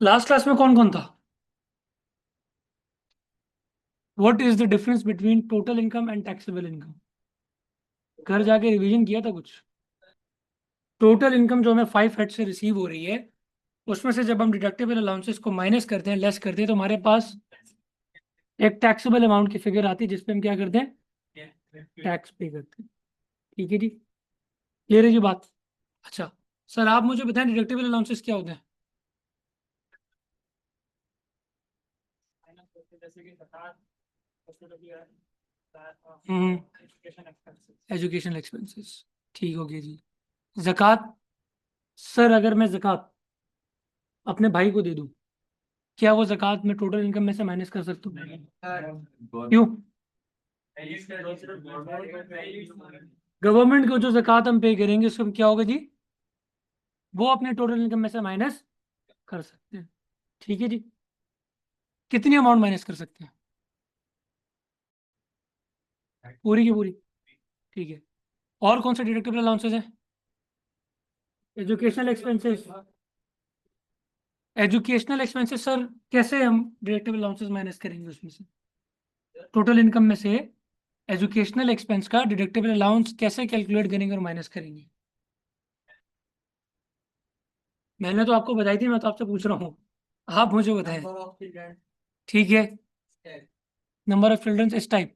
Last class में कौन कौन था? What is the difference between total income and taxable income? घर जाके रिवीजन किया था कुछ? टोटल इनकम जो हमें 5 हेड से रिसीव हो रही है, उसमें से जब हम डिडक्टेबल अलाउंसेस को माइनस करते हैं, लेस करते हैं, तो हमारे पास एक टैक्सेबल अमाउंट की फिगर आती है जिसपे हम क्या करते हैं? टैक्स पे करते हैं। ठीक है जी, क्लियर है जी बात? अच्छा, सर आप मुझे बताएं डिडक्टेबल अलाउंसेस क्या होते हैं? हम्म, एजुकेशन एक्सपेंसेस। ठीक हो गया जी। जक़ात। सर अगर मैं जक़ात अपने भाई को दे दूं, क्या वो जक़ात मैं टोटल इनकम में से माइनस कर सकता हूँ? क्यों? गवर्नमेंट को जो जक़ात हम पे करेंगे उसको क्या होगा जी? वो अपने टोटल इनकम में से माइनस कर सकते हैं। ठीक है जी। कितनी अमाउंट माइनस कर सकते हैं? पूरी की पूरी। ठीक है। और कौन से डिडक्टेबल अलाउंसेस हैं? Educational expenses. Educational expenses sir, कैसे हम डिडक्टेबल अलाउंसेस माइनस करेंगे उसमें से? टोटल इनकम में से एजुकेशनल एक्सपेंस का डिडक्टेबल अलाउंस कैसे कैलकुलेट करेंगे और माइनस करेंगे? मैंने तो आपको बताई थी, मैं तो आपसे पूछ रहा हूँ, आप मुझे बताएं। ठीक है। नंबर ऑफ चिल्ड्रंस इस type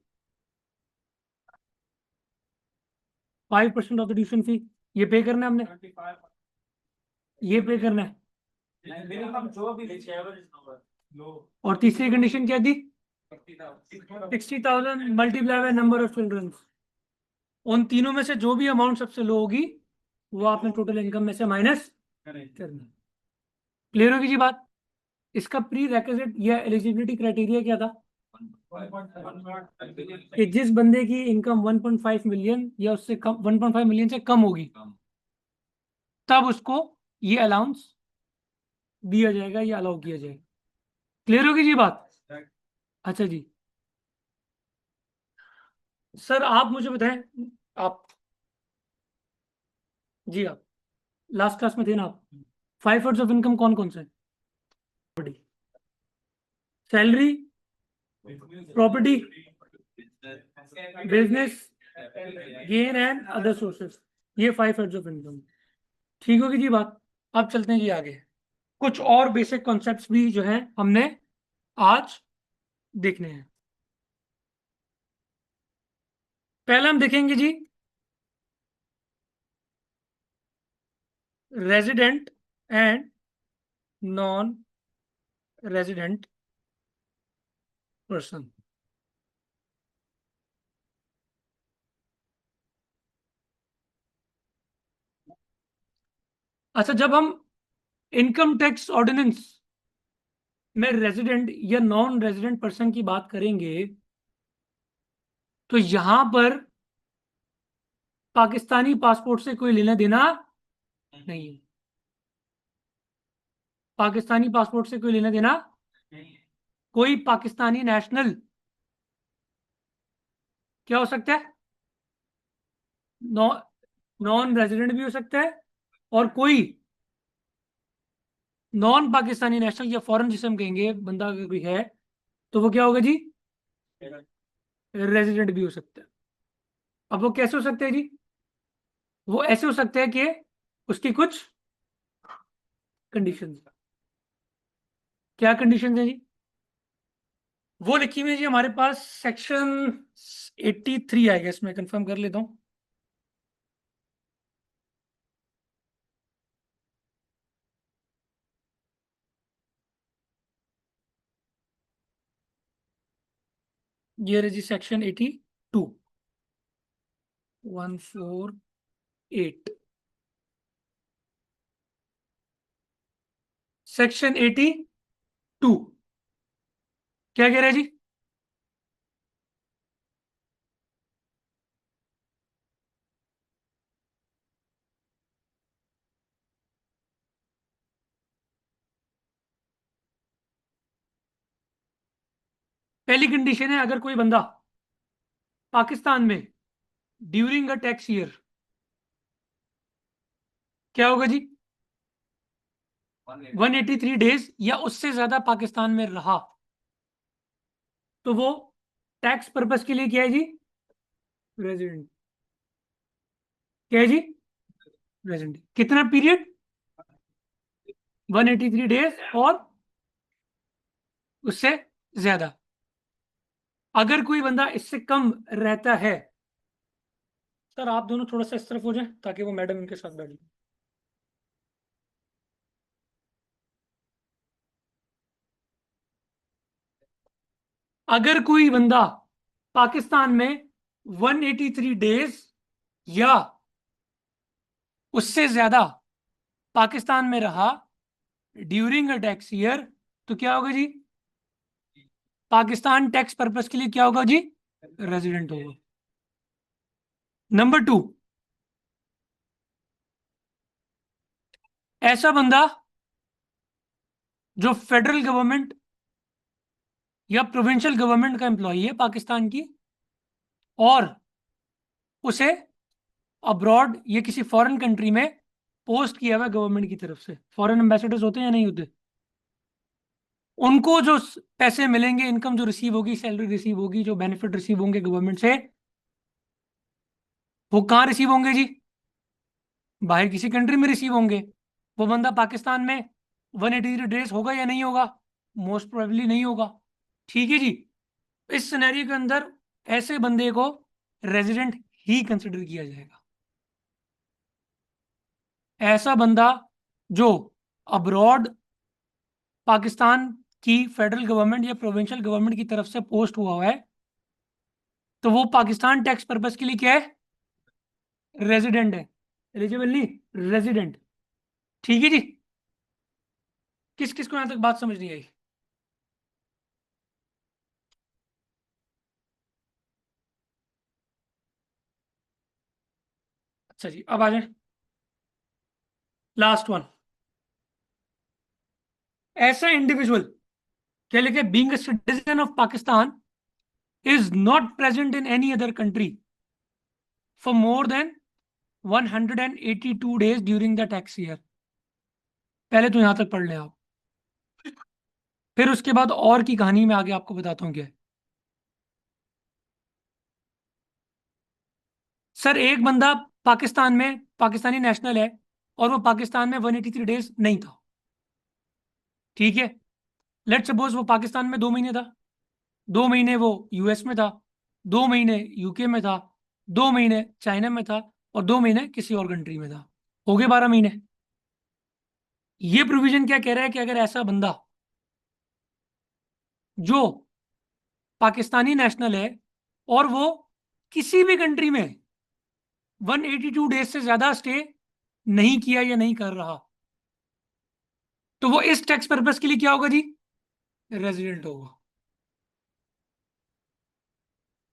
5% of the tuition fee, ये पे करना है हमने, ये पे करना है। और तीसरी कंडीशन क्या थी? 60,000 multiply by number of childrens. उन तीनों में से जो भी अमाउंट सबसे लो होगी वो आपने टोटल इनकम में से माइनस करना। क्लियर होगी जी बात? इसका प्री रेक्विजिट या एलिजिबिलिटी क्राइटेरिया क्या था? कि जिस बंदे की इनकम 1.5 मिलियन या उससे कम, 1.5 मिलियन से कम होगी, तब उसको ये अलाउंस दिया जाएगा या अलाउ किया जाएगा। क्लियर होगी जी बात? अच्छा जी। सर आप मुझे बताएं, आप, जी आप लास्ट क्लास में थे ना आप? 5 हेड्स ऑफ इनकम कौन कौन से हैं? Salary, property, business, gain and other sources, ये 5 हेड्स ऑफ इनकम। ठीक होगी जी बात? अब चलते हैं जी आगे। कुछ और बेसिक कॉन्सेप्ट्स भी जो है हमने आज देखने हैं। पहले हम देखेंगे जी resident and non resident person. अच्छा, जब हम इनकम टैक्स ऑर्डिनेंस में रेजिडेंट या नॉन रेजिडेंट पर्सन की बात करेंगे, तो यहां पर पाकिस्तानी पासपोर्ट से कोई लेना देना नहीं है। पाकिस्तानी पासपोर्ट से कोई लेना देना। कोई पाकिस्तानी नेशनल क्या हो सकता है? नॉन रेजिडेंट भी हो सकता है, और कोई नॉन पाकिस्तानी नेशनल या फॉरेन जिसे हम कहेंगे बंदा अगर कोई है, तो वो क्या होगा जी? रेजिडेंट भी हो सकता है। अब वो कैसे हो सकते हैं जी? वो ऐसे हो सकते हैं कि उसकी कुछ कंडीशंस। क्या कंडीशंस है जी? वो लिखी हुई है जी हमारे पास सेक्शन 83 आई गेस, मैं कंफर्म कर लेता हूँ। ये रही जी सेक्शन 82, 148, सेक्शन 82 क्या कह रहा है जी? पहली कंडीशन है, अगर कोई बंदा पाकिस्तान में ड्यूरिंग अ टैक्स ईयर, क्या होगा जी? 183 डेज या उससे ज्यादा पाकिस्तान में रहा, तो वो टैक्स पर्पस के लिए क्या है जी? रेजिडेंट। क्या है जी? रेजिडेंट। कितना पीरियड? 183 डेज और उससे ज्यादा। अगर कोई बंदा इससे कम रहता है, सर आप दोनों थोड़ा सा इस तरफ हो जाएं ताकि वो मैडम इनके साथ बैठ जाए। अगर कोई बंदा पाकिस्तान में 183 डेज या उससे ज्यादा पाकिस्तान में रहा ड्यूरिंग अ टैक्स ईयर, तो क्या होगा जी? पाकिस्तान टैक्स पर्पस के लिए क्या होगा जी? रेजिडेंट होगा। नंबर 2, ऐसा बंदा जो फेडरल गवर्नमेंट या प्रोविंशियल गवर्नमेंट का एम्प्लॉई है पाकिस्तान की, और उसे अब्रॉड या किसी फॉरेन कंट्री में पोस्ट किया हुआ गवर्नमेंट की तरफ से, फॉरेन एम्बेसडर्स होते हैं या नहीं होते, उनको जो पैसे मिलेंगे, इनकम जो रिसीव होगी, सैलरी रिसीव होगी, जो बेनिफिट रिसीव होंगे गवर्नमेंट से, वो कहाँ रिसीव होंगे जी? बाहर किसी कंट्री में रिसीव होंगे। वो बंदा पाकिस्तान में 183 डेज होगा या नहीं होगा? मोस्ट प्रोबेबली नहीं होगा। ठीक है जी। इस सिनेरियो के अंदर ऐसे बंदे को रेजिडेंट ही कंसिडर किया जाएगा। ऐसा बंदा जो अब्रॉड पाकिस्तान की फेडरल गवर्नमेंट या प्रोविंशियल गवर्नमेंट की तरफ से पोस्ट हुआ है, तो वो पाकिस्तान टैक्स पर्पस के लिए क्या है? रेजिडेंट है। एलिजिबल नहीं, रेजिडेंट। ठीक है जी। किस किस को यहां तक बात समझ नहीं आई? अच्छा जी, अब आ जाए लास्ट वन। ऐसा इंडिविजुअल, क्या लिखे? Being a citizen of Pakistan is not present in any other country for more than 182 days during the tax year. पहले तो यहां तक पढ़ लें आप, फिर उसके बाद और की कहानी में आगे आपको बताता हूँ क्या है। सर एक बंदा पाकिस्तान में पाकिस्तानी नेशनल है और वो पाकिस्तान में 183 डेज नहीं था। ठीक है। लेट सपोज वो पाकिस्तान में 2 महीने था, 2 महीने वो यूएस में था, 2 महीने यूके में था, 2 महीने चाइना में था, और 2 महीने किसी और कंट्री में था। हो गए 12 महीने। ये प्रोविजन क्या कह रहा है कि अगर ऐसा बंदा जो पाकिस्तानी नेशनल है और वो किसी भी कंट्री में 182 डेज से ज्यादा स्टे नहीं किया या नहीं कर रहा, तो वो इस टैक्स पर्पस के लिए क्या होगा जी? रेजिडेंट होगा।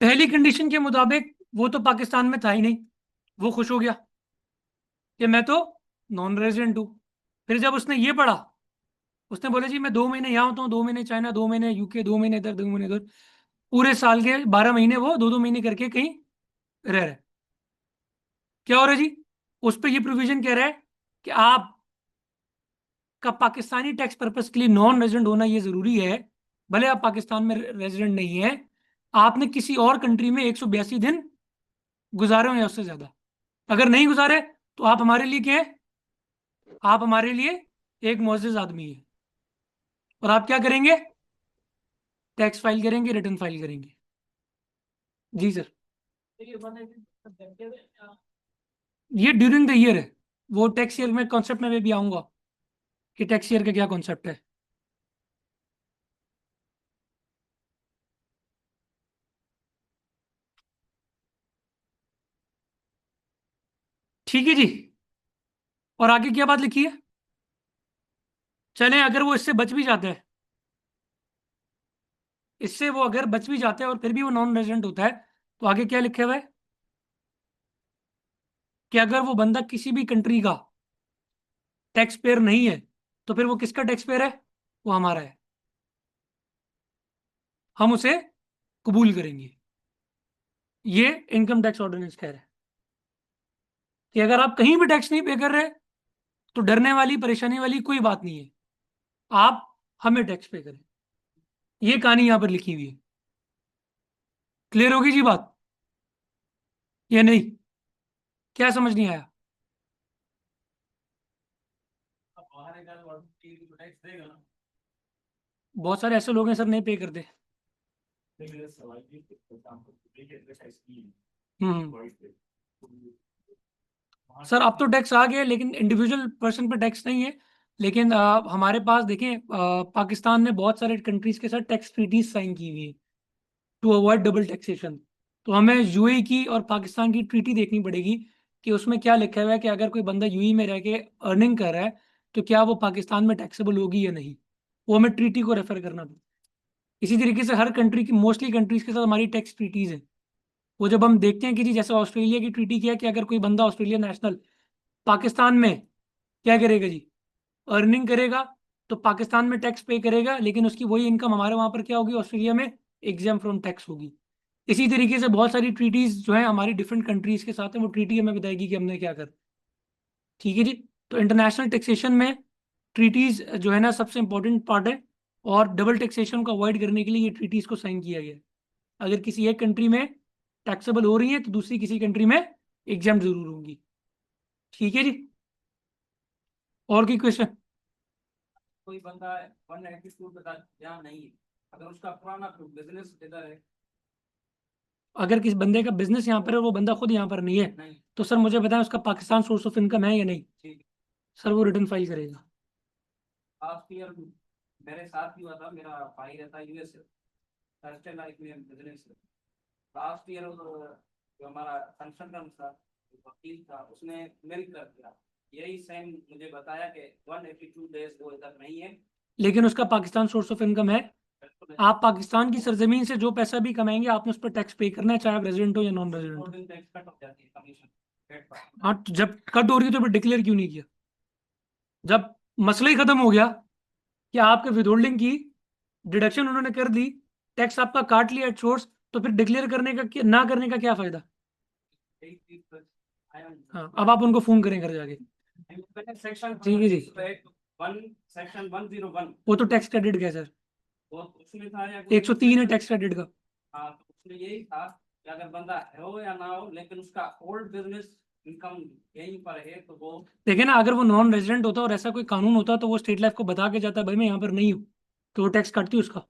पहली कंडीशन के मुताबिक वो तो पाकिस्तान में था ही नहीं, वो खुश हो गया कि मैं तो नॉन रेजिडेंट हूं। फिर जब उसने ये पढ़ा, उसने बोला जी मैं 2 महीने यहाँ होता हूँ, 2 महीने चाइना, 2 महीने यूके, 2 महीने इधर, 2 महीने इधर, पूरे साल के 12 महीने वो 2 2 महीने करके कहीं रह रहे। क्या हो रहा है जी? उस पर ये प्रोविजन कह रहा है कि आप का पाकिस्तानी टैक्स पर्पस के लिए नॉन रेजिडेंट होना ये जरूरी है। भले आप पाकिस्तान में रेजिडेंट नहीं है, आपने किसी और कंट्री में 182 दिन गुजारे हो या उससे ज्यादा। अगर नहीं गुजारे तो आप हमारे लिए क्या है? आप हमारे लिए एक मुअज्जिज आदमी है। और आप क्या करेंगे? टैक्स फाइल करेंगे, रिटर्न फाइल करेंगे। जी सर। ये ड्यूरिंग द ईयर है। वो टैक्स ईयर में कॉन्सेप्ट में मैं भी आऊंगा कि टैक्स ईयर का क्या कॉन्सेप्ट है। ठीक है जी। और आगे क्या बात लिखी है? चलें, अगर वो इससे बच भी जाता है, इससे वो अगर बच भी जाता है और फिर भी वो नॉन रेजिडेंट होता है, तो आगे क्या लिखा हुआ है कि अगर वो बंदा किसी भी कंट्री का टैक्स पेयर नहीं है, तो फिर वो किसका टैक्स पेयर है? वो हमारा है। हम उसे कबूल करेंगे। ये इनकम टैक्स ऑर्डिनेंस कह रहा है कि अगर आप कहीं भी टैक्स नहीं पे कर रहे, तो डरने वाली परेशानी वाली कोई बात नहीं है, आप हमें टैक्स पे करें। ये कहानी यहां पर लिखी हुई है। क्लियर होगी जी बात या नहीं? क्या समझ नहीं आया? बहुत सारे ऐसे लोग हैं सर नहीं पे करते। हम्म। सर अब तो टैक्स आ गया, लेकिन इंडिविजुअल पर्सन पे टैक्स नहीं है। लेकिन हमारे पास देखें, पाकिस्तान ने बहुत सारे कंट्रीज के साथ टैक्स ट्रीटीज साइन की हुई है टू अवॉइड डबल टैक्सेशन। तो हमें यूएई की और पाकिस्तान की ट्रीटी देखनी पड़ेगी कि उसमें क्या लिखा हुआ है कि अगर कोई बंदा यूएई में रह के अर्निंग कर रहा है तो क्या वो पाकिस्तान में टैक्सेबल होगी या नहीं। वो हमें ट्रीटी को रेफर करना पड़ेगा। इसी तरीके से हर कंट्री की, मोस्टली कंट्रीज के साथ हमारी टैक्स ट्रीटीज है। वो जब हम देखते हैं कि जी जैसे ऑस्ट्रेलिया की ट्रीटी किया कि अगर कोई बंदा ऑस्ट्रेलिया नेशनल पाकिस्तान में क्या करेगा जी, अर्निंग करेगा, तो पाकिस्तान में टैक्स पे करेगा, लेकिन उसकी वही इनकम हमारे वहां पर क्या होगी, ऑस्ट्रेलिया में एग्जाम फ्रॉम टैक्स होगी। इसी तरीके से बहुत सारी ट्रीटीज जो है हमारी डिफरेंट कंट्रीज के साथ है, वो ट्रीटी हमें बताएगी कि हमने क्या कर। ठीक है जी। तो इंटरनेशनल टैक्सेशन में ट्रीटीज जो है ना सबसे इंपॉर्टेंट पार्ट है। और डबल टैक्सेशन को अवॉइड करने के लिए ये ट्रीटीज को साइन किया गया है। अगर किसी एक कंट्री में टैक्सेबल हो रही है तो दूसरी किसी कंट्री में एग्जाम जरूर होंगी। ठीक है जी। और की क्वेश्चन? कोई बंदा 192 पे यहाँ नहीं है, अगर उसका पुराना बिजनेस इधर है। अगर किसी बंदे का बिजनेस यहाँ पर है, वो बंदा खुद यहाँ पर नहीं है, नहीं। तो सर मुझे बताएं उसका पाकिस्तान सोर्स ऑफ इनकम है या नहीं। ठीक। सर वो रिटर्न फाइल करेगा। लास्ट ईयर मेरे साथ भी हुआ था, मेरा भाई रहता है यूएस में, लाइफ में बिजनेस है। लास्ट ईयर जो हमारा कंसल्टेंट था, वकील था, उसने मेल कर दिया, यही सेम मुझे बताया कि 182 डेज वो इधर नहीं है। लेकिन उसका पाकिस्तान सोर्स ऑफ इनकम है। आप पाकिस्तान की सरजमीन से जो पैसा भी कमाएंगे आपने उस पर टैक्स पे करना है, चाहे आप रेजिडेंट हो या नॉन रेजिडेंट हो। टैक्स कट हो जाती है कमीशन। हाँ, तो जब कट हो रही है तो फिर डिक्लेयर क्यों नहीं किया? जब मसला ही खत्म हो गया कि आपके विदहोल्डिंग की डिडक्शन उन्होंने कर दी, टैक्स आपका काट लिया एट सोर्स, तो फिर डिक्लेयर करने का ना करने का क्या फायदा? हाँ, अब आप उनको फोन करें घर जाके। सेक्शन ठीक है जी। सेक्शन 101 वो तो टैक्स क्रेडिट का है सर, वो उसमें था या 103 है टैक्स क्रेडिट का। हाँ, तो उसमें यही था कि अगर बंदा हो या ना हो, लेकिन उसका ओल्ड बिजनेस इनकम यहीं पर है, तो वो देखिए ना, अगर वो नॉन रेजिडेंट होता और ऐसा कोई कानून होता तो वो स्टेट लाइफ को बता के जाता भाई मैं यहाँ पर नहीं हूँ, तो वो टैक्स काटती उसका।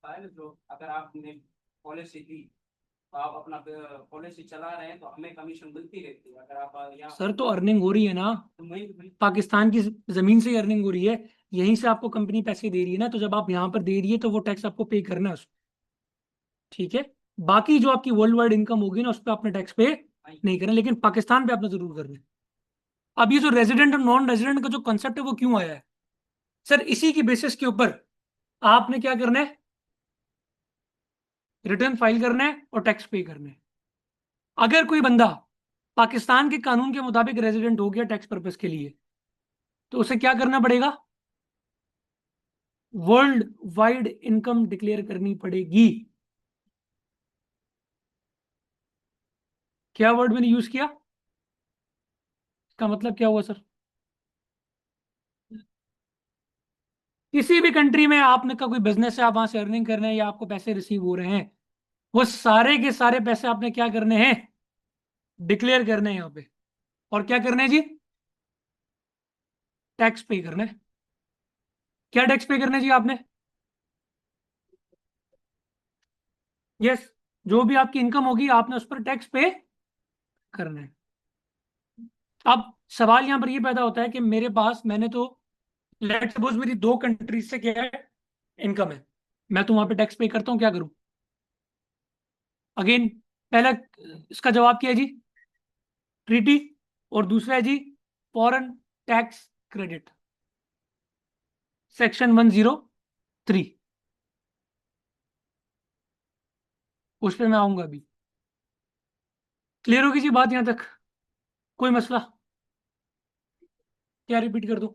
जो अगर आपने पॉलिसी दी तो आप अपना पॉलिसी चला रहे हैं तो हमें कमीशन मिलती रहती है। अगर आप यहाँ सर तो अर्निंग हो रही है ना, तो पाकिस्तान की जमीन से ही अर्निंग हो रही है, यहीं से आपको कंपनी पैसे दे रही है ना, तो जब आप यहाँ पर दे रही है तो वो टैक्स आपको पे करना है उसको। ठीक है। बाकी जो आपकी वर्ल्ड वाइड इनकम होगी ना उस पर आपने टैक्स पे नहीं करना, लेकिन पाकिस्तान पे आपने जरूर करना है। अब ये जो रेजिडेंट और नॉन रेजिडेंट का जो कंसेप्ट है वो क्यों आया है? सर इसी की बेसिस के ऊपर आपने क्या करना है, रिटर्न फाइल करना है और टैक्स पे करना है। अगर कोई बंदा पाकिस्तान के कानून के मुताबिक रेजिडेंट हो गया टैक्स पर्पस के लिए, तो उसे क्या करना पड़ेगा, वर्ल्ड वाइड इनकम डिक्लेयर करनी पड़ेगी। क्या वर्ड मैंने यूज किया, इसका मतलब क्या हुआ सर? किसी भी कंट्री में आपने का कोई बिजनेस है, आप वहां से अर्निंग कर रहे हैं या आपको पैसे रिसीव हो रहे हैं, वो सारे के सारे पैसे आपने क्या करने हैं, डिक्लेयर करने हैं यहाँ पे। और क्या करना है जी, टैक्स पे करना है। क्या टैक्स पे करना है जी आपने? यस, जो भी आपकी इनकम होगी आपने उस पर टैक्स पे करना है। अब सवाल यहां पर ये पैदा होता है कि मेरे पास, मैंने तो लेट सपोज मेरी दो कंट्रीज से क्या है, इनकम है, मैं तो वहां पे टैक्स पे करता हूँ, क्या करूं? अगेन, पहला इसका जवाब क्या है जी, ट्रीटी। और दूसरा है जी फॉरेन टैक्स क्रेडिट, सेक्शन 103। उस पर मैं आऊंगा अभी। क्लियर होगी जी बात यहां तक? कोई मसला? क्या रिपीट कर दूं?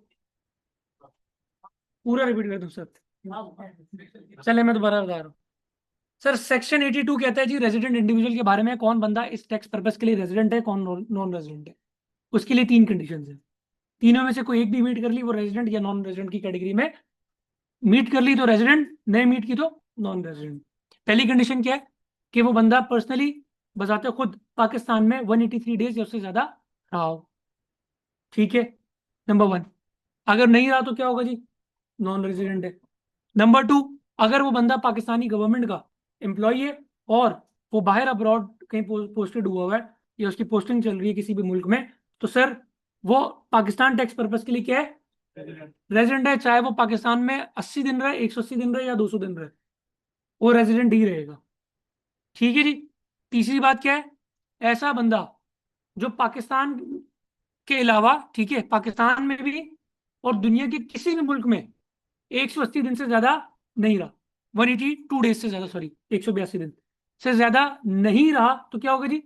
पूरा रिपीट कर दूं सर? चले मैं दोबारा बता रहा हूँ। सर सेक्शन 82 कहता है जी रेजिडेंट इंडिविजुअल के बारे में, कौन बंदा इस टैक्स पर्पस के लिए रेजिडेंट है, कौन नॉन रेजिडेंट है। उसके लिए 3 कंडीशन है। तीनों में से कोई एक भी मीट कर ली, वो रेजिडेंट या नॉन रेजिडेंट की कैटेगरी में। मीट कर ली तो रेजिडेंट, नहीं मीट की तो नॉन रेजिडेंट। पहली कंडीशन क्या है कि वो बंदा पर्सनली बजाते खुद पाकिस्तान में 183 डेज या उससे ज्यादा रहा हो। ठीक है, नंबर 1। अगर नहीं रहा तो क्या होगा जी, नॉन रेजिडेंट है। नंबर 2, अगर वो बंदा पाकिस्तानी गवर्नमेंट का एम्प्लॉय है और वो बाहर अब्रॉड कहीं पोस्टेड हुआ है या उसकी पोस्टिंग चल रही है किसी भी मुल्क में, तो सर वो पाकिस्तान टैक्स पर्पज के लिए क्या है, रेजिडेंट है। चाहे वो पाकिस्तान में 80 दिन रहे, 180 दिन रहे या 200 दिन रहे, वो रेजिडेंट ही रहेगा। ठीक है जी। तीसरी बात क्या है, ऐसा बंदा जो पाकिस्तान के अलावा, ठीक है, पाकिस्तान में भी और दुनिया के किसी भी मुल्क में 180 दिन से ज्यादा नहीं रहा, 182 डेज से ज्यादा, सॉरी 182 दिन से ज्यादा नहीं रहा, तो क्या होगा जी,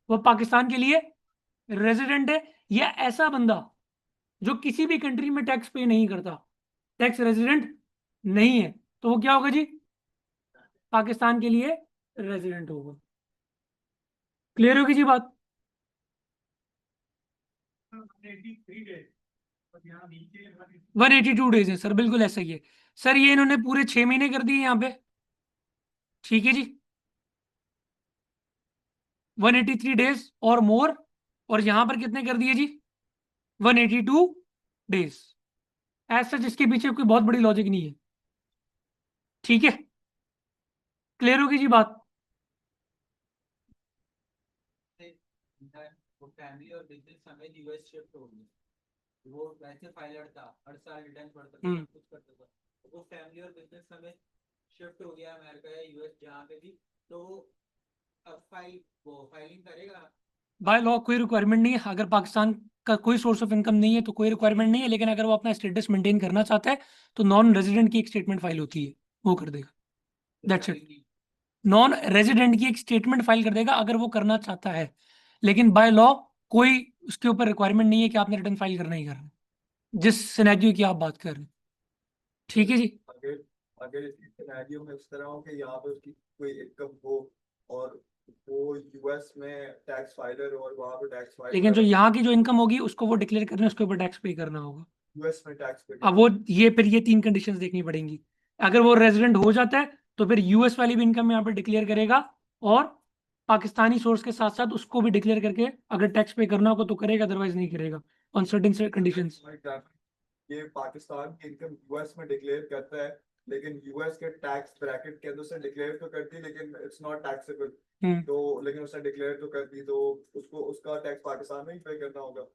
वो पाकिस्तान के लिए रेजिडेंट है। या ऐसा बंदा जो किसी भी कंट्री में टैक्स पे नहीं करता, टैक्स रेजिडेंट नहीं है, तो वो क्या होगा जी, पाकिस्तान के लिए रेजिडेंट होगा। क्लियर होगी जी बात। 182 डेज है सर, बिल्कुल ऐसा ही है सर। ये इन्होंने पूरे 6 महीने कर दिए यहाँ पे। ठीक है जी, 183 डेज और मोर, और यहां पर कितने कर दिए जी, 182 डेज। ऐसा जिसके पीछे कोई बहुत बड़ी लॉजिक नहीं है। ठीक है, क्लियर होगी जी बात। वो फैमिली और बिजनेस समेत यूएस शिफ्ट हो गई। वो वैसे पायलट था, हर साल रिटर्न भरता था, सब कुछ करता था। वो फैमिली और बिजनेस समेत शिफ्ट हो गया अमेरिका या यूएस जहाँ पे भी, तो अब फाइलिंग करेगा। बाय लॉ कोई रिक्वायरमेंट नहीं है, अगर पाकिस्तान का कोई सोर्स ऑफ इनकम नहीं है तो कोई रिक्वायरमेंट नहीं है। लेकिन अगर वो अपना स्टेटस मेंटेन करना चाहता है तो नॉन रेजिडेंट की एक स्टेटमेंट फाइल होती है, वो कर देगा। That's it. नॉन रेजिडेंट की एक स्टेटमेंट फाइल कर देगा अगर वो करना चाहता है। लेकिन बाय लॉ कोई उसके ऊपर रिक्वायरमेंट नहीं है कि आपने रिटर्न फाइल करना ही करना, जिस सिनेरियो की आप बात कर रहे हैं। ठीक है जी। अगर अगर इस सिनेरियो में इस तरह हो कि यहाँ पे उसकी कोई इनकम हो और वो यूएस में टैक्स फाइलर हो और वहाँ पे टैक्स फाइल लेकिन जो कर यहाँ की जो इनकम होगी उसको वो डिक्लेयर करना है, उसके ऊपर टैक्स पे करना होगा। यूएस में टैक्स पे अब वो ये फिर ये 3 कंडीशंस देखनी पड़ेंगी। अगर वो रेजिडेंट हो जाता है तो फिर यूएस वाली भी इनकम यहाँ पे डिक्लेयर करेगा, और पाकिस्तानी सोर्स के साथ साथ उसको भी डिक्लेयर करके अगर टैक्स पे करना होगा तो करेगा, अदरवाइज नहीं करेगा ऑन सर्टेन कंडीशंस। ये पाकिस्तान की इनकम यूएस में डिक्लेयर करता है, लेकिन यूएस के टैक्स ब्रैकेट के अंदर से डिक्लेयर तो करती है लेकिन इट्स नॉट टैक्सेबल। तो लेकिन उसने डिक्लेयर तो कर दी, तो उसको उसका टैक्स पाकिस्तान में ही पे करना होगा।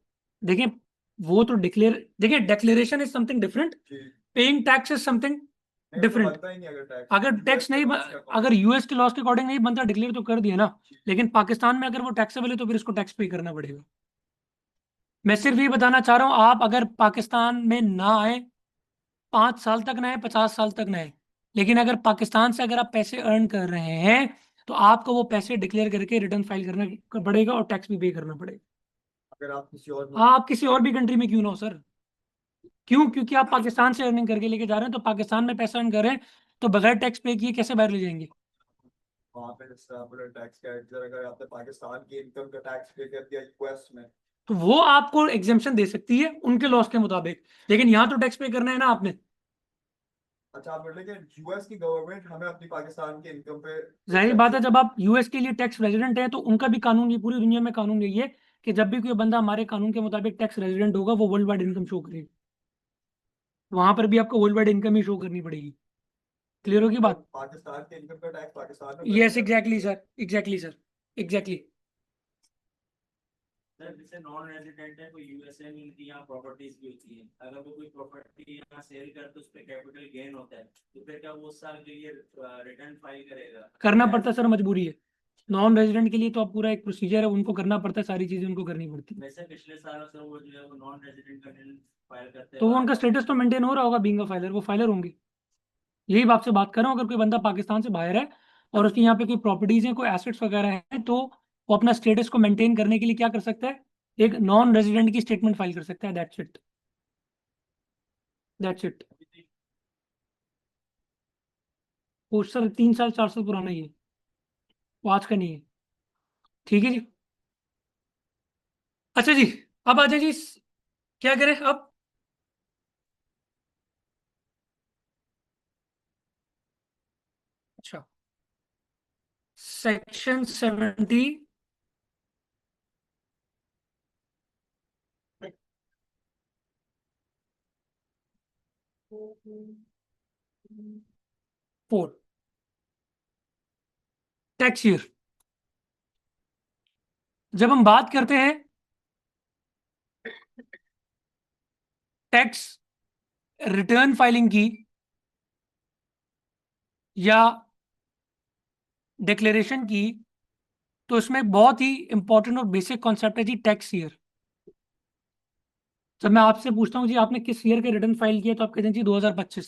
देखिए वो तो डिक्लेयर, देखिए डिक्लेरेशन इज समथिंग डिफरेंट, जी। पेइंग टैक्स इज समथिंग नहीं, उसमें डिफरेंट। बनता ही नहीं अगर टैक्स, अगर यूएस टैक्स के नहीं लॉस के अकॉर्डिंग। अगर यूएस के लॉस के अकॉर्डिंग नहीं बनता, डिक्लेयर तो कर दिया ना। लेकिन पाकिस्तान में अगर वो टैक्सेबल है तो फिर उसको टैक्स पे करना पड़ेगा। मैं सिर्फ ये बताना चाह रहा हूँ, आप अगर पाकिस्तान में ना आए, 5 साल तक ना आए, 50 साल तक ना आए, लेकिन अगर पाकिस्तान से अगर आप पैसे अर्न कर रहे हैं तो आपको वो पैसे डिक्लेयर करके रिटर्न फाइल करना पड़ेगा और टैक्स भी पे करना पड़ेगा। अगर आप किसी और आप किसी और भी कंट्री में क्यों ना हो सर। क्यों? क्योंकि आप पाकिस्तान से अर्निंग करके लेके जा रहे हैं, तो पाकिस्तान में पैसा अर्न कर रहे हैं, तो बगैर टैक्स पे किए कैसे बाहर ले जाएंगे। वहाँ पे जैसे आपने टैक्स का अगर आपने पाकिस्तान की इनकम का टैक्स पे कर दिया यूएस में, तो वो आपको एग्जेम्पशन दे सकती है उनके लॉस के मुताबिक, लेकिन यहाँ तो टैक्स पे करना है ना आपने। अच्छा आप बोले कि यूएस की गवर्नमेंट हमें अपनी पाकिस्तान की इनकम पे जाहिर बात है, जब आप यूएस के लिए टैक्स रेजिडेंट है तो उनका भी कानून, ये पूरी दुनिया में कानून यही है कि जब भी कोई बंदा हमारे कानून के मुताबिक टैक्स रेजिडेंट होगा वो वर्ल्ड वाइड इनकम शो करेगा, वहां पर भी आपको वर्ल्ड वाइड इनकम ही शो करनी पड़ेगी। क्लियर होगी बात। पाकिस्तान के इनकम का टैक्स पाकिस्तान में यस भरेगा। Exactly sir, exactly sir, exactly. Sir जैसे नॉन रेजिडेंट है, कोई यूएसए में उनकी यहाँ प्रॉपर्टीज भी होती है, अगर वो कोई प्रॉपर्टी यहाँ सेल कर तो उस पर कैपिटल गेन होता है, तो फिर क्या वो उस साल के लिए रिटर्न फाइल करेगा? करना पड़ता है सर, मजबूरी है। नॉन रेजिडेंट के लिए तो आप पूरा एक प्रोसीजर है, उनको करना पड़ता है, सारी चीजें उनको करनी पड़ती है। वैसे पिछले साल से वो जो है वो नॉन रेजिडेंट का रिटर्न फाइल करते तो वो हैं। उनका स्टेटस तो मेंटेन हो रहा होगा बीइंग अ फाइलर, वो फाइलर होंगे। यही आपसे बात कर रहा हूँ, अगर कोई बंदा पाकिस्तान से बाहर है और उसकी यहाँ पे कोई प्रॉपर्टीज हैं, कोई एसेट्स वगैरह हैं, तो वो अपना स्टेटस को मेंटेन करने के लिए क्या कर सकता है, एक नॉन रेजिडेंट की स्टेटमेंट फाइल कर सकता है। That's it, that's it. वो सर 3 साल 4 साल पुराना ही है, वो आज का नहीं है। ठीक है जी। अच्छा जी, अब आ जाए जी, क्या करें अब? अच्छा, सेक्शन 74। Tax year. जब हम बात करते हैं टैक्स रिटर्न फाइलिंग की या डिक्लेरेशन की, तो इसमें बहुत ही इंपॉर्टेंट और बेसिक कॉन्सेप्ट है जी, टैक्स ईयर। जब मैं आपसे पूछता हूँ जी आपने किस ईयर के रिटर्न फाइल किए, तो आप कहते हैं जी 2025,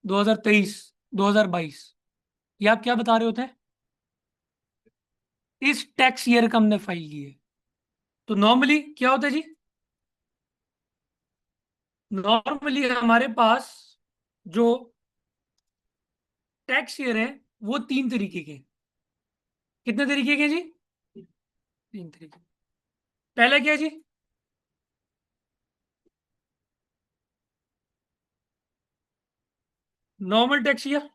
2023, 2022। ये आप क्या बता रहे होते हैं? इस टैक्स ईयर का हमने फाइल किए। तो नॉर्मली क्या होता है जी? नॉर्मली हमारे पास जो टैक्स ईयर है वो तीन तरीके के हैं। कितने तरीके के हैं जी? तीन तरीके। पहला क्या है जी? Normal tax year.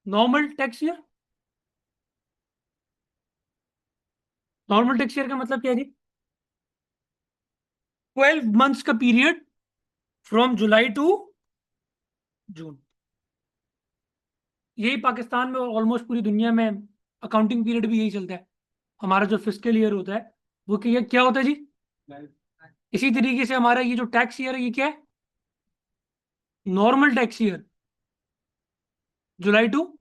Normal tax year. Normal tax year का मतलब क्या है जी? 12 मंथ्स का period, from July to June. यही पाकिस्तान में और ऑलमोस्ट पूरी दुनिया में अकाउंटिंग पीरियड भी यही चलता है। हमारा जो फिस्कल ईयर होता है वो क्या होता है जी? इसी तरीके से हमारा ये जो टैक्स ईयर है ये क्या है? नॉर्मल टैक्स ईयर, जुलाई टू।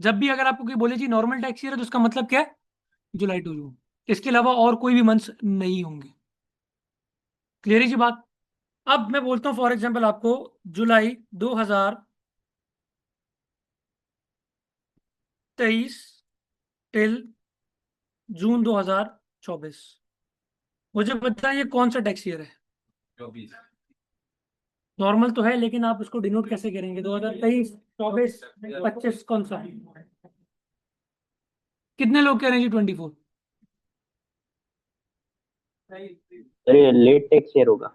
जब भी अगर आपको कोई बोले जी नॉर्मल टैक्स ईयर है, तो उसका मतलब क्या है? जुलाई टू जून। इसके अलावा और कोई भी मंथ्स नहीं होंगे। क्लियर है जी बात? अब मैं बोलता हूँ फॉर एग्जांपल आपको, जुलाई 2023 टिल जून 2024। मुझे बताएं ये कौन सा टैक्स ईयर है? 24। नॉर्मल तो है, लेकिन आप उसको डिनोट कैसे करेंगे? 2023, 24, 25 कौन सा? कितने लोग कह रहे हैं जी 24? अरे लेट टैक्स ईयर होगा।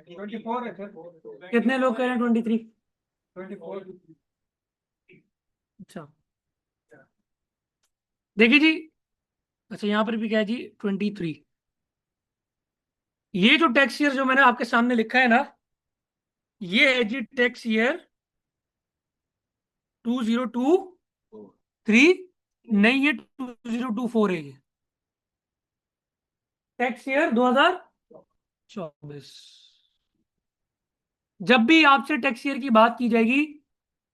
24 है सर। कितने लोग कह रहे हैं 23? 24। अच्छा, देखिए जी। अच्छा, यहाँ पर भी क्या है जी? 23। ये जो टैक्स ईयर जो मैंने आपके सामने लिखा है ना, ये है जी टैक्स ईयर 2023। नहीं, ये 2024 है। ये टैक्स ईयर 2024। जब भी आपसे टैक्स ईयर की बात की जाएगी,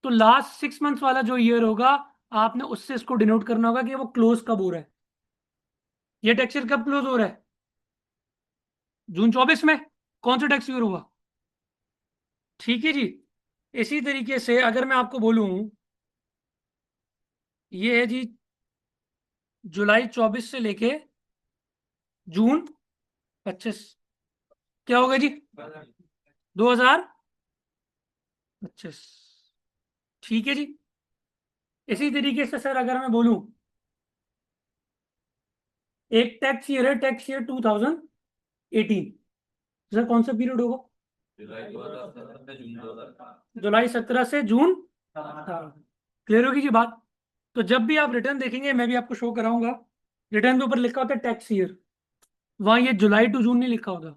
तो लास्ट 6 मंथ्स वाला जो ईयर होगा, आपने उससे इसको डिनोट करना होगा कि वो क्लोज कब हो रहा है। ये टैक्स ईयर कब क्लोज हो रहा है? जून 24 में। कौन सा टैक्स ईयर हुआ? ठीक है जी। इसी तरीके से अगर मैं आपको बोलूं, ये है जी जुलाई 24 से लेके जून 25। क्या होगा जी? 2025। ठीक है जी। इसी तरीके से सर अगर मैं बोलूं, एक टैक्स ईयर है, टैक्स ईयर 2018। सर कौन सा पीरियड होगा? जुलाई 17 से जून 18। क्लियर होगी जी बात? तो जब भी आप रिटर्न देखेंगे, मैं भी आपको शो कराऊंगा, रिटर्न के ऊपर लिखा होता है टैक्स ईयर। वहां ये जुलाई टू जून नहीं लिखा होगा,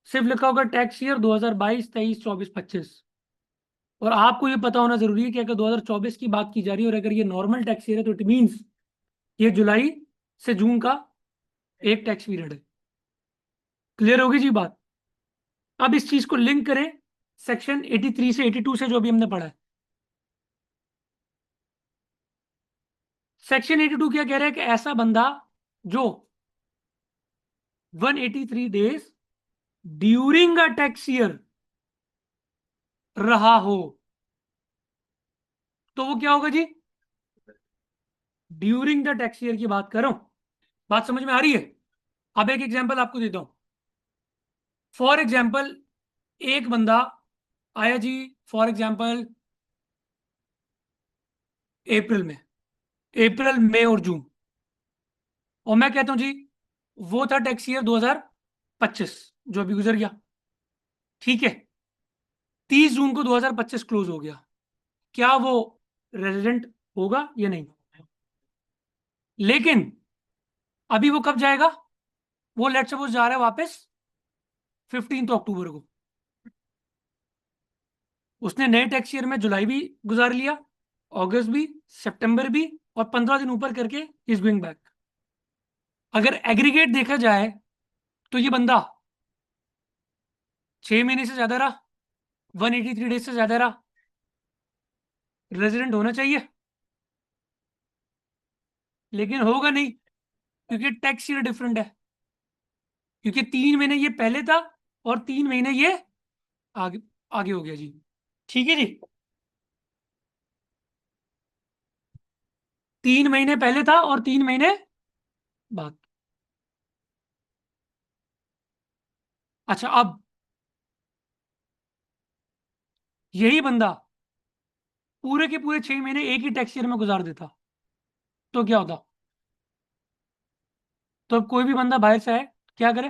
सिर्फ लिखा होगा टैक्स ईयर 2022, 23, 24, 25। और आपको ये पता होना जरूरी है कि अगर 2024 की बात की जा रही है और अगर ये नॉर्मल टैक्स ईयर है, तो इट मीन्स ये जुलाई से जून का एक टैक्स पीरियड है। क्लियर होगी जी बात? अब इस चीज को लिंक करें सेक्शन 83 से 82 से, जो भी हमने पढ़ा है। सेक्शन 82 क्या कह रहा है? कि ऐसा बंदा जो 183 days during a tax year रहा हो, तो वो क्या होगा जी? ड्यूरिंग द टैक्स ईयर की बात कर रहा हूं। बात समझ में आ रही है? अब एक एग्जांपल आपको देता हूं। फॉर एग्जांपल, एक बंदा आया जी, फॉर एग्जांपल अप्रैल में, अप्रैल मई और जून। और मैं कहता हूं जी वो था टैक्स ईयर 2025 जो अभी गुजर गया, ठीक है। 30 जून को 2025 क्लोज हो गया, क्या वो रेजिडेंट होगा या नहीं? लेकिन अभी वो कब जाएगा? वो लेट सपोज जा रहा है वापस 15 अक्टूबर को। उसने नए टैक्स ईयर में जुलाई भी गुजार लिया, अगस्त भी, सितंबर भी, और 15 दिन ऊपर करके इज गोइंग बैक। अगर एग्रीगेट देखा जाए तो ये बंदा 6 महीने से ज्यादा रहा, 183 डेज से ज्यादा रहा, रेजिडेंट होना चाहिए, लेकिन होगा नहीं क्योंकि टैक्स ईयर डिफरेंट है। क्योंकि 3 महीने ये पहले था और 3 महीने ये आगे आगे हो गया जी, ठीक है जी। 3 महीने पहले था और 3 महीने बाद। अच्छा, अब यही बंदा पूरे के पूरे 6 महीने एक ही टैक्स ईयर में गुजार देता तो क्या होता? तो अब कोई भी बंदा बाहर से आए क्या करे?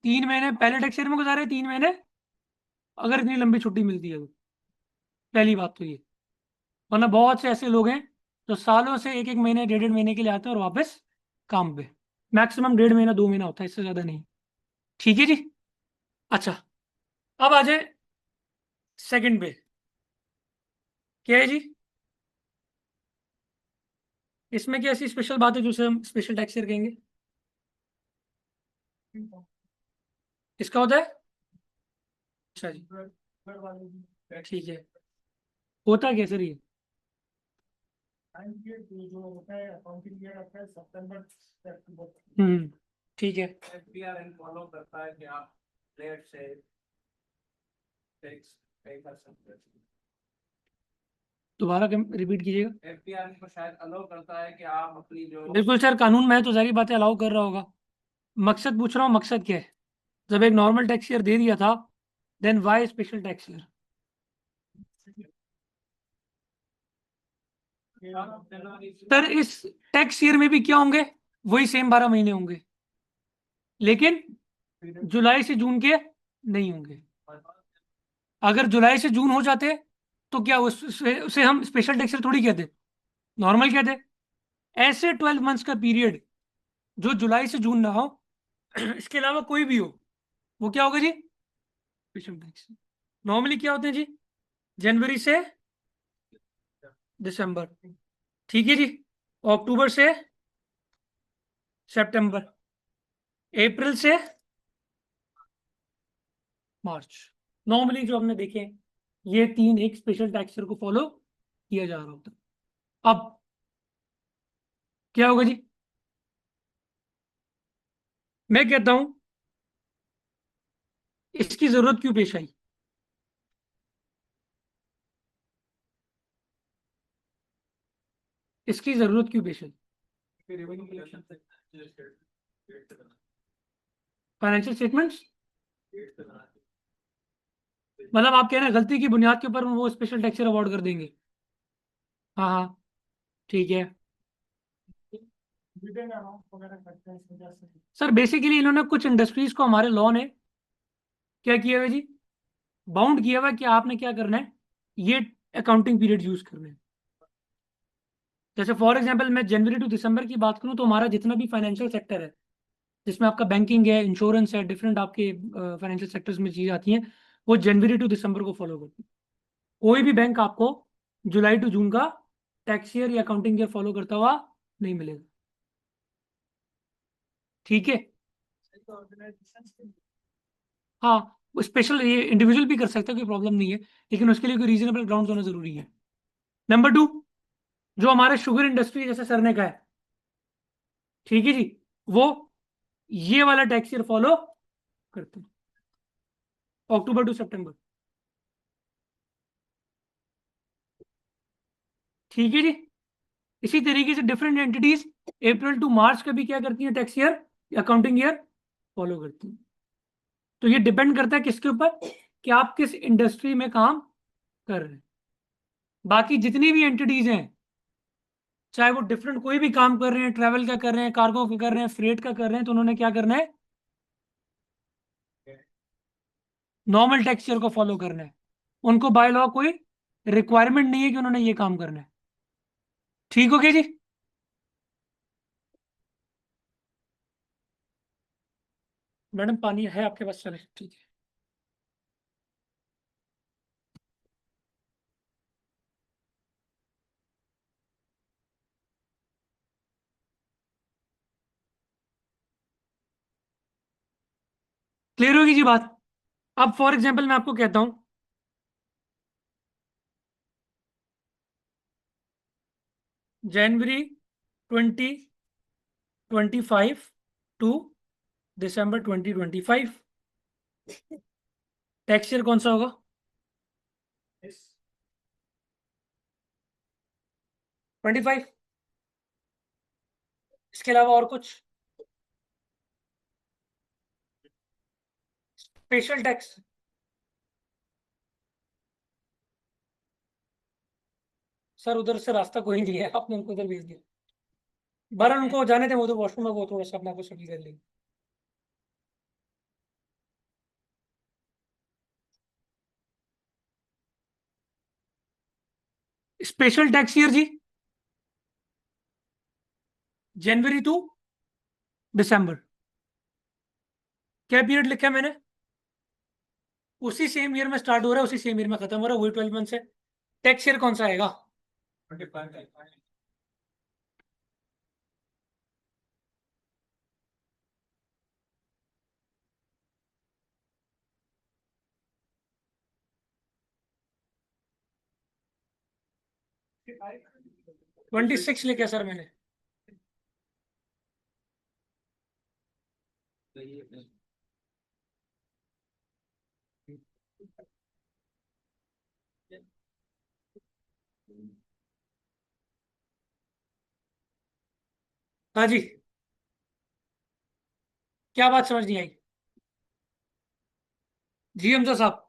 3 महीने पहले टैक्स ईयर में गुजारे, 3 महीने अगर इतनी लंबी छुट्टी मिलती है तो। पहली बात तो ये। वरना बहुत से ऐसे लोग हैं जो सालों से एक एक महीने, डेढ़ डेढ़ महीने के लिए आते हैं और वापस काम पे। मैक्सिमम 1.5 महीना 2 महीना होता है, इससे ज्यादा नहीं, ठीक है जी। अच्छा, अब आ जाए सेकंड पे। क्या है जी? इसमें क्या ऐसी स्पेशल बात है जो उसे हम स्पेशल टैक्स ईयर कहेंगे? इसका होता है? अच्छा जी, ठीक है। होता है कैसे रही? ठीक है। एफपीआर फॉलो करता है कि आप लेट से टैक्स पे कर सकते हैं। दोबारा रिपीट कीजिएगा। एफपीआर को शायद अलाउ करता है कि आप अपनी जो बिल्कुल सर, कानून में है तो सारी बातें अलाउ कर रहा होगा। मकसद पूछ रहा हूँ, मकसद क्या है? जब एक नॉर्मल टैक्स ईयर दे दिया था, then why special tax year? Sir इस टैक्स ईयर में भी क्या होंगे? वही सेम 12 महीने होंगे, लेकिन जुलाई से जून के नहीं होंगे। अगर जुलाई से जून हो जाते तो क्या उसे हम स्पेशल टैक्स ईयर थोड़ी कहते, नॉर्मल कहते। ऐसे 12 मंथ्स का पीरियड जो जुलाई से जून ना हो, इसके अलावा कोई भी हो, वो क्या होगा जी? Special tax. नॉर्मली क्या होते हैं जी? जनवरी से दिसंबर, ठीक है जी। अक्टूबर से सितंबर, अप्रैल से मार्च। नॉर्मली जो हमने देखे हैं, ये 3 एक स्पेशल टैक्स ईयर को फॉलो किया जा रहा होता है। अब क्या होगा जी? मैं कहता हूं इसकी जरूरत क्यों पेश आई? इसकी जरूरत क्यों पेश आई? फाइनेंशियल स्टेटमेंट्स, मतलब आप कह रहे हैं गलती की बुनियाद के ऊपर वो स्पेशल टैक्स ईयर अवार्ड कर देंगे? हाँ हाँ, ठीक है। सर बेसिकली इन्होंने कुछ इंडस्ट्रीज को हमारे लॉ ने क्या किया हुआ जी? बाउंड किया हुआ कि आपने क्या करना है, ये अकाउंटिंग पीरियड यूज करना है। जैसे फॉर एग्जांपल मैं जनवरी टू दिसंबर की बात करूं तो हमारा जितना भी फाइनेंशियल सेक्टर है, जिसमें आपका बैंकिंग है, इंश्योरेंस है, डिफरेंट आपके फाइनेंशियल सेक्टर्स में चीजें आती हैं, वो जनवरी टू दिसंबर को फॉलो करती है। कोई भी बैंक आपको जुलाई टू जून का टैक्स ईयर या अकाउंटिंग ईयर फॉलो करता हुआ नहीं मिलेगा, ठीक है। हाँ, वो स्पेशल ये इंडिविजुअल भी कर सकता है, कोई प्रॉब्लम नहीं है, लेकिन उसके लिए कोई रीजनेबल ग्राउंड होना जरूरी है। नंबर 2, जो हमारे शुगर इंडस्ट्री जैसे सर ने कहा है, ठीक है जी, वो ये वाला टैक्स ईयर फॉलो करते हैं, अक्टूबर टू सितंबर, ठीक है जी। इसी तरीके से डिफरेंट एंटिटीज अप्रैल टू मार्च का भी क्या करती है, tax year, accounting year follow करती है। तो ये डिपेंड करता है किसके ऊपर, कि आप किस इंडस्ट्री में काम कर रहे हैं। बाकी जितनी भी एंटिटीज हैं, चाहे वो डिफरेंट कोई भी काम कर रहे हैं, ट्रैवल का कर रहे हैं, कार्गो का कर रहे हैं, फ्रेट का कर रहे हैं, तो उन्होंने क्या करना है, नॉर्मल टैक्स ईयर को फॉलो करना है। उनको बाय लॉ कोई रिक्वायरमेंट नहीं है कि उन्होंने ये काम करना है। ठीक हो गया जी? मैडम पानी है आपके पास? चले, ठीक है। क्लियर होगी जी बात? अब फॉर एग्जांपल मैं आपको कहता हूं, जनवरी 2025 टू दिसंबर 2025, टैक्स ईयर कौन सा होगा? Yes. 25। इसके अलावा और कुछ? Special tax? सर उधर से रास्ता कोई नहीं है, आपने उनको उधर भेज दिया। बरन उनको जाने थे, वो तो वॉशरूम में, वो थोड़ा सा अपना कुछ सेटल कर लेंगे। स्पेशल टैक्स ईयर जी, जनवरी टू दिसंबर। क्या पीरियड लिखा है मैंने? उसी सेम ईयर में स्टार्ट हो रहा है, उसी सेम ईयर में खत्म हो रहा है, वही 12 मंथ से। टैक्स ईयर कौन सा आएगा? 26 लिखा सर मैंने। हाँ जी, क्या बात समझ नहीं आई? जी हमजा साहब।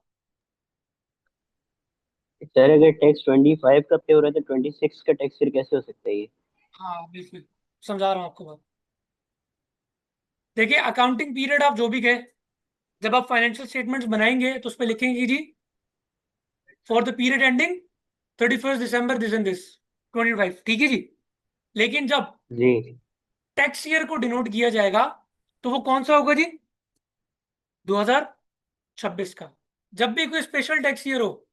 सर अगर टैक्स 25 का पे हो रहा है तो 26 का टैक्स फिर कैसे हो सकता है ये? हाँ बिल्कुल, समझा रहा हूँ आपको बात। देखिए, अकाउंटिंग पीरियड आप जो भी गए, जब आप फाइनेंशियल स्टेटमेंट्स बनाएंगे तो उस पर लिखेंगे कि जी for the period ending 31 December this and this 25, ठीक है जी। लेकिन जब जी टैक्स ईयर को डिनोट किया जाएगा तो वो कौन सा होगा जी? 2026 का। जब भी कोई स्पेशल टैक्स ईयर हो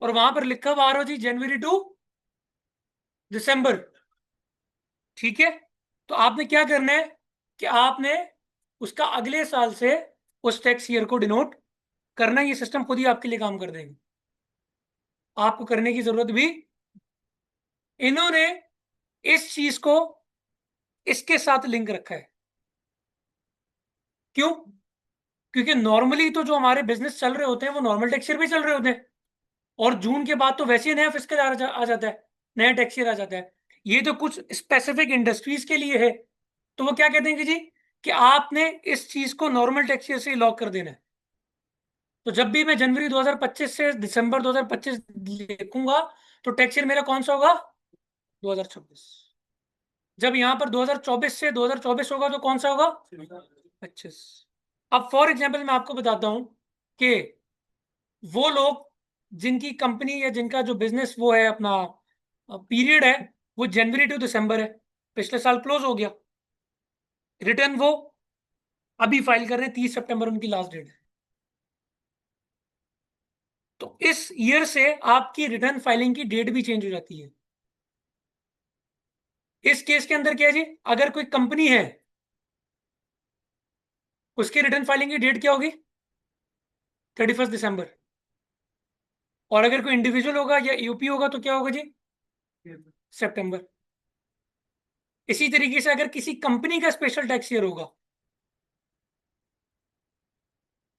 और वहां पर लिखा हुआ आ रहा हो जी जनवरी टू दिसंबर, ठीक है, तो आपने क्या करना है कि आपने उसका अगले साल से उस टैक्स ईयर को डिनोट करना है। ये सिस्टम खुद ही आपके लिए काम कर देंगे, आपको करने की जरूरत भी। इन्होंने इस चीज को इसके साथ लिंक रखा है। क्यों? क्योंकि नॉर्मली तो जो हमारे बिजनेस चल रहे होते हैं वो नॉर्मल टैक्स ईयर भी चल रहे होते हैं, और जून के बाद तो वैसे ही नया फिस्कल आ जाता है, नया टैक्स ईयर आ जाता है। ये तो कुछ स्पेसिफिक इंडस्ट्रीज के लिए है, तो वो क्या कहते हैं कि जी कि आपने इस चीज को नॉर्मल टैक्स ईयर से ही लॉक कर देना है। तो जब भी मैं जनवरी 2025 से दिसंबर 2025 लिखूंगा तो टैक्स ईयर मेरा कौन सा होगा? 2026। जब यहां पर 2024 से 2024 होगा तो कौन सा होगा? 25। अब फॉर एग्जाम्पल मैं आपको बताता हूं कि वो लोग जिनकी कंपनी या जिनका जो बिजनेस वो है अपना पीरियड है, वो जनवरी टू दिसंबर है, पिछले साल क्लोज हो गया, रिटर्न वो अभी फाइल कर रहे हैं, 30 सितंबर उनकी लास्ट डेट है। तो इस ईयर से आपकी रिटर्न फाइलिंग की डेट भी चेंज हो जाती है। इस केस के अंदर क्या है जी, अगर कोई कंपनी है उसकी रिटर्न फाइलिंग की डेट क्या होगी? 31 दिसंबर। और अगर कोई इंडिविजुअल होगा या यूपी होगा तो क्या होगा जी? सितंबर। इसी तरीके से अगर किसी कंपनी का स्पेशल टैक्स ईयर होगा,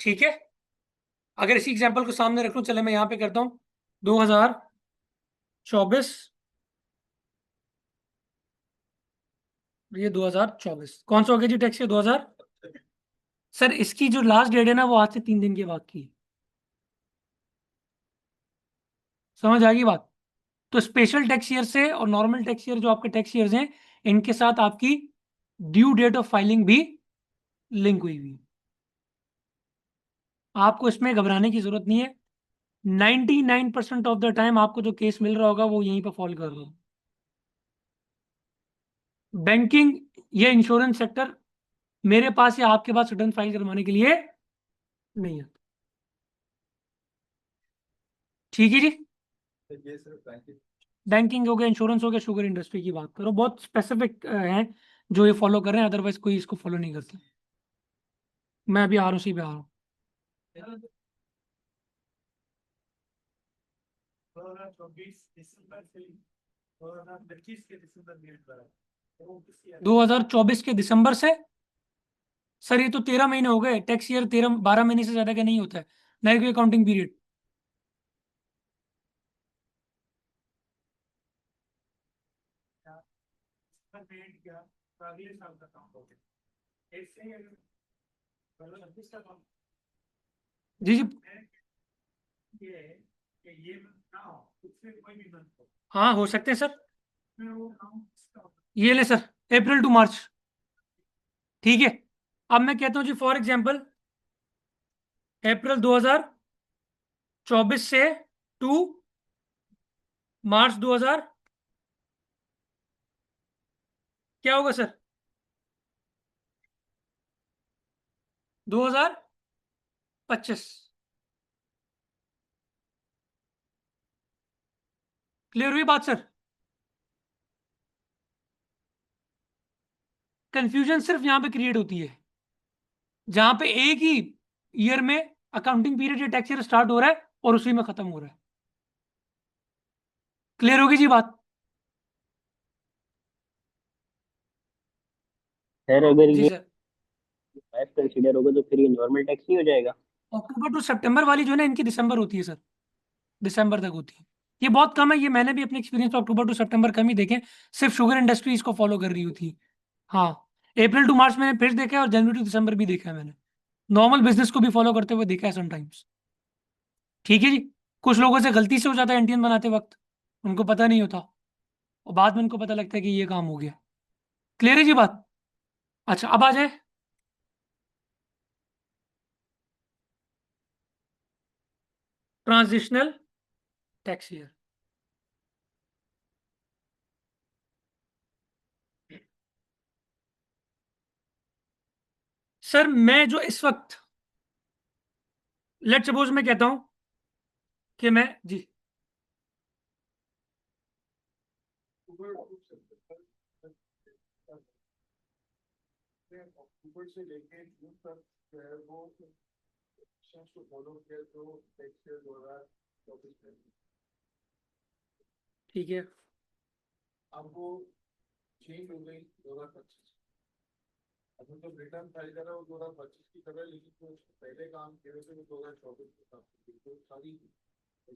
ठीक है, अगर इसी एग्जांपल को सामने रख लूं, चले मैं यहां पे करता हूं 2024, ये 2024 कौन सा हो गया जी टैक्स ईयर? 2000। सर इसकी जो लास्ट डेट है ना वो आज से 3 दिन के बाद की है। समझ आ गई बात? तो स्पेशल टैक्स ईयर से और नॉर्मल टैक्स ईयर जो आपके टैक्स ईयर्स हैं, इनके साथ आपकी ड्यू डेट ऑफ फाइलिंग भी लिंक हुई हुई है। आपको इसमें घबराने की जरूरत नहीं है। 99% ऑफ द टाइम आपको जो केस मिल रहा होगा वो यहीं पर फॉल कर रहा होगा। बैंकिंग या इंश्योरेंस सेक्टर मेरे पास या आपके पास रिटर्न फाइल करवाने के लिए नहीं आता। ठीक है जी। ये सिर्फ बैंकिंग। बैंकिंग हो गया, इंश्योरेंस हो गया, शुगर इंडस्ट्री की बात करो, बहुत स्पेसिफिक हैं जो ये फॉलो कर रहे हैं, अदरवाइज कोई इसको फॉलो नहीं करता। मैं अभी आरओसी पे आ रहा हूँ। 2024 दिसंबर से 2025 के दिसंबर में करा। 2024 के दिसंबर से सर, ये तो 13 महीने हो गए। टैक्स ईयर 12 महीने से ज्यादा का नहीं होता है, ना कोई अकाउंटिंग पीरियड। अगले साल का काम हो गया ऐसे जी जी। ये ना हो उससे कोई भी मत हो। हाँ, हो सकते हैं सर। फिर वो काम ये ले सर, अप्रैल टू मार्च। ठीक है, अब मैं कहता हूँ जी, फॉर एग्जाम्पल अप्रैल 2024 से टू मार्च 2000 क्या होगा सर, 2025। क्लियर हुई बात सर? कंफ्यूजन सिर्फ यहां पे क्रिएट होती है जहां पे एक ही ईयर में अकाउंटिंग पीरियड या टैक्स ईयर स्टार्ट हो रहा है और उसी में खत्म हो रहा है। क्लियर होगी जी बात? सर अगर जी ये सर। 5 कंसीडर होगा तो फिर ये नॉर्मल टैक्स नहीं हो जाएगा? अक्टूबर टू सितंबर वाली जो है ना, इनकी दिसंबर होती है सर, दिसंबर तक होती है। ये बहुत कम है, ये मैंने भी अपने एक्सपीरियंस में अक्टूबर टू सितंबर कम ही देखे। सिर्फ शुगर इंडस्ट्री इसको फॉलो कर रही होती है। हाँ, अप्रैल टू मार्च मैंने फिर देखा है और जनवरी टू दिसंबर भी देखा है मैंने। नॉर्मल बिजनेस को भी फॉलो करते हुए देखा है समटाइम्स। ठीक है जी। कुछ लोगों से गलती से हो जाता है एनटीएन बनाते वक्त, उनको पता नहीं होता और बाद में उनको पता लगता है कि ये काम हो गया। क्लियर है जी बात? अच्छा, अब आ जाए ट्रांजिशनल टैक्स ईयर। सर मैं जो इस वक्त, लेट सपोज मैं कहता हूं कि मैं जी, अक्टूबर से लेके जून तक जो है वो को फॉलो किया तो टैक्स ईयर 2024 में। ठीक है, अब वो चेंज हो गई 2025। अब मतलब रिटर्न फाइल करा वो 2025 की तरह, लेकिन जो उसके पहले काम किए थे वो 2024 के काम तो सारी।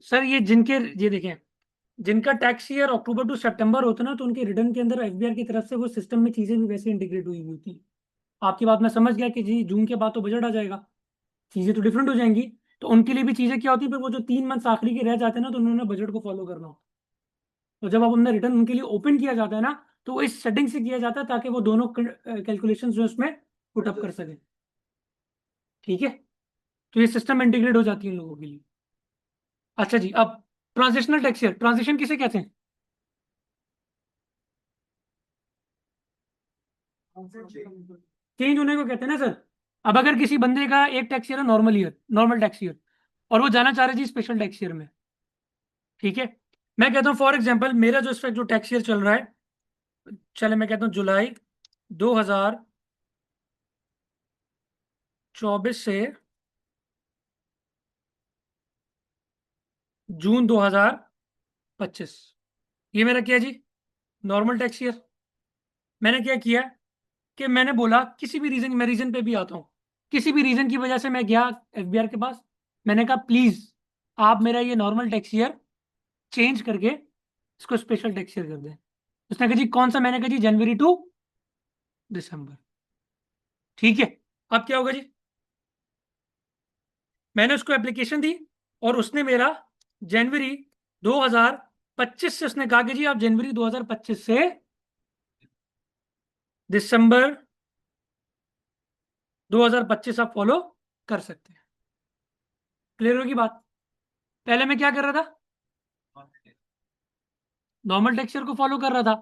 सर ये जिनके, ये देखें, जिनका टैक्स ईयर अक्टूबर टू सितंबर होता है ना, तो उनके रिटर्न के अंदर एफबीआर की तरफ से वो सिस्टम में चीजें भी वैसे इंटीग्रेट हुई हुई होती है। आपकी बात मैं समझ गया कि जी जून के बाद तो बजट आ जाएगा, चीजें तो डिफरेंट हो जाएंगी। तो उनके लिए भी चीजें क्या होती है, फिर वो जो 3 मंथ आखिरी के रह जाते हैं ना, तो उन्होंने बजट को फॉलो करना होता है। तो जब आप अपना रिटर्न उनके लिए ओपन किया जाता है ना, तो वो इस सेटिंग से किया जाता है ताकि वो दोनों कैलकुलेशन जो है उसमें पुटअप कर सके। ठीक है, तो ये सिस्टम इंटीग्रेट हो जाती है उन लोगों के लिए। अच्छा जी, अब ट्रांजिशनल टैक्स ईयर, ट्रांजिशन किसे कहते हैं? चेंज होने को कहते हैं ना सर। अब अगर किसी बंदे का एक टैक्स ईयर है normal year, normal tax year, और वो जाना चाह रहे जी स्पेशल टैक्स ईयर में, ठीक है, मैं कहता हूँ फॉर एग्जांपल मेरा जो इस वक्त जो टैक्स ईयर चल रहा है, चले मैं कहता हूँ जुलाई 2024 से जून 2025, ये मेरा क्या जी, नॉर्मल टैक्स ईयर। मैंने क्या किया कि मैंने बोला किसी भी रीजन, मैं रीजन पे भी आता हूँ, किसी भी रीजन की वजह से मैं गया एफबीआर के पास, मैंने कहा प्लीज आप मेरा ये नॉर्मल टैक्स ईयर चेंज करके इसको स्पेशल टैक्स ईयर कर दें। उसने कहा जी कौन सा, मैंने कहा जी जनवरी टू दिसंबर। ठीक है, अब क्या होगा जी, मैंने उसको एप्लीकेशन दी और उसने मेरा जनवरी 2025 25 से उसने कहा कि जी आप जनवरी 2025 से दिसंबर 2025 आप फॉलो कर सकते हैं। क्लियर होगी बात? पहले मैं क्या कर रहा था? नॉर्मल टैक्स ईयर को फॉलो कर रहा था।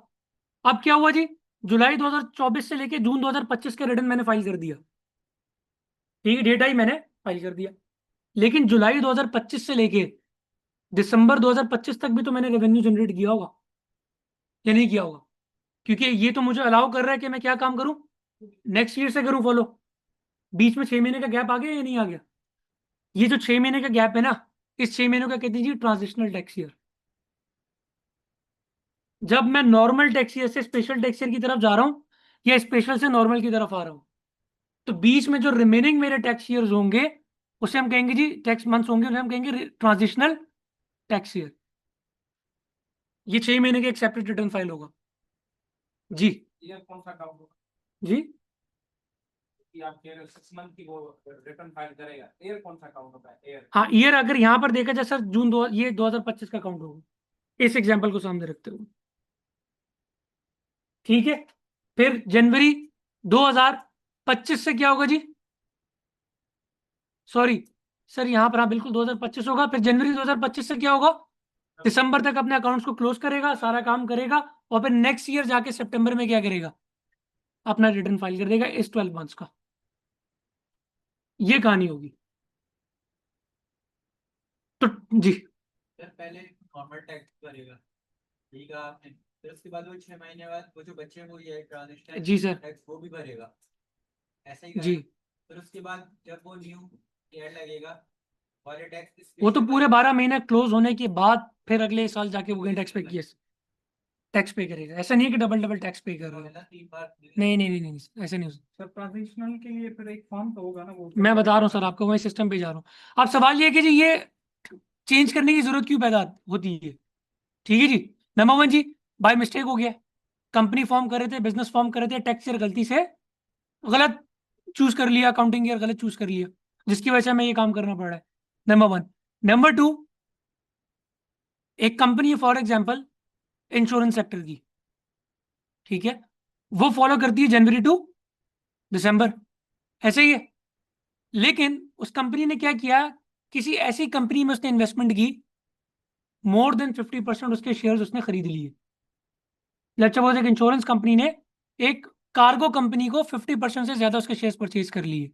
अब क्या हुआ जी, जुलाई 2024 से लेके जून 2025 के रिटर्न मैंने फाइल कर दिया। ठीक है, डेट आई मैंने फाइल कर दिया। लेकिन जुलाई 2025 से लेके दिसंबर 2025 तक भी तो मैंने रेवेन्यू जनरेट किया होगा या नहीं किया होगा? क्योंकि ये तो मुझे अलाउ कर रहा है कि मैं क्या काम करूं, नेक्स्ट ईयर से करूं फॉलो। बीच में 6 महीने का गैप आ गया या नहीं आ गया? ये जो 6 महीने का गैप है ना, इस 6 महीनों का कहते हैं ट्रांजिशनल टैक्स ईयर। जब मैं नॉर्मल टैक्स ईयर से स्पेशल टैक्स ईयर की तरफ जा रहा हूं या स्पेशल से नॉर्मल की तरफ आ रहा हूं, तो बीच में जो रिमेनिंग मेरे टैक्स ईयर्स होंगे उसे हम कहेंगे जी, टैक्स मंथ्स होंगे उसे हम कहेंगे ट्रांजिशनल टैक्स ईयर। ये 6 महीने का एक सेपरेट रिटर्न फाइल होगा जी। ईयर कौन सा काउंट होगा जी कि आप कह रहे हो 6 मंथ की वो रिटर्न फाइल करेगा, ईयर कौन सा काउंट होता है? ईयर हाँ, ईयर अगर यहां पर देखा जाए सर, जून दो ये 2025 का काउंट होगा, इस एग्जाम्पल को सामने रखते हुए। ठीक है, फिर जनवरी 2025 से क्या होगा जी? सॉरी सर, यहां पर हाँ बिल्कुल 2025 होगा। फिर जनवरी 2025 से क्या होगा? दिसंबर तक अपने अकाउंट्स को क्लोज करेगा, सारा काम करेगा, और फिर नेक्स्ट ईयर जाके सितंबर में क्या करेगा? अपना रिटर्न फाइल कर देगा इस 12 मंथ्स का। ये कहानी होगी। तो जी सर पहले नॉर्मल टैक्स करेगा, ठीक है आपने, फिर उसके बाद वो 6 महीने बाद वो जो बच्चे वो ये ट्रांजिशनल जी सर टैक्स वो भी भरेगा, ऐसा ही जी, करेगा। फिर उसके बाद जब वो न्यू ईयर लगेगा वाले टैक्स वो तो स्पेशल पूरे भरेगा। 12 महीने क्लोज होने के बाद फिर अगले साल जाके वो टैक्स पे किए, टैक्स पे करेगा। ऐसा नहीं है कि डबल डबल टैक्स पे कर रहा है। पहला 3 बार नहीं नहीं नहीं नहीं नहीं, ऐसा नहीं हो सकता। सर ट्रांजिशनल के लिए फिर एक फॉर्म तो होगा ना वो? मैं बता रहा हूँ सर आपको, वही सिस्टम पे जा रहा हूँ। अब सवाल ये है कि जी ये चेंज करने की जरूरत क्यों पैदा होती है? ठीक है जी, नंबर वन जी, बाय मिस्टेक हो गया। कंपनी फॉर्म कर रहे थे, बिजनेस फॉर्म कर रहे थे, टैक्स ईयर गलती से गलत चूज कर लिया, अकाउंटिंग ईयर गलत चूज कर लिया, जिसकी वजह से हमें ये काम करना पड़ रहा है। Number one. नंबर टू, एक कंपनी है फॉर एग्जाम्पल इंश्योरेंस सेक्टर की, ठीक है, वो फॉलो करती है जनवरी टू दिसंबर, ऐसे ही है। लेकिन उस कंपनी ने क्या किया, किसी ऐसी कंपनी में उसने इन्वेस्टमेंट की, मोर देन 50% उसके शेयर्स उसने खरीद लिए। लेट्स सपोज एक इंश्योरेंस कंपनी ने एक कार्गो कंपनी को 50% से ज्यादा उसके शेयर्स परचेज कर लिए,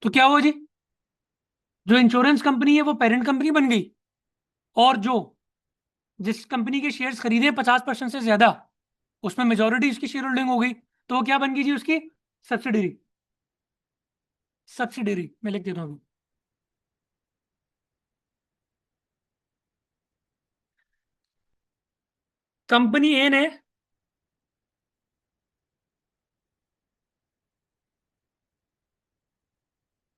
तो क्या हुआ जी? जो इंश्योरेंस कंपनी है वो पेरेंट कंपनी बन गई, और जो जिस कंपनी के शेयर्स खरीदे 50% से ज्यादा, उसमें मेजोरिटी उसकी शेयर होल्डिंग हो गई, तो वो क्या बन गई जी? उसकी सब्सिडरी। सब्सिडरी मैं लिख देता हूँ अभी। कंपनी ए ने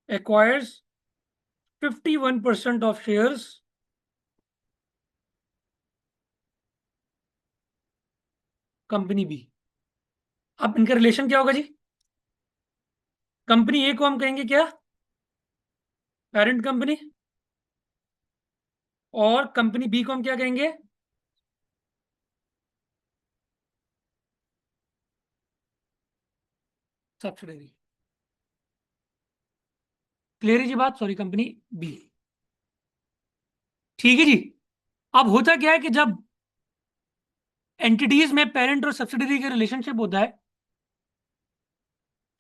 acquires 51% of shares company B. अब इनका रिलेशन क्या होगा जी? कंपनी ए को हम कहेंगे क्या? Parent company. और कंपनी बी को हम क्या कहेंगे? सब्सिडरी। क्लियर है जी बात? Sorry, company B. ठीक है जी। अब होता क्या है कि जब एंटिटीज में पेरेंट और सब्सिडरी का रिलेशनशिप होता है,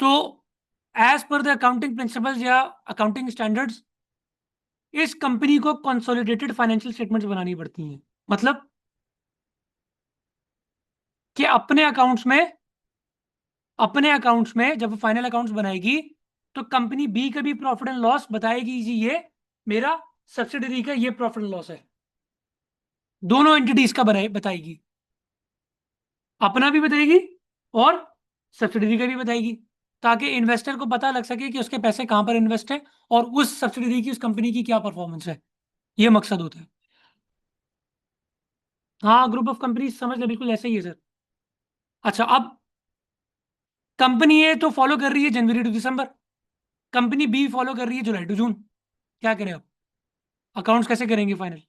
तो as per the accounting principles या अकाउंटिंग स्टैंडर्ड्स, इस कंपनी को कंसोलिडेटेड फाइनेंशियल स्टेटमेंट्स बनानी पड़ती हैं। मतलब कि अपने अकाउंट्स में जब फाइनल अकाउंट्स बनाएगी, तो कंपनी बी का भी प्रॉफिट एंड लॉस बताएगी जी, ये मेरा सब्सिडरी का ये प्रॉफिट एंड लॉस है। दोनों एंटिटीज का बताएगी, अपना भी बताएगी और सब्सिडरी का भी बताएगी, ताकि इन्वेस्टर को पता लग सके कि उसके पैसे कहां पर इन्वेस्ट है और उस सब्सिडरी की, उस कंपनी की क्या परफॉर्मेंस है। ये मकसद होता है। हाँ, ग्रुप ऑफ कंपनी समझ ले, बिल्कुल ऐसे ही है सर। अच्छा, अब कंपनी ए तो फॉलो कर रही है January to December, company B follow कर रही है जुलाई टू जून। क्या करें अब? अकाउंट्स कैसे करेंगे फाइनल?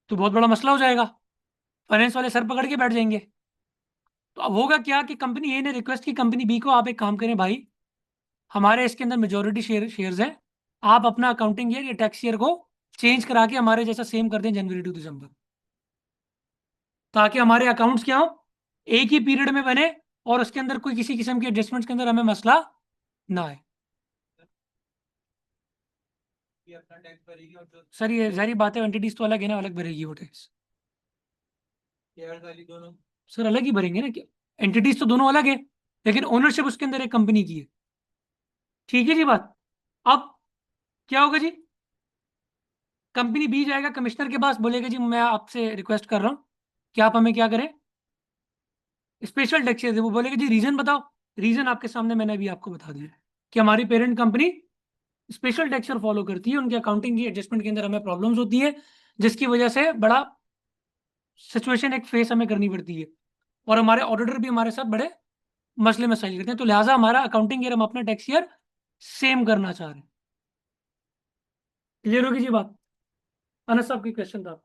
तो बहुत बड़ा मसला हो जाएगा, फाइनेंस वाले सर पकड़ के बैठ जाएंगे। तो अब होगा क्या कि कंपनी ए ने रिक्वेस्ट की कंपनी बी को, आप एक काम करें भाई, हमारे इसके अंदर मेजोरिटी शेयर्स हैं, आप अपना अकाउंटिंग ईयर या टैक्स ईयर को चेंज करा के हमारे जैसा सेम कर दें, जनवरी टू दिसंबर, ताकि हमारे अकाउंट्स क्या हो, एक ही पीरियड में बने और उसके अंदर कोई किसी किस्म के एडजस्टमेंट्स के अंदर हमें मसला ना आए। ये अपना टैक्स भरेगी और जो सर ये सारी बातें, एंटिटीज तो अलग है ना, अलग भरेगी वो टैक्स। शेयर वाली दोनों। सर अलग ही भरेंगे ना, क्या एंटिटीज तो दोनों अलग है, लेकिन ओनरशिप उसके अंदर एक कंपनी की है। ठीक है जी बात। अब क्या होगा जी, कंपनी बी जाएगा कमिश्नर के पास, बोलेगा जी मैं आपसे रिक्वेस्ट कर रहा हूँ कि आप हमें क्या करें, स्पेशल टैक्स दे। वो बोलेगा जी रीजन बताओ। रीजन आपके सामने मैंने अभी आपको बता दिया कि हमारी पेरेंट कंपनी स्पेशल टैक्सर फॉलो करती है, उनके अकाउंटिंग की एडजस्टमेंट के अंदर हमें प्रॉब्लम्स होती है, जिसकी वजह से बड़ा सिचुएशन एक फेस हमें करनी पड़ती है, और हमारे ऑडिटर भी हमारे साथ बड़े मसले मसाइल करते हैं। तो लिहाजा हमारा अकाउंटिंग ईयर, हम अपना टैक्स ईयर सेम करना चाह रहे हैं। क्लियर होगी जी बात? अनस साहब की क्वेश्चन था।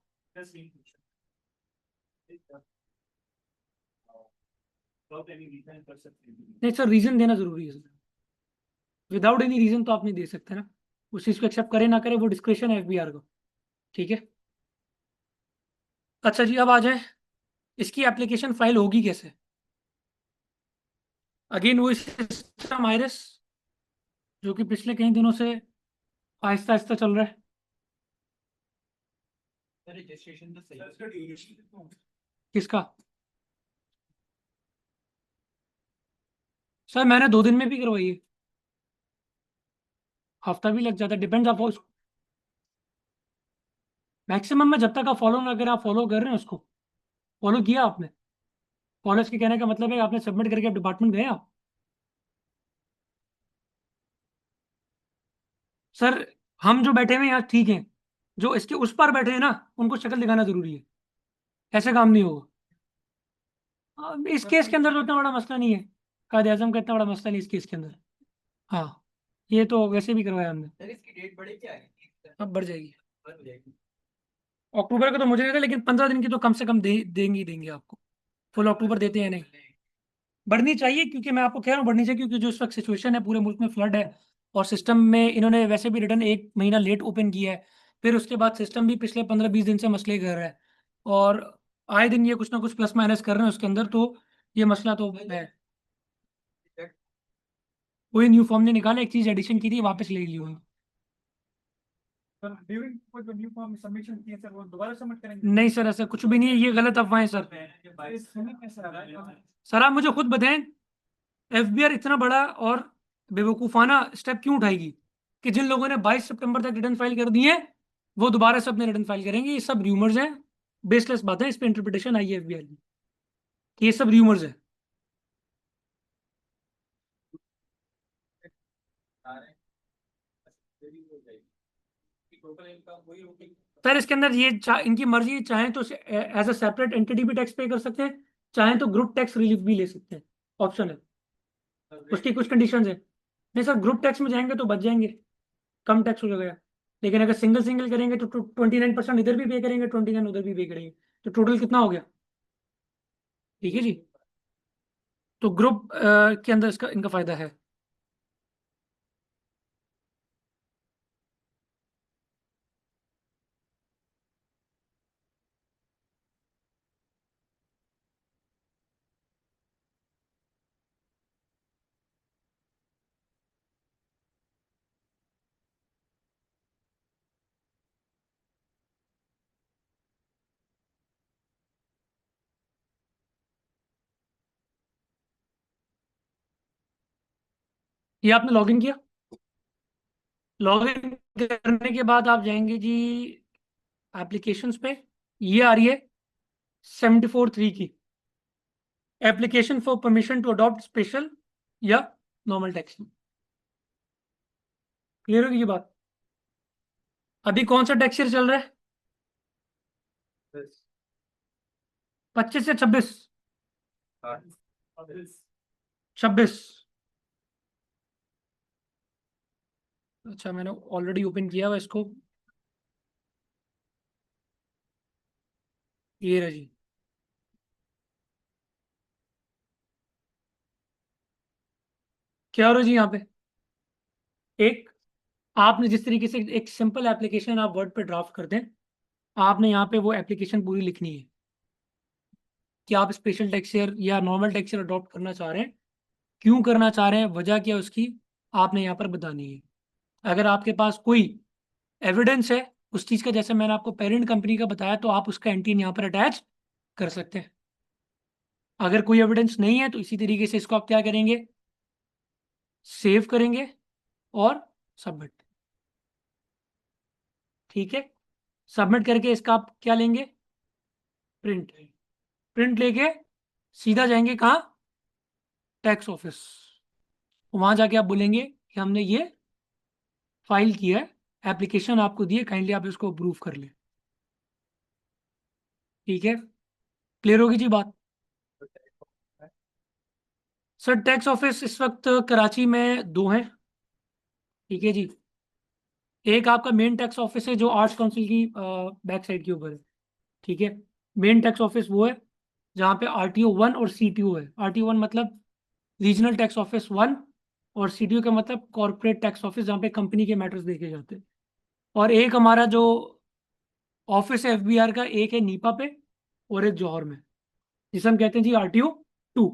नहीं सर, रीजन देना जरूरी है सर, विदाउट एनी रीजन तो आप नहीं दे सकते ना, उस चीज को एक्सेप्ट करे ना करे वो डिस्क्रिप्शन है एफबीआर को। ठीक है, अच्छा जी अब आ जाए, इसकी एप्लीकेशन फाइल होगी कैसे? अगेन वो सिस्टम आयरस, जो कि पिछले कई दिनों से आहिस्ता आहिस्ता चल रहा है। रजिस्ट्रेशन तो सही है। किसका? सर मैंने 2 दिन में भी करवाई है, हफ्ता भी लग जाता है, डिपेंड्स आप मैक्सिमम में, जब तक आप फॉलो ना करें, आप फॉलो कर रहे हैं उसको, फॉलो किया आपने, कॉलेज के कहने का मतलब है आपने सबमिट करके आप डिपार्टमेंट गए आप। सर हम जो बैठे हुए हैं यहाँ ठीक हैं, जो इसके उस पार बैठे हैं ना, उनको शक्ल दिखाना जरूरी है, ऐसे काम नहीं होगा। इस केस के अंदर तो इतना बड़ा मसला नहीं है, कायदे आजम का इतना बड़ा मसला नहीं इस केस के अंदर। हाँ, ये तो वैसे भी करवाया हमने। सर इसकी डेट बढ़ी क्या है? अब बढ़ जाएगी, बढ़ जाएगी। अक्टूबर का तो मुझे नहीं था, लेकिन 15 दिन की तो कम से कम देंगे ही देंगे आपको। फुल अक्टूबर देते हैं नहीं, बढ़नी चाहिए, क्योंकि मैं आपको कह रहा हूँ बढ़नी चाहिए, क्योंकि जो इस वक्त सिचुएशन है पूरे मुल्क में, फ्लड है, और सिस्टम में इन्होंने वैसे भी रिटर्न 1 महीना लेट ओपन किया है, फिर उसके बाद सिस्टम भी पिछले 15-20 दिन से मसले कर रहा है, और आए दिन ये कुछ ना कुछ प्लस माइनस कर रहे हैं उसके अंदर, तो ये मसला तो है। कोई न्यू फॉर्म ने निकाला, एक चीज एडिशन की थी, वापस ले ली हुई। नहीं सर, ऐसा कुछ भी नहीं है, ये गलत अफवाहें सर। सर आप मुझे खुद बताएं, एफबीआर इतना बड़ा और बेवकूफाना स्टेप क्यों उठाएगी कि जिन लोगों ने 22 सितंबर तक रिटर्न फाइल कर दिए वो दोबारा से अपने रिटर्न फाइल करेंगे? ये सब र्यूमर्स हैं, बेसलेस बातें, इस पे इंटरप्रिटेशन आई है एफबीआर की कि ये सब र्यूमर्स है। टोटल इनकम वही होगी। सर इसके अंदर ये इनकी मर्जी, चाहें तो एज अ सेपरेट एंटिटी भी टैक्स पे कर सकते हैं, चाहें तो ग्रुप टैक्स रिलीफ भी ले सकते हैं, ऑप्शन है, उसकी कुछ कंडीशंस है। नहीं सर, ग्रुप टैक्स में जाएंगे तो बच जाएंगे, कम टैक्स हो गया, लेकिन अगर सिंगल सिंगल करेंगे तो 29% इधर भी पे करेंगे, 29 उधर भी पे करेंगे, तो टोटल कितना हो गया? ठीक है जी, तो ग्रुप के अंदर इसका इनका फायदा है। ये आपने लॉगिन किया, लॉगिन करने के बाद आप जाएंगे जी एप्लीकेशंस पे, ये आ रही है 74(3) की, application for permission to adopt special या नॉर्मल टैक्स। क्लियर होगी ये बात? अभी कौन सा टैक्स ईयर चल रहा है? 25 से 26? 26। अच्छा, मैंने ऑलरेडी ओपन किया हुआ इसको, ये रहा जी। क्या हो रहा है जी यहाँ पे? एक आपने जिस तरीके से एक सिंपल एप्लीकेशन आप वर्ड पे ड्राफ्ट कर दें, आपने यहाँ पे वो एप्लीकेशन पूरी लिखनी है कि आप स्पेशल टेक्सचर या नॉर्मल टेक्सचर अडॉप्ट करना चाह रहे हैं, क्यों करना चाह रहे हैं, वजह क्या है उसकी, आपने यहाँ पर बतानी है। अगर आपके पास कोई एविडेंस है उस चीज़ का, जैसे मैंने आपको पेरेंट कंपनी का बताया, तो आप उसका एंटीन यहाँ पर अटैच कर सकते हैं। अगर कोई एविडेंस नहीं है तो इसी तरीके से इसको आप क्या करेंगे, सेव करेंगे और सबमिट। ठीक है, सबमिट करके इसका आप क्या लेंगे, प्रिंट। प्रिंट लेके सीधा जाएंगे कहाँ, टैक्स ऑफिस। वहां जाके आप बोलेंगे कि हमने ये फाइल किया है, एप्लीकेशन आपको दी है, काइंडली आप इसको अप्रूव कर लें। ठीक है, क्लियर होगी जी बात? सर टैक्स ऑफिस इस वक्त कराची में 2 हैं। ठीक है जी, एक आपका मेन टैक्स ऑफिस है जो आर्ट्स काउंसिल की बैक साइड के ऊपर है। ठीक है, मेन टैक्स ऑफिस वो है जहाँ पे RTO 1 और CTO है। RTO 1 मतलब रीजनल टैक्स ऑफिस 1, और CTO का मतलब कॉर्पोरेट टैक्स ऑफिस, जहाँ पे कंपनी के मैटर्स देखे जाते हैं। और एक हमारा जो ऑफिस है FBR का, एक है नीपा पे और एक जौहर में, जिसे हम कहते हैं जी RTO 2।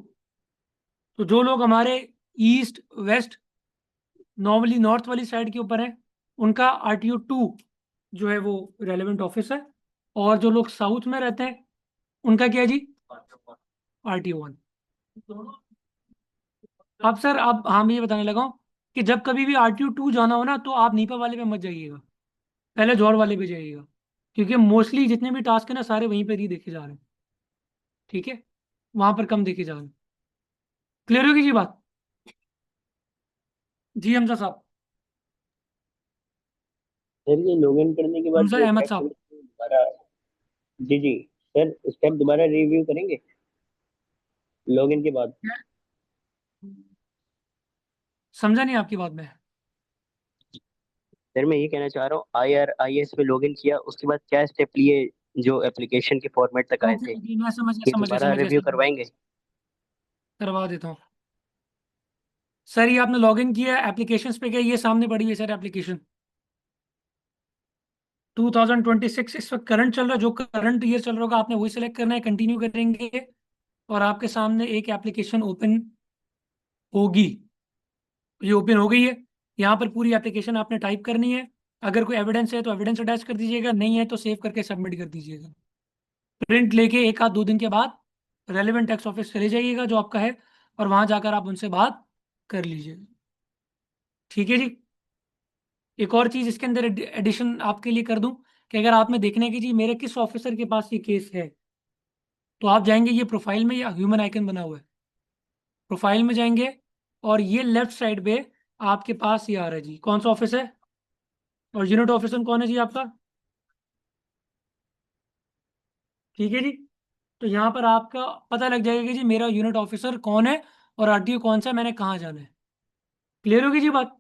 तो जो लोग हमारे ईस्ट वेस्ट नॉर्मली नॉर्थ वाली साइड के ऊपर है, उनका RTO 2 जो है वो रेलेवेंट ऑफिस है। और जो लोग साउथ में रहते हैं उनका क्या है जी, RTO 1। अब सर, अब हाँ मैं ये बताने लगा हूँ कि जब कभी भी RTO 2 जाना हो ना, तो आप नीपा वाले पे मत जाइएगा, पहले जौहर वाले पे जाइएगा, क्योंकि मोस्टली जितने भी टास्क है ना सारे वहीं पर ही देखे जा रहे हैं। ठीक है, वहां पर कम देखे जा रहे हैं। क्लियर होगी जी बात? जी हमजा साहब। सर ये लॉगिन करने के बाद हमजा जो अहमद टैक्स साहब। दोबारा, जी जी सर, स्टेप दोबारा रिव्यू करेंगे लॉगिन के बाद? समझा नहीं आपकी बात में। सर मैं ये कहना चाह रहा हूँ, IRIS पे लॉगिन किया उसके बाद क्या स्टेप लिए जो एप्लीकेशन के फॉर्मेट तक आए ओके थे, ओके, मैं समझ गया ये समझ गया दोबारा समझ गया रिव्यू समझ गया। करवाएंगे? करवा देता हूँ। सर ये आपने लॉगिन किया एप्लीकेशंस पे, क्या ये सामने पड़ी है सर एप्लीकेशन 2026 इस वक्त करंट चल रहा है, जो करंट ईयर चल रहा होगा आपने वही सेलेक्ट करना है, कंटिन्यू करेंगे और आपके सामने एक एप्लीकेशन ओपन होगी। ये ओपन हो गई है, यहाँ पर पूरी एप्लीकेशन आपने टाइप करनी है। अगर कोई एविडेंस है तो एविडेंस अटैच कर दीजिएगा, नहीं है तो सेव करके सबमिट कर दीजिएगा। प्रिंट लेके 1 आध 2 दिन के बाद रेलिवेंट टैक्स ऑफिस चले जाइएगा जो आपका है, और वहां जाकर आप उनसे बात कर लीजिएगा। ठीक है जी। एक और चीज इसके अंदर एडिशन आपके लिए कर दूं, कि अगर आप में देखने की जी मेरे किस ऑफिसर के पास ये केस है, तो आप जाएंगे ये प्रोफाइल में, या ह्यूमन आइकन बना हुआ है, प्रोफाइल में जाएंगे और ये लेफ्ट साइड पे आपके पास ये आ रहा है जी, कौन सा ऑफिस है, और यूनिट ऑफिसर कौन है जी आपका। ठीक है जी, तो यहाँ पर आपका पता लग जाएगा कि जी मेरा यूनिट ऑफिसर कौन है और RTO कौन सा है, मैंने कहाँ जाना है। क्लियर होगी जी बात?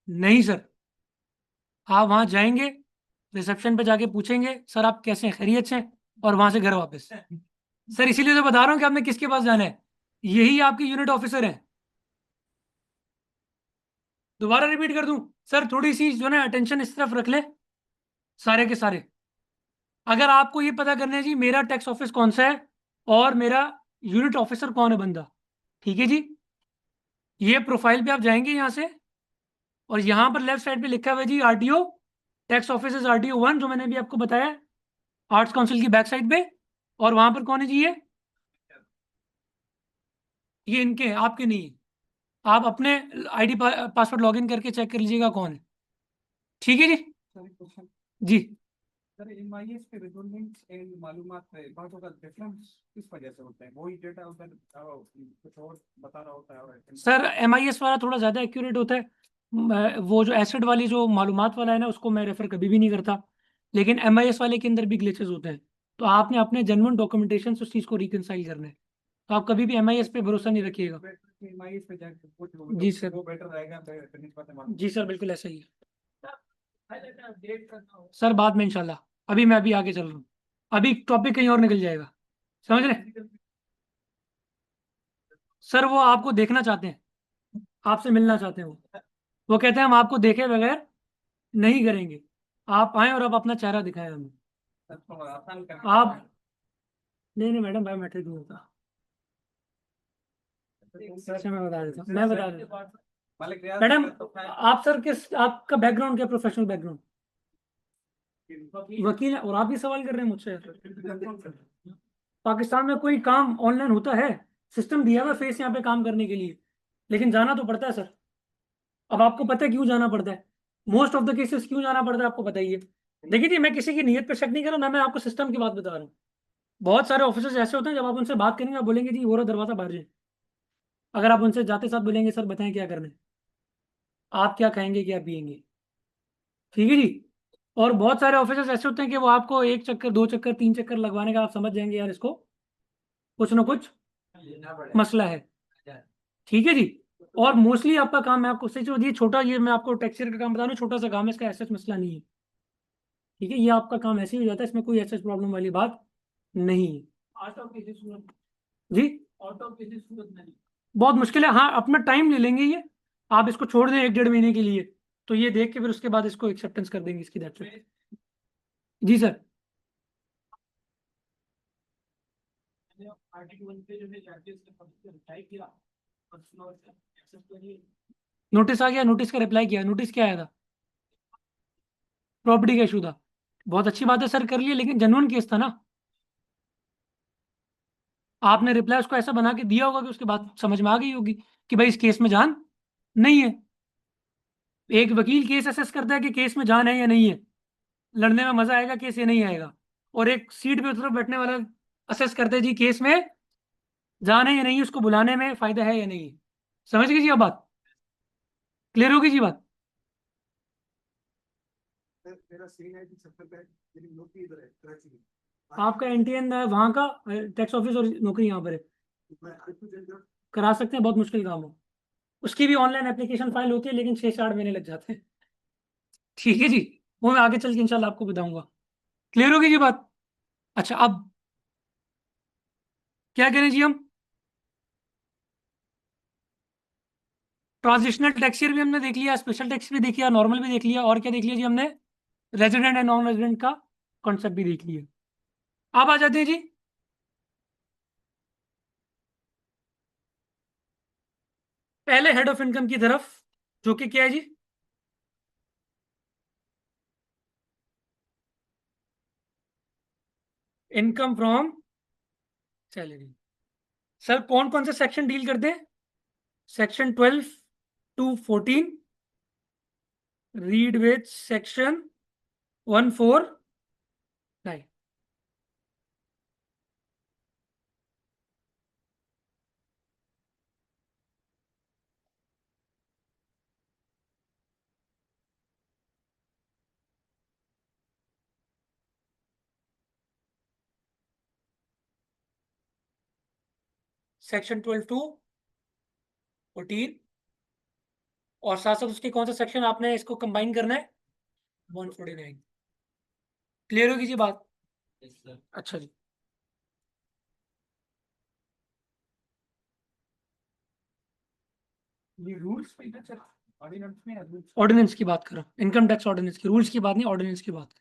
नहीं सर, आप वहां जाएंगे, रिसेप्शन पे जाके पूछेंगे सर आप कैसे हैं, खैरियत से हैं, और वहां से घर वापस। सर इसीलिए तो बता रहा हूँ कि आपने किसके पास जाना है, यही आपके यूनिट ऑफिसर हैं। दोबारा रिपीट कर दूं, सर थोड़ी सी जो है ना अटेंशन इस तरफ रख ले, सारे के सारे। अगर आपको ये पता करना है जी मेरा टैक्स ऑफिस कौन सा है और मेरा यूनिट ऑफिसर कौन है बंदा, ठीक है जी, ये प्रोफाइल पे आप जाएंगे यहाँ से, और यहाँ पर लेफ्ट साइड पे लिखा हुआ है जी RTO tax office is RTO 1, जो मैंने भी आपको बताया, आर्ट्स काउंसिल की बैक साइड पे। और वहां पर कौन है जी, ये इनके हैं, आपके नहीं है। आप अपने ID पासवर्ड लॉगिन करके चेक कर लीजिएगा कौन है। ठीक है जी। जी सर MIS पे रिजल्ट एंड मालूमात है, बातों का डिफरेंस किस वजह से होता है? वही डेटा उधर कुछ और बता रहा होता है और सर, MIS वाला थोड़ा ज़्यादा एक्यूरेट होता है। वो जो एसिड वाली जो मालूमात वाला है ना, उसको मैं रेफर कभी भी नहीं करता, लेकिन MIS वाले के अंदर भी ग्लिचेस होते हैं, तो आपने अपने जेन्युइन डॉक्यूमेंटेशन से उस चीज़ को रिकनसाइल करना है। तो आप कभी भी MIS पे भरोसा नहीं रखिएगा। MIS पे जाके कुछ जी सर। वो बेटर रहेगा जी सर, बिल्कुल ऐसा ही है। सर बाद में इंशाल्लाह, अभी मैं अभी आगे चल रहा हूँ, अभी टॉपिक कहीं और निकल जाएगा, समझ रहे? सर वो आपको देखना चाहते हैं, आपसे मिलना चाहते हैं वो कहते हैं हम आपको देखे बगैर नहीं करेंगे, आप आए और आप अपना चेहरा दिखाएं हमें। आप नहीं मैडम, बायोमेट्रिक नहीं होता। अच्छा मैं बता देता हूँ, मैं बता देता हूँ मैडम। आप सर किस, आपका बैकग्राउंड क्या, प्रोफेशनल बैकग्राउंड? वकील है और आप भी सवाल कर रहे हैं मुझसे? पाकिस्तान में कोई काम ऑनलाइन होता है? सिस्टम दिया हुआ फेस यहाँ पे काम करने के लिए, लेकिन जाना तो पड़ता है सर। अब आपको पता है क्यों जाना पड़ता है, मोस्ट ऑफ द केसेस क्यों जाना पड़ता है आपको पता ही है। देखिए जी, मैं किसी की नीयत पर शक नहीं कर रहा, मैं आपको सिस्टम की बात बता रहा हूँ। बहुत सारे ऑफिसर्स ऐसे होते हैं, जब आप उनसे बात करेंगे आप बोलेंगे जी वो रहा दरवाजा बाहर जाए। अगर आप उनसे जाते साथ बोलेंगे सर बताएं क्या करना है, आप क्या खाएंगे क्या पिएंगे, ठीक है जी। और बहुत सारे ऑफिसर्स ऐसे होते हैं कि वो आपको एक चक्कर, दो चक्कर, तीन चक्कर लगवाने का आप समझ जाएंगे यार इसको कुछ ना कुछ मसला है, ठीक है जी। और मोस्टली आपका काम, मैं आपको सही चीज ये छोटा, ये मैं आपको टेक्सचर का काम बता रहा हूँ, छोटा सा काम है, इसका ऐसा मसला नहीं है, ठीक है। ये आपका काम ऐसे ही हो जाता है, इसमें कोई ऐसा प्रॉब्लम वाली बात नहीं है जी। बहुत मुश्किल है, हाँ अपना टाइम ले लेंगे ये, आप इसको छोड़ दें एक डेढ़ महीने के लिए, तो ये देख के फिर उसके बाद इसको एक्सेप्टेंस कर देंगे इसकी, दैट्स इट। जी सर। नोटिस आ गया, नोटिस का रिप्लाई किया, नोटिस क्या आया था? प्रॉपर्टी का इशू था, बहुत अच्छी बात है सर कर लिया, लेकिन जेन्युइन केस था ना, आपने रिप्लाई उसको ऐसा बना के दिया होगा कि उसके बाद समझ में आ गई होगी कि भाई इस केस में जान नहीं है। एक वकील केस असेस करता है कि केस में जान है या नहीं है, लड़ने में मजा आएगा केस या नहीं आएगा, और एक सीट पे उतर बैठने वाला असेस करता है जी केस में जान है या नहीं, उसको बुलाने में फायदा है या नहीं है। समझ गई जी अब बात, क्लियर होगी जी बात? मेरा सीन है कि 70 पे, लेकिन नौकरी इधर है कराची में। आपका एनटीएन वहाँ का टैक्स ऑफिस और नौकरी यहाँ पर है, मैं आज करा सकते हैं, बहुत मुश्किल काम हो। उसकी भी ऑनलाइन एप्लीकेशन फाइल होती है, लेकिन 6 से 8 महीने लग जाते हैं, ठीक है जी। वो मैं आगे चल के इंशाल्लाह आपको बताऊंगा, क्लियर होगी जी बात? अच्छा अब क्या करें जी हम? ट्रांजिशनल टैक्स ईयर भी हमने देख लिया, स्पेशल टैक्स भी देख लिया, नॉर्मल भी देख लिया, और क्या देख लिया जी हमने? रेजिडेंट एंड नॉन रेजिडेंट का कॉन्सेप्ट भी देख लिया। अब आ जाते हैं जी पहले हेड ऑफ इनकम की तरफ, जो कि क्या है जी? Income from salary. सर कौन कौन से सेक्शन डील करते हैं? Section 12 to 14, read with section 149। Section 12 to 14, और साथ साथ उसके कौन सा सेक्शन आपने इसको कंबाइन करना है? 149। क्लियर होगी जी बात? अच्छा जी। ये रूल्स ऑर्डिनेंस की बात कर रहा हूँ, इनकम टैक्स ऑर्डिनेंस की, रूल्स की बात नहीं, ऑर्डिनेंस की बात।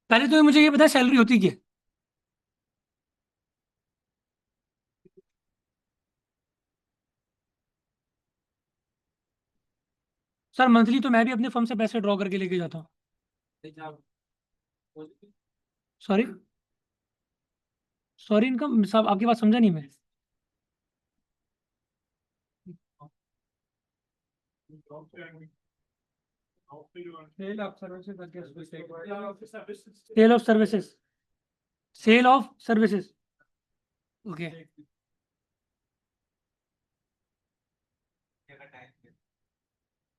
पहले तो मुझे ये बताया सैलरी होती क्या है? सर मंथली तो मैं भी अपने फर्म से पैसे ड्रॉ करके लेके जाता हूँ। सॉरी सॉरी, इनकम साहब आपकी बात समझा नहीं मैं। Sale of services, sale of services, okay.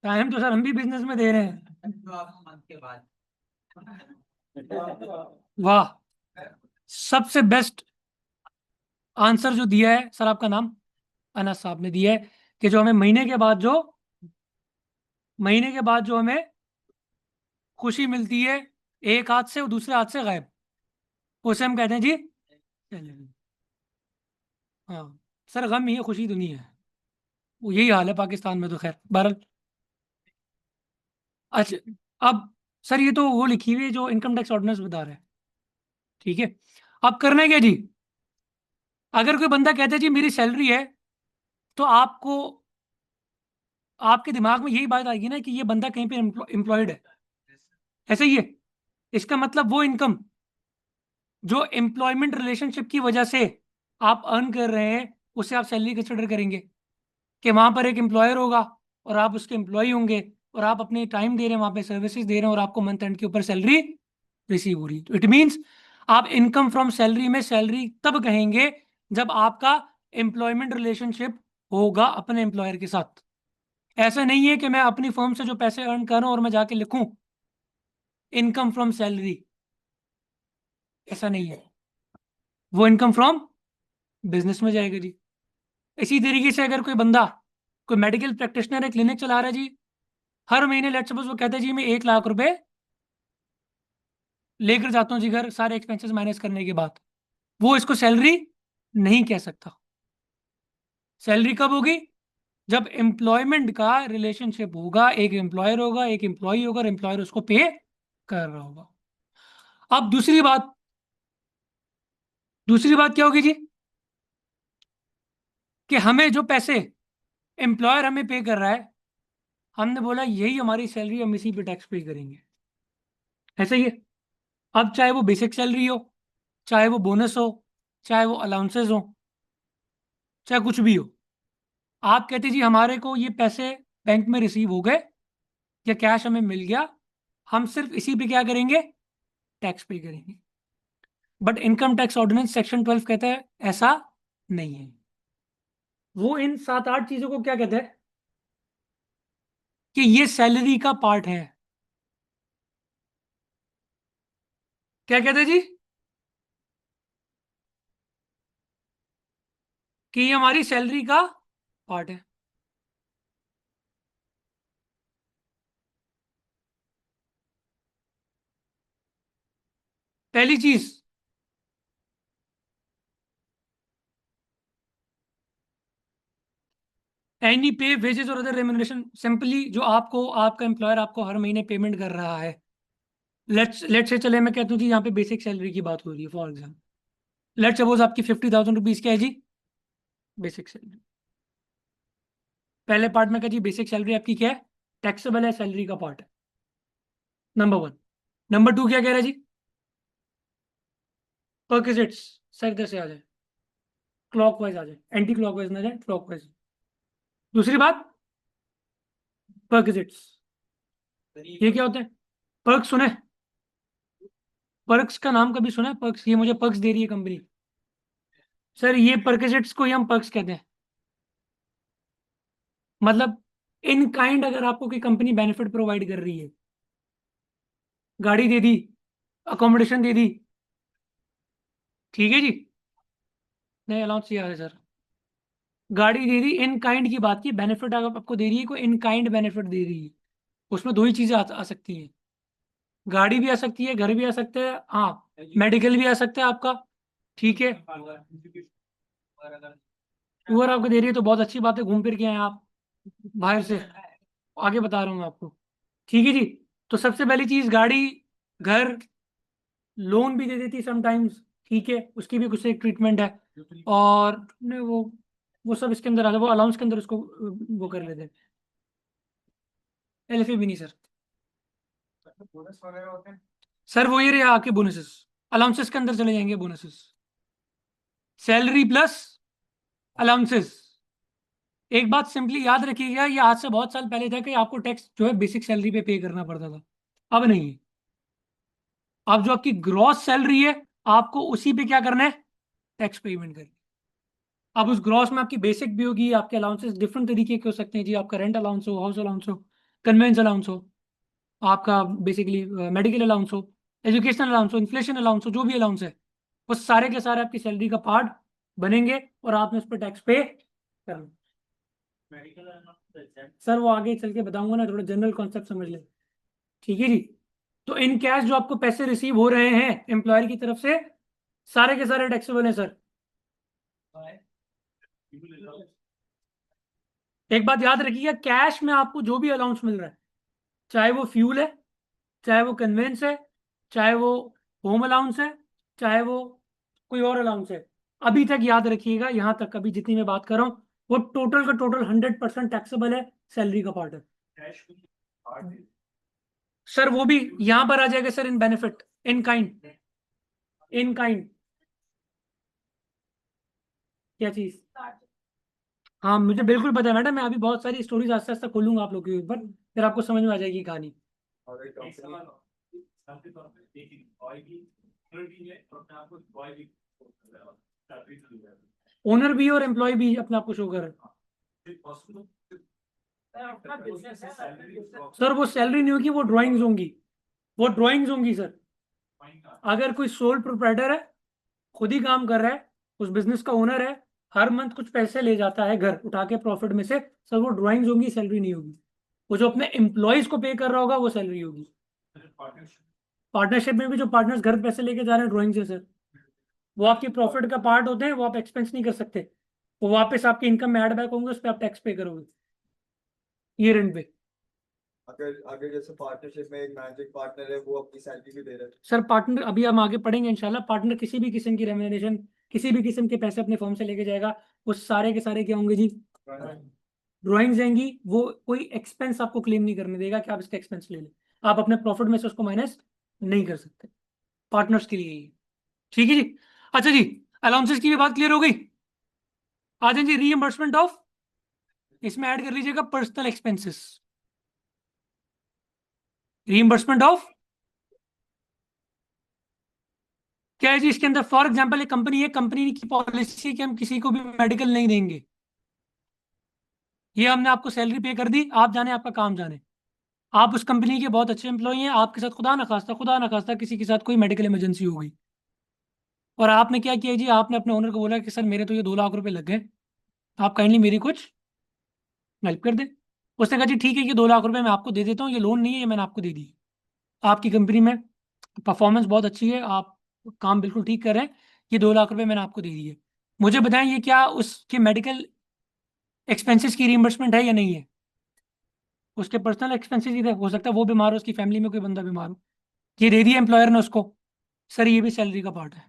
Time तो सर हम भी बिजनेस में दे रहे हैं। मंथ के बाद वाह, सबसे बेस्ट आंसर जो दिया है सर, आपका नाम अनस साहब ने दिया है कि जो हमें महीने के बाद जो हमें खुशी मिलती है एक हाथ से और दूसरे हाथ से गायब, उसे हम कहते हैं जी सैलरी। हाँ सर, गम ही है, खुशी तो नहीं है। वो यही हाल है पाकिस्तान में तो, खैर बहरहाल। अच्छा, अब सर ये तो वो लिखी हुई है जो इनकम टैक्स ऑर्डिनेंस बता रहा है, ठीक है। अब करना है क्या जी? अगर कोई बंदा कहता है जी मेरी सैलरी है, तो आपको आपके दिमाग में यही बात आएगी ना कि ये बंदा कहीं पे एम्प्लॉयड है, ऐसे ही है। इसका मतलब वो इनकम जो एम्प्लॉयमेंट रिलेशनशिप की वजह से आप अर्न कर रहे हैं, उसे आप सैलरी कंसिडर करेंगे। कि वहां पर एक एम्प्लॉयर होगा और आप उसके एम्प्लॉय होंगे, और आप अपने टाइम दे रहे हैं वहां पे, सर्विसेज दे रहे हैं, और आपको मंथ एंड के ऊपर सैलरी रिसीव हो रही है। तो इट मीन्स आप इनकम फ्रॉम सैलरी में सैलरी तब कहेंगे जब आपका एम्प्लॉयमेंट रिलेशनशिप होगा अपने एम्प्लॉयर के साथ। ऐसा नहीं है कि मैं अपनी फर्म से जो पैसे अर्न कर रहा हूं और मैं जाके लिखूं इनकम फ्रॉम सैलरी, ऐसा नहीं है। वो इनकम फ्रॉम बिजनेस में जाएगा जी। इसी तरीके से अगर कोई बंदा, कोई मेडिकल प्रैक्टिशनर है, क्लिनिक चला रहा है जी, हर महीने लेट सपोज वो कहता है जी मैं 1 लाख रुपए लेकर जाता हूँ जी घर, सारे एक्सपेंसेस माइनस करने के बाद, वो इसको सैलरी नहीं कह सकता। सैलरी कब होगी? जब एम्प्लॉयमेंट का रिलेशनशिप होगा, एक एम्प्लॉयर होगा, एक एम्प्लॉय होगा, और एम्प्लॉयर उसको पे कर रहा होगा। अब दूसरी बात क्या होगी जी? कि हमें जो पैसे एम्प्लॉयर हमें पे कर रहा है, हमने बोला यही हमारी सैलरी, हम इसी पे टैक्स पे करेंगे, ऐसा ही है। अब चाहे वो बेसिक सैलरी हो, चाहे वो बोनस हो, चाहे वो अलाउंसेस हो, चाहे कुछ भी हो, आप कहते जी हमारे को ये पैसे बैंक में रिसीव हो गए या कैश हमें मिल गया, हम सिर्फ इसी पे क्या करेंगे? टैक्स पे करेंगे। But income tax ordinance section 12 कहता है ऐसा नहीं है। वो इन 7-8 चीजों को क्या कहता है कि ये सैलरी का पार्ट है। क्या कहते हैं जी? कि ये हमारी सैलरी का पार्ट है। पहली चीज, एनी पे वेजेस और अदर रेम्युनरेशन, सिंपली जो आपको आपका एम्प्लॉयर आपको हर महीने पेमेंट कर रहा है। लेट्स से चले मैं कहता हूँ जी यहाँ पे बेसिक सैलरी की बात हो रही है फॉर एग्जाम्पल, लेट्स सपोज आपकी 50,000 रुपीज क्या है जी? Basic salary. पहले पार्ट में कहा जी बेसिक सैलरी आपकी क्या है? टैक्सेबल है, सैलरी का पार्ट है, नंबर 1। नंबर 2 क्या कह रहा है जी? परक्विजिट्स, सर इधर से आ जाए, क्लॉकवाइज आ जाए, एंटी क्लॉकवाइज ना जाए, क्लॉकवाइज। दूसरी बात, परक्विजिट्स, ये क्या होता है? पर्क सुने? पर्क्स का नाम कभी सुना है? पर्क्स, ये मुझे पर्क्स दे रही है कंपनी, सर ये परक्विजिट्स को ही हम पर्क्स कहते हैं। मतलब इन काइंड अगर आपको कोई कंपनी बेनिफिट प्रोवाइड कर रही है, गाड़ी दे दी, अकोमोडेशन दे दी, ठीक है जी, नहीं अलाउंस किया है सर, गाड़ी दे दी, इन काइंड की बात की, बेनिफिट अगर आपको दे रही है, कोई इन काइंड बेनिफिट दे रही है, उसमें दो ही चीजें आ सकती हैं, गाड़ी भी आ सकती है, घर भी आ सकता है, हाँ मेडिकल भी आ सकता है आपका, ठीक है। टूर आपको दे रही है तो बहुत अच्छी बात है, घूम फिर के आए आप बाहर से, आगे बता रहा हूँ मैं आपको, ठीक है जी। तो सबसे पहली चीज गाड़ी, घर, लोन भी दे देती समटाइम्स, ठीक है, उसकी भी कुछ एक ट्रीटमेंट है, और ने वो सब इसके अंदर आ जाए, वो अलाउंस के अंदर उसको वो कर लेते हैं। LFA भी नहीं सर। बोनस वगैरह होते हैं? सर वो ये रहे आपके बोनसेस, अलाउंसेस के अंदर चले जाएंगे बोनसेस, सैलरी प्लस अलाउंसेस। एक बात सिंपली याद रखिएगा, ये आज से बहुत साल पहले था कि आपको टैक्स जो है बेसिक सैलरी पे करना पड़ता था, अब नहीं है। अब जो आपकी ग्रॉस सैलरी है आपको उसी पे क्या करना है, टैक्स पेमेंट करनी। अब उस ग्रॉस में आपकी बेसिक भी होगी, आपके अलाउंसेस डिफरेंट तरीके के हो सकते हैं जी, आपका रेंट अलाउंस हो, हाउस अलाउंस हो, कन्वेंस अलाउंस हो, आपका बेसिकली मेडिकल अलाउंस हो, एजुकेशनल अलाउंस हो, इन्फ्लेशन अलाउंस हो, जो भी अलाउंस है वो सारे के सारे आपकी सैलरी का पार्ट बनेंगे और आपने उस पर टैक्स पे करना। सर वो आगे चल के बताऊंगा ना, थोड़ा जनरल कॉन्सेप्ट समझ ले, ठीक है जी। तो इन कैश जो आपको पैसे रिसीव हो रहे हैं एम्प्लॉयर की तरफ से, सारे के सारे टैक्सेबल हैं सर। एक बात याद रखिएगा, कैश में आपको जो भी अलाउंस मिल रहा है, चाहे वो फ्यूल है, चाहे वो कन्वेंस है, चाहे वो होम अलाउंस है, चाहे वो कोई और अलाउंस है, अभी तक याद रखिएगा, यहां तक अभी जितनी मैं बात कर रहा हूं वो टोटल का टोटल 100% टैक्सेबल है, सैलरी का पार्ट है। सर वो भी यहां पर आ जाएगा sir, in benefit, in kind, in kind क्या चीज। हाँ मुझे बिल्कुल पता है मैडम, मैं अभी बहुत सारी स्टोरीज आस्ते आस्ते खोलूंगा आप लोग के ऊपर, फिर आपको समझ में आ जाएगी कहानी। और एक कंपनी ओनर भी और एम्प्लॉय भी अपने आप को शो कर रहे हैं। सर वो सैलरी नहीं होगी, वो ड्राइंग्स होंगी, वो ड्राइंग्स होंगी सर। अगर कोई सोल प्रोप्राइटर है, खुद ही काम कर रहा है, उस बिजनेस का ओनर है, हर मंथ कुछ पैसे ले जाता है घर उठा के प्रॉफिट में से, सर वो ड्राइंग्स होंगी, सैलरी नहीं होगी। वो जो अपने एम्प्लॉयज को पे कर रहा होगा वो सैलरी होगी। पार्टनरशिप में भी जो पार्टनर्स घर पैसे लेके जा रहे हैं, ड्राइंग्स है सर, वो आपकी प्रॉफिट का पार्ट होते हैं, वो आप एक्सपेंस नहीं कर सकते, वो वापस आपकी इनकम में ऐड बैक होंगे, उस पर आप टैक्स पे करोगे ये रेंट पे। अगर अगर जैसे पार्टनरशिप में एक मैनेजिंग पार्टनर है, वो अपनी सैलरी भी दे रहा है। सर पार्टनर अभी हम आगे पढ़ेंगे इंशाल्लाह, पार्टनर किसी भी किस्म की रेम्यूनरेशन, किसी भी किस्म के पैसे अपने फर्म से लेके जाएगा, वो सारे के सारे क्या होंगे जी, ड्राइंग्स देंगी। वो कोई एक्सपेंस आपको क्लेम नहीं करने देगा कि आप इसका एक्सपेंस ले लें, आप अपने प्रॉफिट में से उसको माइनस नहीं कर सकते, पार्टनर्स के लिए ही। ठीक है जी। अच्छा जी, अलाउंसेस की भी बात क्लियर हो गई। आ जाए जी रीइंबर्समेंट ऑफ, इसमें ऐड कर लीजिएगा पर्सनल एक्सपेंसेस, रीइंबर्समेंट ऑफ क्या है जी इसके अंदर। फॉर एग्जांपल एक कंपनी है, कंपनी की पॉलिसी कि हम किसी को भी मेडिकल नहीं देंगे, ये हमने आपको सैलरी पे कर दी, आप जाने आपका काम जाने, आप उस कंपनी के बहुत अच्छे एम्प्लॉय हैं, आपके साथ खुदा ना खास्ता किसी के साथ कोई मेडिकल इमरजेंसी हो गई, और आपने क्या किया जी, आपने अपने ओनर को बोला कि सर मेरे तो ये 2 लाख रुपए लग गए, आप काइंडली मेरी कुछ हेल्प कर दें। उसने कहा जी ठीक है, ये 2 लाख रुपए मैं आपको दे देता हूँ, ये लोन नहीं है, ये मैंने आपको दे दी। आपकी कंपनी में परफॉर्मेंस बहुत अच्छी है, आप काम बिल्कुल ठीक कर रहे हैं, ये 2 लाख रुपए मैंने आपको दे दिए। मुझे बताएं ये क्या उसके मेडिकल एक्सपेंसेस की रिइंबर्समेंट है या नहीं है। उसके पर्सनल एक्सपेंसेस ही थे, हो सकता है वो बीमार हो, उसकी फैमिली में कोई बंदा बीमार हो, ये दे दिया एम्प्लॉयर ने उसको, सर ये भी सैलरी का पार्ट है,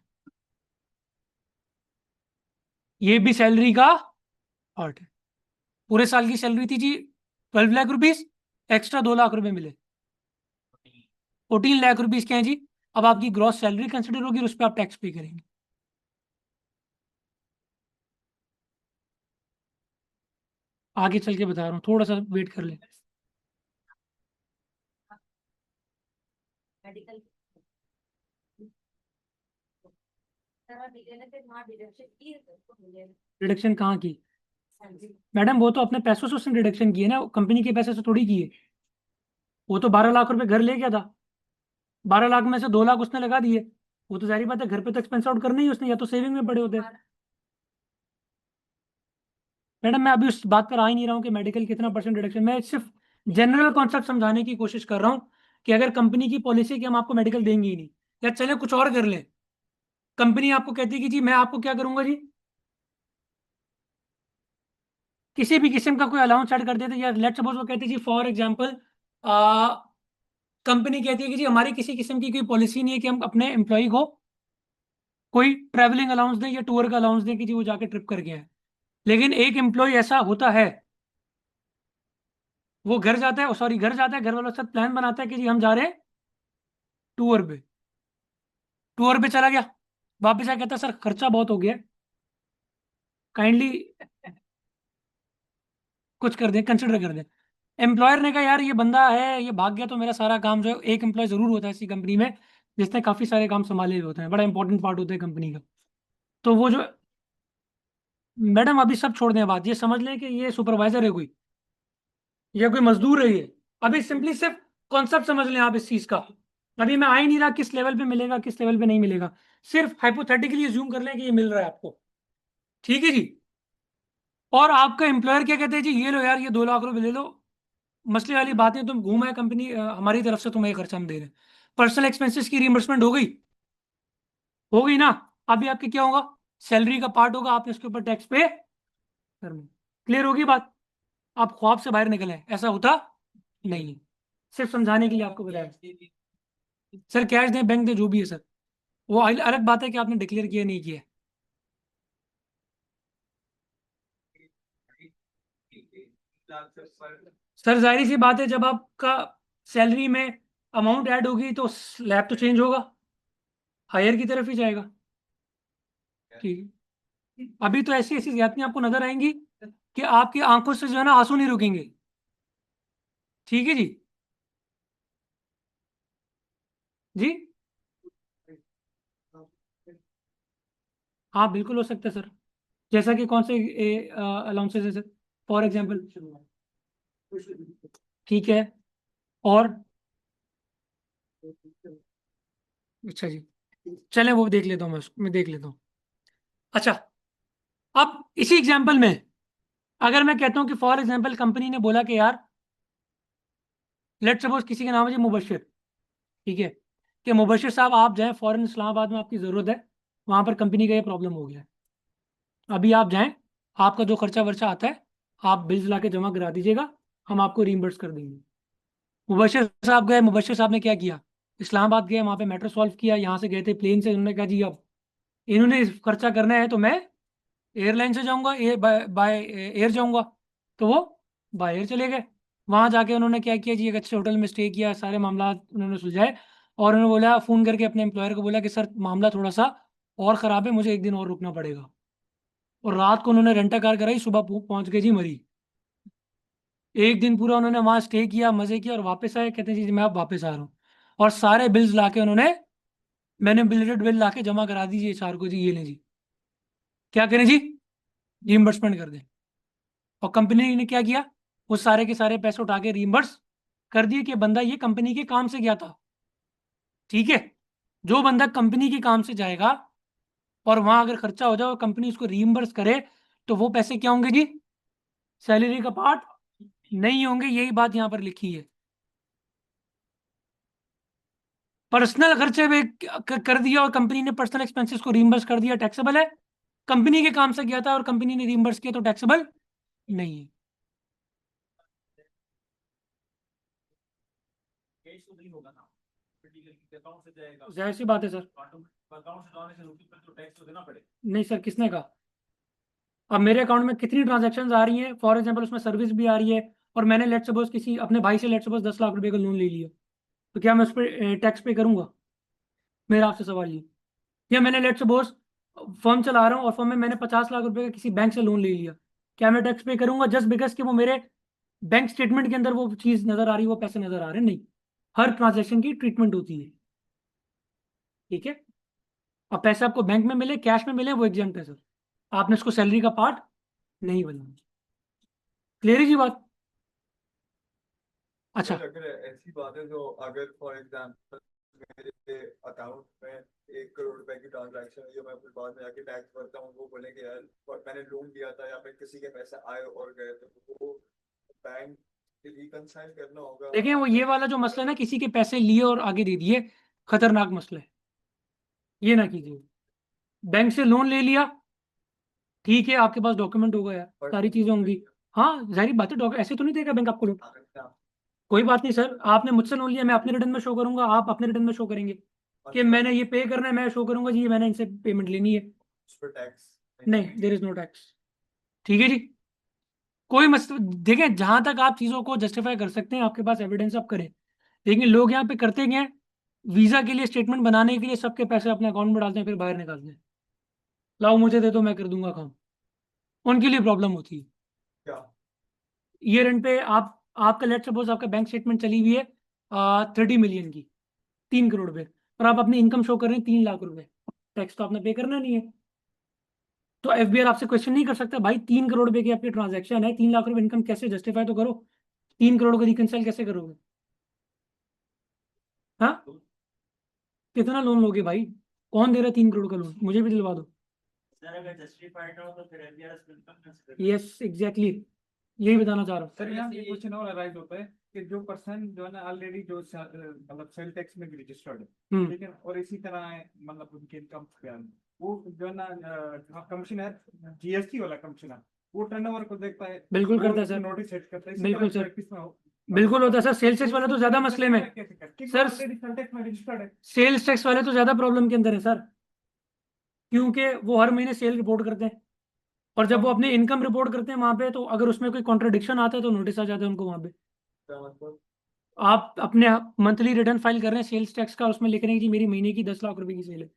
ये भी सैलरी का पार्ट है। पूरे साल की सैलरी थी जी 12 लाख रुपीज, एक्स्ट्रा 2 लाख रुपए मिले, 14 लाख रुपीज क्या है जी। अब आपकी ग्रॉस सैलरी कंसिडर होगी और उस पर आप टैक्स पे करेंगे। आगे चल के बता रहा हूँ, थोड़ा सा वेट कर ले। मेडिकल डिडक्शन कहाँ की मैडम, वो तो अपने पैसों से उसने डिडक्शन की है ना, कंपनी के पैसे से थोड़ी की है। वो तो 12 लाख रुपए घर ले गया था, 12 लाख में से 2 लाख उसने लगा दिए, वो तो जाहिर बात है घर पे तो एक्सपेंस आउट करना ही उसने, या तो सेविंग में पड़े होते। मैडम मैं अभी उस बात पर आ ही नहीं रहा हूँ कि मेडिकल कितना परसेंट डिडक्शन, मैं सिर्फ जनरल कॉन्सेप्ट समझाने की कोशिश कर रहा हूँ कि अगर कंपनी की पॉलिसी कि हम आपको मेडिकल देंगे ही नहीं, या चले कुछ और कर ले, कंपनी आपको कहती है कि जी मैं आपको क्या करूंगा जी, किसी भी किस्म का कोई अलाउंस ऐड कर देते, या लेट्स सपोज वो कहते जी फॉर एग्जांपल कंपनी कहती है कि जी हमारी किसी किस्म की कोई पॉलिसी नहीं है कि हम अपने एम्प्लॉय को कोई ट्रैवलिंग अलाउंस दें या टूर का अलाउंस दें कि जी वो जाके ट्रिप करके आए, लेकिन एक एम्प्लॉय ऐसा होता है, वो घर जाता है, सॉरी घर जाता है, घर वालों के साथ प्लान बनाता है कि जी हम जा रहे हैं टूर पे। टूर पे चला गया, वापस आके कहता है सर खर्चा बहुत हो गया, काइंडली कुछ कर दें, कंसिडर कर दें। एम्प्लॉयर ने कहा यार ये बंदा है, ये भाग गया तो मेरा सारा काम जो है, एक एम्प्लॉय जरूर होता है ऐसी कंपनी में जिसने काफी सारे काम संभाले हुए होते हैं, बड़ा इंपॉर्टेंट पार्ट होता है कंपनी का। तो वो जो, मैडम अभी सब छोड़ दें बात, ये समझ लें कि ये सुपरवाइजर है कोई, या कोई मजदूर है ये। अभी सिंपली सिर्फ कॉन्सेप्ट समझ लें आप इस चीज का। अभी मैं आ ही नहीं रहा किस लेवल पे मिलेगा किस लेवल पे नहीं मिलेगा, सिर्फ हाइपोथेटिकली अज्यूम कर लें कि ये मिल रहा है आपको, ठीक है जी। और आपका एम्प्लॉयर क्या कहते हैं जी, ये लो यार ये 2 लाख रुपए ले लो, मसले वाली बात है, तुम घूमा है कंपनी, हमारी तरफ से तुम्हें ये खर्चा हम दे रहे हैं। पर्सनल एक्सपेंसेस की रिइंबर्समेंट हो गई ना। अभी आपके क्या होगा, सैलरी का पार्ट होगा, आपने उसके ऊपर टैक्स पे करना। क्लियर होगी बात? आप ख्वाब से बाहर निकले, ऐसा होता नहीं है, सिर्फ समझाने के लिए आपको बताया। सर कैश दें बैंक दे जो भी है सर, वो अलग बात है कि आपने डिक्लेयर किया नहीं किया। सर जाहिर सी बात है, जब आपका सैलरी में अमाउंट ऐड होगी तो स्लैब तो चेंज होगा, हायर की तरफ ही जाएगा। ठीक है, अभी तो ऐसी ऐसी ज्यादतियां आपको नजर आएंगी कि आपकी आंखों से जो है ना आंसू नहीं रुकेंगे। ठीक है जी। जी हाँ बिल्कुल हो सकता है सर, जैसा कि कौन से अलाउंसेस है सर, फॉर एग्जाम्पल। ठीक है, और अच्छा जी, चलें वो देख लेता हूँ, मैं देख लेता हूँ। अच्छा, अब इसी एग्जाम्पल में अगर मैं कहता हूँ कि फॉर एग्जाम्पल कंपनी ने बोला कि यार लेट सपोज किसी का नाम है जी मुबशिर, ठीक है, कि मुबशिर साहब आप जाएं फॉरेन इस्लामाबाद में, आपकी ज़रूरत है, वहाँ पर कंपनी का ये प्रॉब्लम हो गया है, अभी आप जाएं, आपका जो खर्चा वर्चा आता है आप बिल्स ला के जमा करा दीजिएगा, हम आपको रीइंबर्स कर देंगे। मुबशिर साहब गए, मुबशिर साहब ने क्या किया, इस्लामाबाद गए, वहाँ पे मैटर सॉल्व किया, यहाँ से गए थे प्लेन से, उन्होंने कहा जी अब इन्होंने खर्चा करना है तो मैं एयरलाइन से जाऊँगा, बाय एयर जाऊँगा, तो वो बाय एयर चले गए। वहाँ जाके उन्होंने क्या किया जी, एक अच्छे होटल में स्टे किया, सारे मामला उन्होंने सुलझाए, और उन्होंने बोला, फ़ोन करके अपने एम्प्लॉयर को बोला कि सर मामला थोड़ा सा और ख़राब है, मुझे एक दिन और रुकना पड़ेगा। और रात को उन्होंने रेंटा कार कराई, सुबह पहुंच गए जी मरी। एक दिन पूरा उन्होंने वहां स्टे किया, मजे किया, और वापस आए, कहते हैं जी मैं अब वापस आ रहा हूँ, और सारे बिल्स लाके उन्होंने, मैंने बिल लाके जमा करा दीजिए चार को जी, ये लें जी, क्या करें जी, रीइंबर्समेंट कर दें। और कंपनी ने क्या किया, वो सारे के सारे पैसे उठा के रीइंबर्स कर दिए कि बंदा ये कंपनी के काम से गया था। ठीक है, जो बंदा कंपनी के काम से जाएगा और वहां अगर खर्चा हो जाए और कंपनी उसको रीइंबर्स करे, तो वो पैसे क्या होंगे जी, सैलरी का पार्ट नहीं होंगे, यही बात यहां पर लिखी है। पर्सनल खर्चे में कर दिया और कंपनी ने पर्सनल एक्सपेंसेस को रीइंबर्स कर दिया, टैक्सेबल है। कंपनी के काम से गया था और कंपनी ने रीइंबर्स किया तो टैक्सेबल नहीं है। कैश तो नहीं होगा ना, अकाउंट से जाएगा, जाहिर सी बात है सर, अकाउंट से जाने से रुपये पर तो टैक्स तो देना पड़ेगा। नहीं सर किसने कहा, अब मेरे अकाउंट में कितनी ट्रांजैक्शंस आ रही हैं, फॉर एग्जांपल उसमें सर्विस भी आ रही है, और मैंने लेट सपोज किसी अपने भाई से लेट सपोज 10 लाख रुपए का लोन ले लिया, तो क्या मैं उस पर टैक्स पे करूंगा? मेरा आपसे सवाल ये, या मैंने लेट सपोज फर्म चला रहा हूँ और फर्म में मैंने 50 लाख रुपए का किसी बैंक से लोन ले लिया, क्या मैं टैक्स पे करूंगा जस्ट बिकॉज कि वो मेरे बैंक स्टेटमेंट के अंदर वो चीज नजर आ रही है, वो पैसे नजर आ रहे हैं? नहीं, हर ट्रांजेक्शन की ट्रीटमेंट होती है। ठीक है, अब पैसे आपको बैंक में मिले कैश में मिले वो एग्जाम्प्ट है सर, आपने उसको सैलरी का पार्ट नहीं बनाना। क्लियर है जी बात? अच्छा, अगर ऐसी बात है तो अगर फॉर एग्जांपल मेरे अकाउंट में 1 करोड़ रुपए की ट्रांजैक्शन है जो मैं फिर बाद में आके टैक्स भरता हूँ, वो बोले कि यार और मैंने लोन लिया था या फिर किसी के पैसे आए और गए, तो वो बैंक रिकंसाइल करना होगा। देखें वो ये वाला जो मसला है ना, किसी के पैसे लिए और आगे दे दिए, खतरनाक मसला है, ये ना कीजिए। बैंक से लोन ले लिया, ठीक है, आपके पास डॉक्यूमेंट होगा यार, सारी चीजें होंगी, हाँ जाहिर बात है, ऐसे तो नहीं देगा बैंक आपको लोन। कोई बात नहीं सर, आपने मुझसे लोन लिया, मैं अपने रिटर्न में शो करूंगा, आप अपने रिटर्न में शो करेंगे कि मैंने ये पे करना है, मैं शो करूंगा जी ये मैंने इनसे पेमेंट लेनी है। उस पर टैक्स नहीं, देयर इज नो टैक्स। ठीक है जी, कोई मसला, देखें जहां तक आप चीजों को जस्टिफाई कर सकते हैं, आपके पास एविडेंस आप करें। लेकिन लोग यहाँ पे करते क्या है, वीजा के लिए स्टेटमेंट बनाने के लिए सबके पैसे अपने अकाउंट में डालते हैं, फिर बाहर निकालते हैं, लाओ मुझे दे दो मैं कर दूंगा काम। उनके लिए प्रॉब्लम होती है। क्या? ईयर एंड पे आपका लेट सपोज आपका बैंक स्टेटमेंट चली हुई है 30 मिलियन की, 3 करोड़ पे, और आप अपनी इनकम शो कर रहे हैं 3 लाख रुपए, टैक्स तो आपने पे करना नहीं है। तो एफबीआर आपसे क्वेश्चन नहीं कर सकता, भाई 3 करोड़ रुपए की आपकी ट्रांजैक्शन है, 3 लाख रुपए इनकम कैसे जस्टिफाई तो करो, 3 करोड़ को रिकनसाइल कैसे करोगे? हाँ, कितना लोन लोगे भाई? कौन दे रहा है 3 करोड़ का लोन? मुझे भी दिलवा दो। सर अगर जस्टिफाइड हो तो फिर एफबीआर यस एग्जैक्टली, यही बताना चाह रहा हूँ। सर यहाँ पे क्वेश्चन और अराइज होता है कि जो पर्सन जो है ना ऑलरेडी जो मतलब सेल टैक्स में रजिस्टर्ड है, ठीक है, और इसी तरह है मतलब उनके इनकम वो जो है ना कमिश्नर, जीएसटी वाला कमिश्नर, वो टर्नओवर को देखता है, बिल्कुल करता है सर, नोटिस सेट करता है, इसी बिल्कुल तरह सर, practice में बिल्कुल होता है सर। सेल्स टैक्स वाला तो ज्यादा मसले में, सर ऑलरेडी सेल टैक्स में रजिस्टर्ड है। सेल्स टैक्स वाले तो ज्यादा प्रॉब्लम के अंदर है सर, क्योंकि वो हर महीने सेल रिपोर्ट करते हैं, और जब वो अपनी इनकम रिपोर्ट करते हैं वहां पे, तो अगर उसमें कोई कॉन्ट्रडिक्शन आता है तो नोटिस आ जाता है उनको वहां पे। क्या मतलब? आप अपने मंथली रिटर्न फाइल कर रहे हैं सेल्स टैक्स का, उसमें लिख रहे हैं कि मेरी महीने की 10 लाख रुपए की सेल है,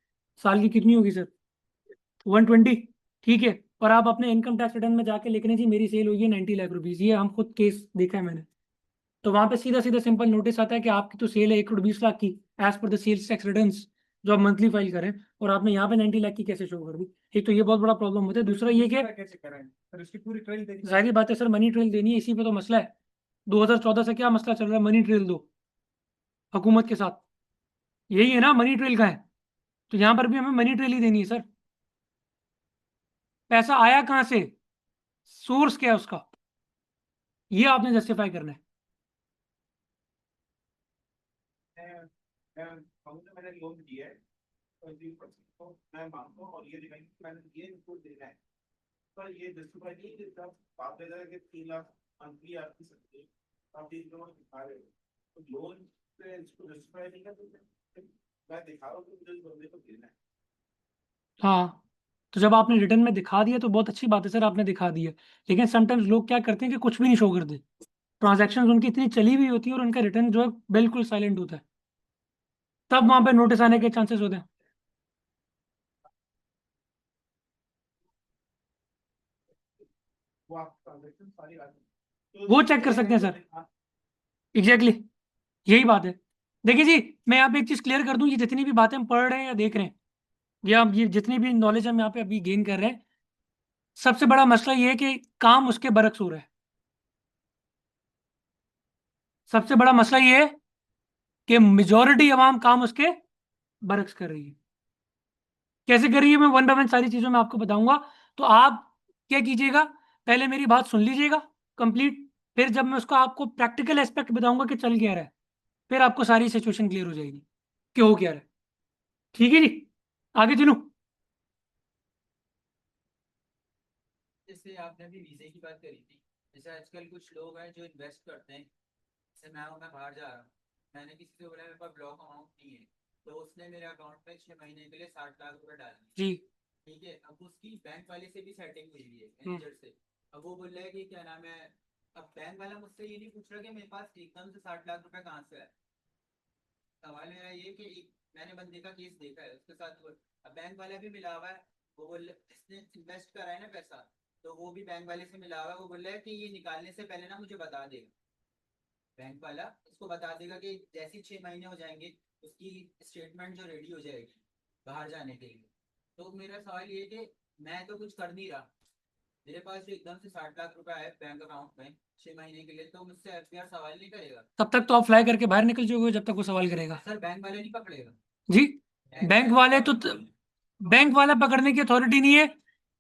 साल की कितनी होगी सर? 120, ठीक है। और आप अपने इनकम टैक्स रिटर्न में जाके लिख रहे हैं जी मेरी सेल हुई है 90 लाख रुपीज, ये हम खुद केस देखा है मैंने। तो वहां पे सीधा सीधा सिंपल नोटिस आता है कि आपकी तो सेल है 1 करोड़ 20 लाख की, as per the sales tax return जो आप मंथली फाइल करें, और आपने यहाँ पे 90 लाख की कैसे शो कर दी? एक तो ये बहुत बड़ा प्रॉब्लम होता है, दूसरा ये कि कैसे करें सर, इसकी पूरी ट्रेल देखिए। जाहिर बात है सर, मनी ट्रेल देनी है, इसी पे तो मसला है। 2014 से क्या मसला चल रहा है, मनी ट्रेल दो हुकूमत के साथ, यही है ना, मनी ट्रेल का है। तो यहाँ पर भी हमें मनी ट्रेल ही देनी है सर। पैसा आया कहाँ से, सोर्स क्या है उसका, ये आपने जस्टिफाई करना है। मैंने लोन दिया है 20% तो मैं मानता हूँ, और ये दिखाई कि मैंने ये इनको देना है, पर ये जस्टिफाई नहीं कि जब बात दे रहा है कि 3 लाख मंथली आपकी सकती है, आप 3 करोड़ दिखा रहे हो, तो लोन पे इसको जस्टिफाई नहीं कर सकते। मैं दिखा रहा हूँ कि मुझे इस बंदे को देना है। हाँ, तो जब आपने रिटर्न में दिखा दिया तो बहुत अच्छी बात है सर, आपने दिखा दिया। लेकिन समटाइम्स लोग क्या करते हैं कि कुछ भी नहीं शो करते, ट्रांजैक्शन उनकी इतनी चली हुई होती है और उनका रिटर्न जो है बिल्कुल साइलेंट होता है, तब वहां पे नोटिस आने के चांसेस होते हैं। वो आप ट्रांजेक्शन सारी आ गई, वो चेक कर सकते हैं सर, एग्जैक्टली यही बात है। देखिए जी, मैं यहाँ पे एक चीज क्लियर कर दूं, ये जितनी भी बातें हम पढ़ रहे हैं या देख रहे हैं, या ये जितनी भी नॉलेज हम यहाँ पे अभी गेन कर रहे हैं, सबसे बड़ा मसला ये है कि काम उसके बरक्स हो रहा है। सबसे बड़ा मसला ये है कि मेजोरिटी अवाम काम उसके बरक्स कर रही है। कैसे कर रही है, मैं वन बाय वन सारी चीजों में आपको बताऊंगा। तो आप क्या कीजिएगा, पहले मेरी बात सुन लीजिएगा कंप्लीट, फिर जब मैं उसको आपको प्रैक्टिकल एस्पेक्ट बताऊंगा कि चल क्या रहा है, फिर आपको सारी सिचुएशन क्लियर हो जाएगी कि हो क्या रहा है। ठीक है जी, आगे चलूं? जैसे आपने अभी वीजे की बात करी थी, जैसे आजकल कुछ लोग हैं जो इन्वेस्ट करते हैं, जैसे मैं बाहर जा रहा हूँ, मैंने किसी से बोला मेरे पास ब्लॉक अमाउंट नहीं है, तो उसने मेरे अकाउंट में 6 महीने के लिए 60 लाख रुपए डाल दिए, जी, ठीक है। अब उसकी बैंक वाले से भी सेटिंग हुई हुई है मैनेजर से, अब वो बोल रहा है कि क्या नाम है, अब बैंक वाला मुझसे ये नहीं पूछ रहा कि मेरे पास एकदम से 60 लाख रुपए कहाँ से आए। सवाल मेरा ये कि मैंने बंदे का केस देखा है, उसके साथ अब बैंक वाला भी मिला हुआ है, वो बोल इसने इन्वेस्ट करा है ना पैसा, तो वो भी बैंक वाले से मिला हुआ है, वो बोल रहा है कि ये निकालने से पहले ना मुझे बता देगा, बैंक वाला इसको बता देगा कि जैसे 6 महीने हो जाएंगे उसकी स्टेटमेंट जो रेडी हो जाएगी बाहर जाने के लिए। तो मेरा सवाल ये कि मैं तो कुछ कर नहीं रहा, मेरे पास जो एकदम से 60 लाख रुपए है बैंक अकाउंट में 6 महीने के लिए, तो मुझसे एफबीआर सवाल नहीं करेगा? तब तक तो आप फ्लाई करके बाहर निकल जाओगे जब तक वो सवाल करेगा। सर बैंक वाले नहीं पकड़ेगा? जी, बैंक वाले तो बैंक वाला पकड़ने की अथॉरिटी नहीं है।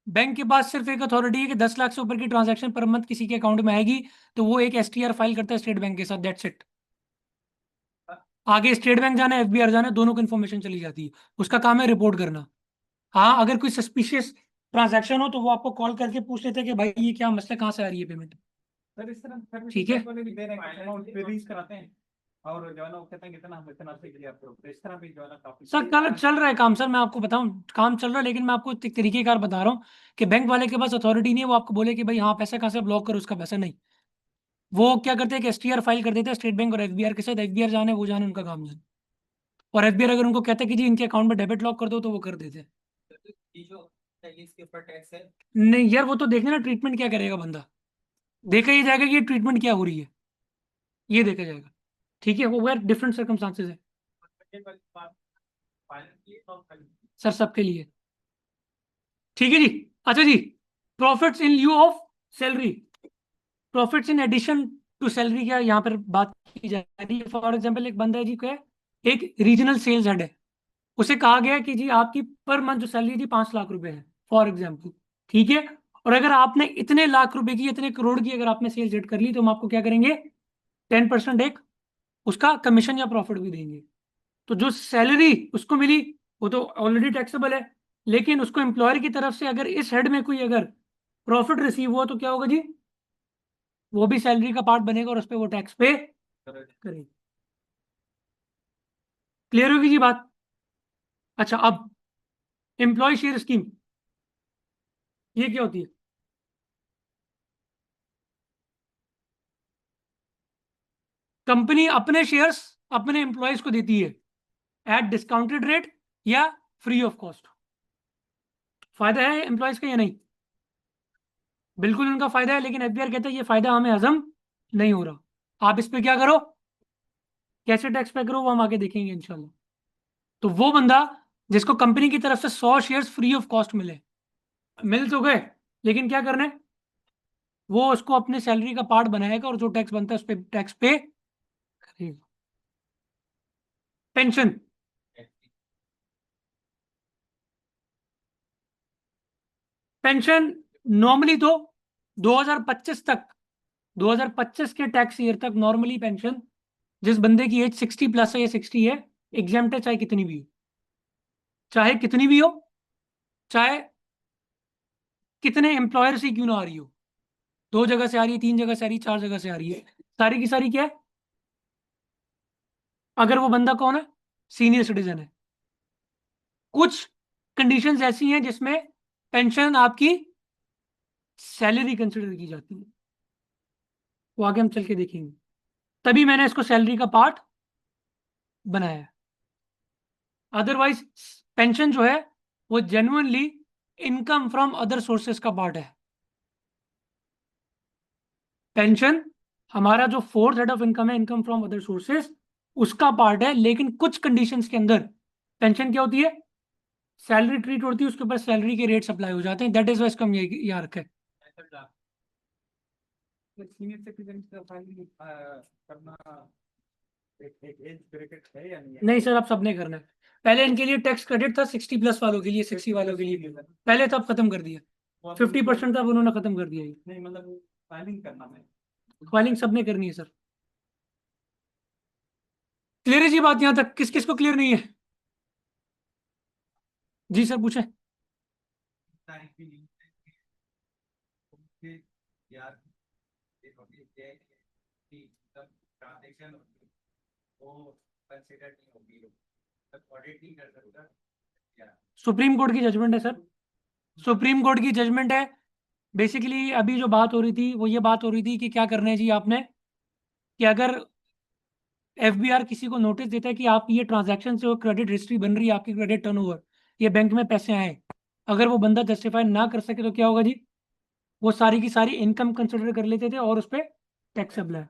बैंक के पास सिर्फ एक अथॉरिटी है कि 10 लाख से ऊपर की ट्रांजैक्शन पर मंथ किसी के अकाउंट में आएगी तो वो एक एसटीआर फाइल करता है स्टेट बैंक के साथ, दैट्स इट। आगे स्टेट बैंक जाना है, एफबीआर जाना है, दोनों को इन्फॉर्मेशन चली जाती है, उसका काम है रिपोर्ट करना। हाँ, अगर कोई सस्पिशियस ट्रांजैक्शन हो तो वो आपको कॉल करके पूछ लेते हैं कि भाई ये क्या मसला, कहाँ से आ रही है पेमेंट। सर इस तरह ठीक है। वाले भी दे रहे हैं, अमाउंट रिलीज कराते हैं। और जो है ना वो कहते हैं कितना हम इतना सीख लिया करो, तो इस तरह भी जो है ना काफी सर कल चल रहा है काम, सर मैं आपको बताऊं, काम चल रहा है, लेकिन मैं आपको एक तरीकेकार बता रहा हूँ कि बैंक वाले के पास अथॉरिटी नहीं है वो आपको बोले कि भाई हाँ पैसा कहाँ से ब्लॉक करो, उसका पैसा नहीं। वो क्या करते हैं कि एसटीआर फाइल कर देते हैं स्टेट बैंक और एफबीआर के साथ, एफबीआर जाने वो जाने उनका काम जाने, और एफबीआर अगर उनको कहते हैं कि जी इनके अकाउंट में डेबिट लॉक कर दो तो वो कर देते हैं। ये जो इसके ऊपर टैक्स है, नहीं यार वो तो देखना ना ट्रीटमेंट क्या करेगा बंदा, देखा ही जाएगा कि ये ट्रीटमेंट क्या हो रही है, ये देखा जाएगा। ठीक है, वो डिफरेंट सर्कमस्टांसेस है सर सबके लिए। ठीक है जी। अच्छा जी, profits in lieu of salary, profits in addition to salary क्या यहाँ पर बात की जा रही है। फॉर एग्जांपल एक बंदा है जी, क्या है, एक रीजनल सेल्स हेड है, उसे कहा गया कि जी आपकी पर मंथ जो सैलरी थी 5 लाख रुपए है फॉर एग्जाम्पल। ठीक है, और अगर आपने इतने लाख रुपए की, इतने करोड़ की अगर आपने सेल्स हेड कर ली तो हम आपको क्या करेंगे, 10% एक उसका कमीशन या प्रॉफिट भी देंगे। तो जो सैलरी उसको मिली वो तो ऑलरेडी टैक्सेबल है, लेकिन उसको एम्प्लॉयर की तरफ से अगर इस हेड में कोई अगर प्रॉफिट रिसीव हुआ तो क्या होगा जी, वो भी सैलरी का पार्ट बनेगा और उस पर वो टैक्स पे करेगी। क्लियर होगी जी बात। अच्छा अब एम्प्लॉय शेयर स्कीम, ये क्या होती है? कंपनी अपने शेयर्स अपने एम्प्लॉयज को देती है एट डिस्काउंटेड रेट या फ्री ऑफ कॉस्ट। फायदा है एम्प्लॉयज का या नहीं? बिल्कुल उनका फायदा है, लेकिन एफबीआर कहता है ये फायदा हमें हजम नहीं हो रहा, आप इस पे क्या करो, कैसे टैक्स पे करो वो हम आगे देखेंगे इंशाल्लाह। तो वो बंदा जिसको कंपनी की तरफ से 100 शेयर्स फ्री ऑफ कॉस्ट मिले, मिल तो गए, लेकिन क्या करना है, वो उसको अपने सैलरी का पार्ट बनाएगा और जो टैक्स बनता है उस पर टैक्स पे करेगा। पेंशन, पेंशन नॉर्मली तो 2025 तक, 2025 के टैक्स ईयर तक नॉर्मली पेंशन जिस बंदे की एज 60+ है या 60 है, एग्जाम्प्ट है, चाहे कितनी भी हो, चाहे कितनी भी हो, चाहे कितने एम्प्लॉयर से क्यों ना आ रही हो, 2 जगह से आ रही है, 3 जगह से आ रही है, 4 जगह से आ रही है, सारी की सारी क्या है, अगर वो बंदा कौन है, सीनियर सिटीजन है। कुछ कंडीशंस ऐसी हैं जिसमें पेंशन आपकी सैलरी कंसिडर की जाती है, वो आगे हम चल के देखेंगे, तभी मैंने इसको सैलरी का पार्ट बनाया। अदरवाइज पेंशन जो है वो genuinely income from other sources का पार्ट है। पेंशन हमारा जो फोर्थ हेड ऑफ इनकम है, इनकम फ्रॉम अदर सोर्सेस, उसका पार्ट है, लेकिन कुछ कंडीशंस के अंदर पेंशन क्या होती है, सैलरी ट्रीट होती है, उसके ऊपर सैलरी के रेट अप्लाई हो जाते हैं, दैट इज वाइज कम यहाँ रखा है। सीनियर सिटीजन का फाइल करना एक एज ब्रैकेट है या नहीं है? नहीं सर, अब सबने करना है, पहले इनके लिए टैक्स क्रेडिट था 60+ वालों के लिए, 60 वालों के लिए पहले तो अब खत्म कर दिया, 50% अब उन्होंने खत्म कर दिया। नहीं मतलब फाइलिंग करना है। फाइलिंग सबने करनी है सर। क्लियर है जी बात यहां तक, किस किस को क्लियर नहीं है? जी सर पूछे। तारीख भी नहीं है। फिर यार ये पब्लिक है कि तब ट्रांजैक्शन वो कंसीडर नहीं होगी, तब ऑडिट नहीं कर सकता या सुप्रीम कोर्ट की जजमेंट है सर, सुप्रीम कोर्ट की जजमेंट है। बेसिकली अभी जो बात हो रही थी वो ये बात हो रही थी कि क्या करना है जी आपने, कि अगर एफबीआर किसी को नोटिस देता है कि आप ये ट्रांजैक्शन से क्रेडिट हिस्ट्री बन रही है, आपकी क्रेडिट टर्नओवर, ये बैंक में पैसे आए, अगर वो बंदा जस्टिफाई ना कर सके तो क्या होगा जी, वो सारी की सारी इनकम कंसिडर कर लेते थे और उस पर टैक्सेबल है।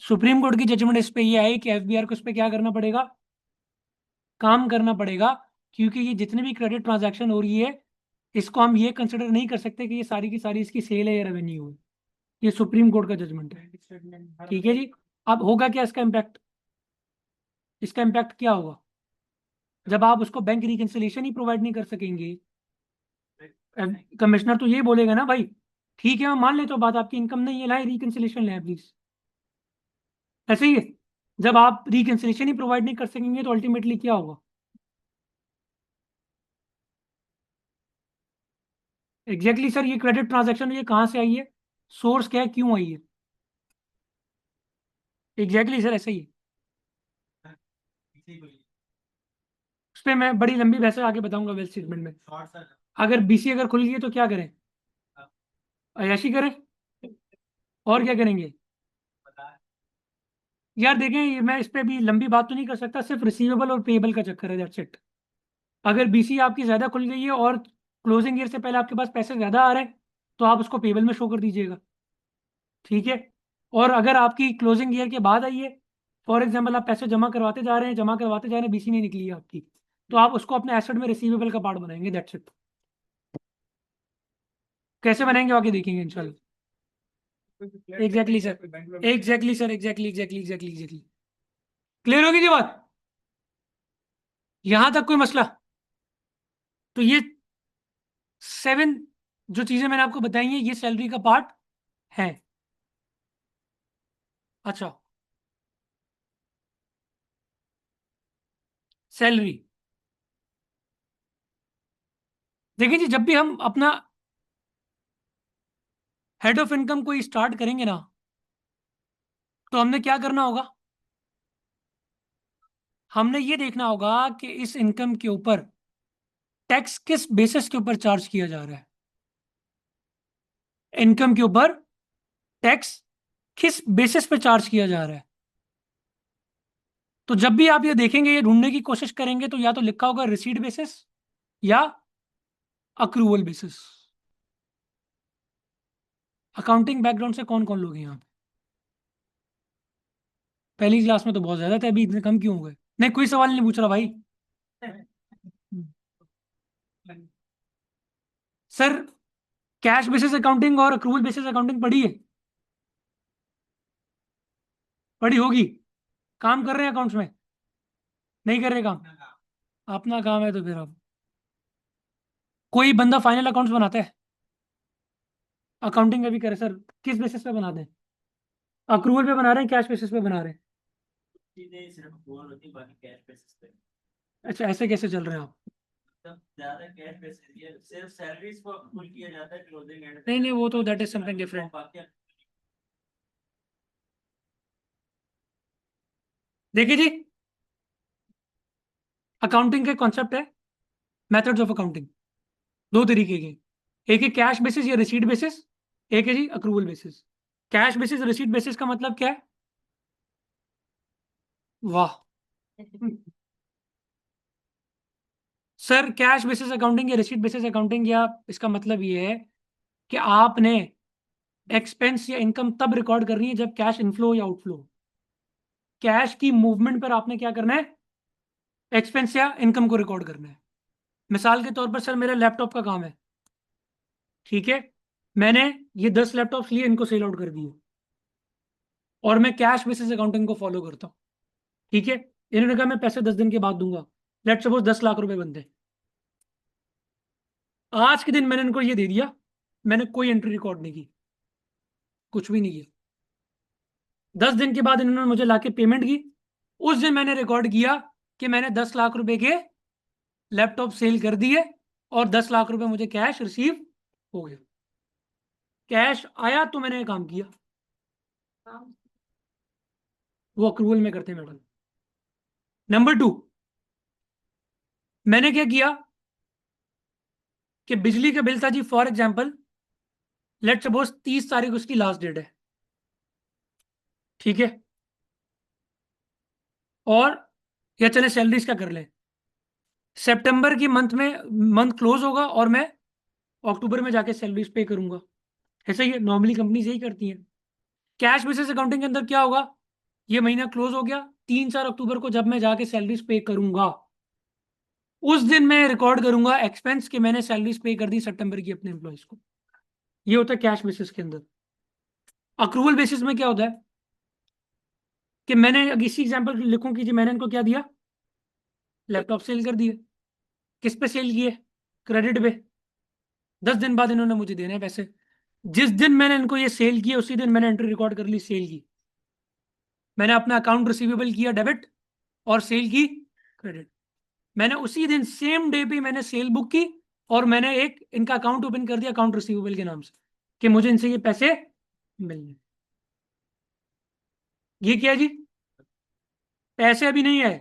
सुप्रीम कोर्ट की जजमेंट इस पे ये आई कि एफबीआर को इस पे क्या करना पड़ेगा, काम करना पड़ेगा, क्योंकि ये जितनी भी क्रेडिट ट्रांजैक्शन हो रही है इसको हम ये कंसिडर नहीं कर सकते कि ये सारी की सारी इसकी सेल है या रेवेन्यू है। ये सुप्रीम कोर्ट का जजमेंट है। ठीक है जी। अब होगा क्या इसका इम्पैक्ट, इसका इम्पैक्ट क्या होगा, जब आप उसको बैंक रिकंसिलिएशन ही प्रोवाइड नहीं कर सकेंगे, कमिश्नर तो ये बोलेगा ना भाई ठीक है हम मान ले तो बात आपकी इनकम नहीं है, लाए रिकंसिलिएशन ले प्लीज, ऐसे ही है। जब आप रिकंसिलिएशन ही प्रोवाइड नहीं कर सकेंगे तो अल्टीमेटली क्या होगा, एग्जैक्टली सर ये क्रेडिट ट्रांजैक्शन ये कहाँ से आई है, सोर्स क्या है, क्यों आई है, एग्जैक्टली सर ऐसा ही है। उस पर मैं बड़ी लंबी वैसे आगे बताऊंगा वेल्थ स्टेटमेंट में। शॉर्ट सर अगर बीसी अगर खुल गई है तो क्या करें? अय्याशी करें? और क्या करेंगे? बता यार देखें, ये मैं इस पे भी लंबी बात तो नहीं कर सकता, सिर्फ रिसीवेबल और पेएबल का चक्कर है, दैट्स इट। अगर बीसी आपकी ज्यादा खुल गई है और क्लोजिंग ईयर से पहले आपके पास पैसे ज्यादा आ रहे हैं तो आप उसको पेबल में शो कर दीजिएगा, ठीक है। और अगर आपकी क्लोजिंग ईयर के बाद आई है, फॉर एग्जाम्पल आप पैसे जमा करवाते जा रहे हैं, जमा करवाते जा रहे हैं, बीसी नहीं निकली है आपकी, तो आप उसको अपने एसेट में रिसीवेबल का पार्ट बनाएंगे, दैट्स इट। कैसे बनाएंगे आगे देखेंगे इंशाल्लाह। Exactly sir, exactly sir, exactly. Clear होगी जी बात? यहां तक कोई मसला? तो ये 7 जो चीजें मैंने आपको बताई हैं ये सैलरी का पार्ट है। अच्छा, सैलरी देखिए जी, जब भी हम अपना हेड ऑफ इनकम कोई स्टार्ट करेंगे ना, तो हमने क्या करना होगा? हमने ये देखना होगा कि इस इनकम के ऊपर टैक्स किस बेसिस के ऊपर चार्ज किया जा रहा है। इनकम के ऊपर टैक्स किस बेसिस पे चार्ज किया जा रहा है। तो जब भी आप ये देखेंगे, ये ढूंढने की कोशिश करेंगे, तो या तो लिखा होगा रिसीट बेसिस या अक्रूवल बेसिस। अकाउंटिंग बैकग्राउंड से कौन कौन लोग हैं यहाँ पे? पहली क्लास में तो बहुत ज्यादा थे, अभी इतने कम क्यों हो गए? नहीं, कोई सवाल नहीं पूछ रहा भाई। सर, कैश बेसिस अकाउंटिंग और अक्रूवल बेसिस अकाउंटिंग पढ़ी है? पढ़ी होगी। काम कर रहे हैं अकाउंट्स में? नहीं कर रहे काम? अपना काम है तो फिर आप, कोई बंदा फाइनल अकाउंट्स बनाता है? अकाउंटिंग अभी करे सर, किस बेसिस पे बनाते हैं? अक्रूवल पे बना रहे हैं, कैश बेसिस पे बना रहे हैं? चीजें सिर्फ बोल होती है, बाकी कैश बेसिस पे अच्छा, ऐसे कैसे चल रहे हैं आप? तब ज्यादा कैश बेसिस ये सिर्फ सैलरीज को अप्रूव किया जाता है क्लोजिंग एंड नहीं नहीं, वो तो दैट इज समथिंग डिफरेंट। बाकी देखिए जी, अकाउंटिंग के कॉन्सेप्ट है, मेथड्स ऑफ अकाउंटिंग दो तरीके के। एक है कैश बेसिस या रिसीट बेसिस, एक है जी accrual basis. Cash basis receipt basis का मतलब क्या है? वाह सर, कैश बेसिस अकाउंटिंग या रिसीट बेसिस अकाउंटिंग, या इसका मतलब ये है कि आपने एक्सपेंस या इनकम तब रिकॉर्ड करनी है जब कैश इनफ्लो या आउटफ्लो। कैश की मूवमेंट पर आपने क्या करना है? एक्सपेंस या इनकम को रिकॉर्ड करना है। मिसाल के तौर पर सर, मेरे लैपटॉप का काम है, ठीक है। मैंने ये 10 लैपटॉप लिए, इनको सेल आउट कर दिए, और मैं कैश बेसिस अकाउंटिंग को फॉलो करता हूँ, ठीक है। इन्होंने कहा मैं पैसे 10 दिन के बाद दूंगा, लेट सपोज 10 लाख रुपए बनते। आज के दिन मैंने इनको ये दे दिया, मैंने कोई एंट्री रिकॉर्ड नहीं की, कुछ भी नहीं किया। 10 दिन के बाद इन्होंने मुझे लाके पेमेंट की, उस दिन मैंने रिकॉर्ड किया कि मैंने 10 लाख रुपए के लैपटॉप सेल कर दिए और 10 लाख रुपए मुझे कैश रिसीव हो गया। कैश आया तो मैंने काम किया। वो अक्रूवल में करते हैं मैडम। नंबर 2, मैंने क्या किया कि बिजली का बिल था जी, फॉर एग्जाम्पल लेट सपोज 30 तारीख उसकी लास्ट डेट है, ठीक है। और या चले सैलरीज का कर ले, सितंबर की मंथ में मंथ क्लोज होगा और मैं अक्टूबर में जाके सैलरीज पे करूंगा। ऐसा ही नॉर्मली कंपनी यही करती है। कैश बेसिस अकाउंटिंग के अंदर क्या होगा? ये महीना क्लोज हो गया, 3-4 अक्टूबर को जब मैं जाके सैलरीज पे करूंगा, उस दिन मैं रिकॉर्ड करूंगा एक्सपेंस कि मैंने सैलरीज पे कर दी सितंबर की अपने एम्प्लॉयज को। ये होता है कैश बेसिस के अंदर। अक्रूवल बेसिस में क्या होता है कि मैंने इसी एग्जांपल लिखूं कि जी मैंने इनको क्या दिया, लैपटॉप सेल कर दिए। किस पे सेल किए? क्रेडिट पे। 10 दिन बाद इन्होंने मुझे देने हैं पैसे। जिस दिन मैंने इनको ये सेल किया उसी दिन मैंने एंट्री रिकॉर्ड कर ली सेल की। मैंने अपना अकाउंट रिसीवेबल किया डेबिट और सेल की क्रेडिट। मैंने उसी दिन सेम डे पे मैंने सेल बुक की और मैंने एक इनका अकाउंट ओपन कर दिया अकाउंट रिसीवेबल के नाम से कि मुझे इनसे ये पैसे मिलने। ये क्या है जी? पैसे अभी नहीं है,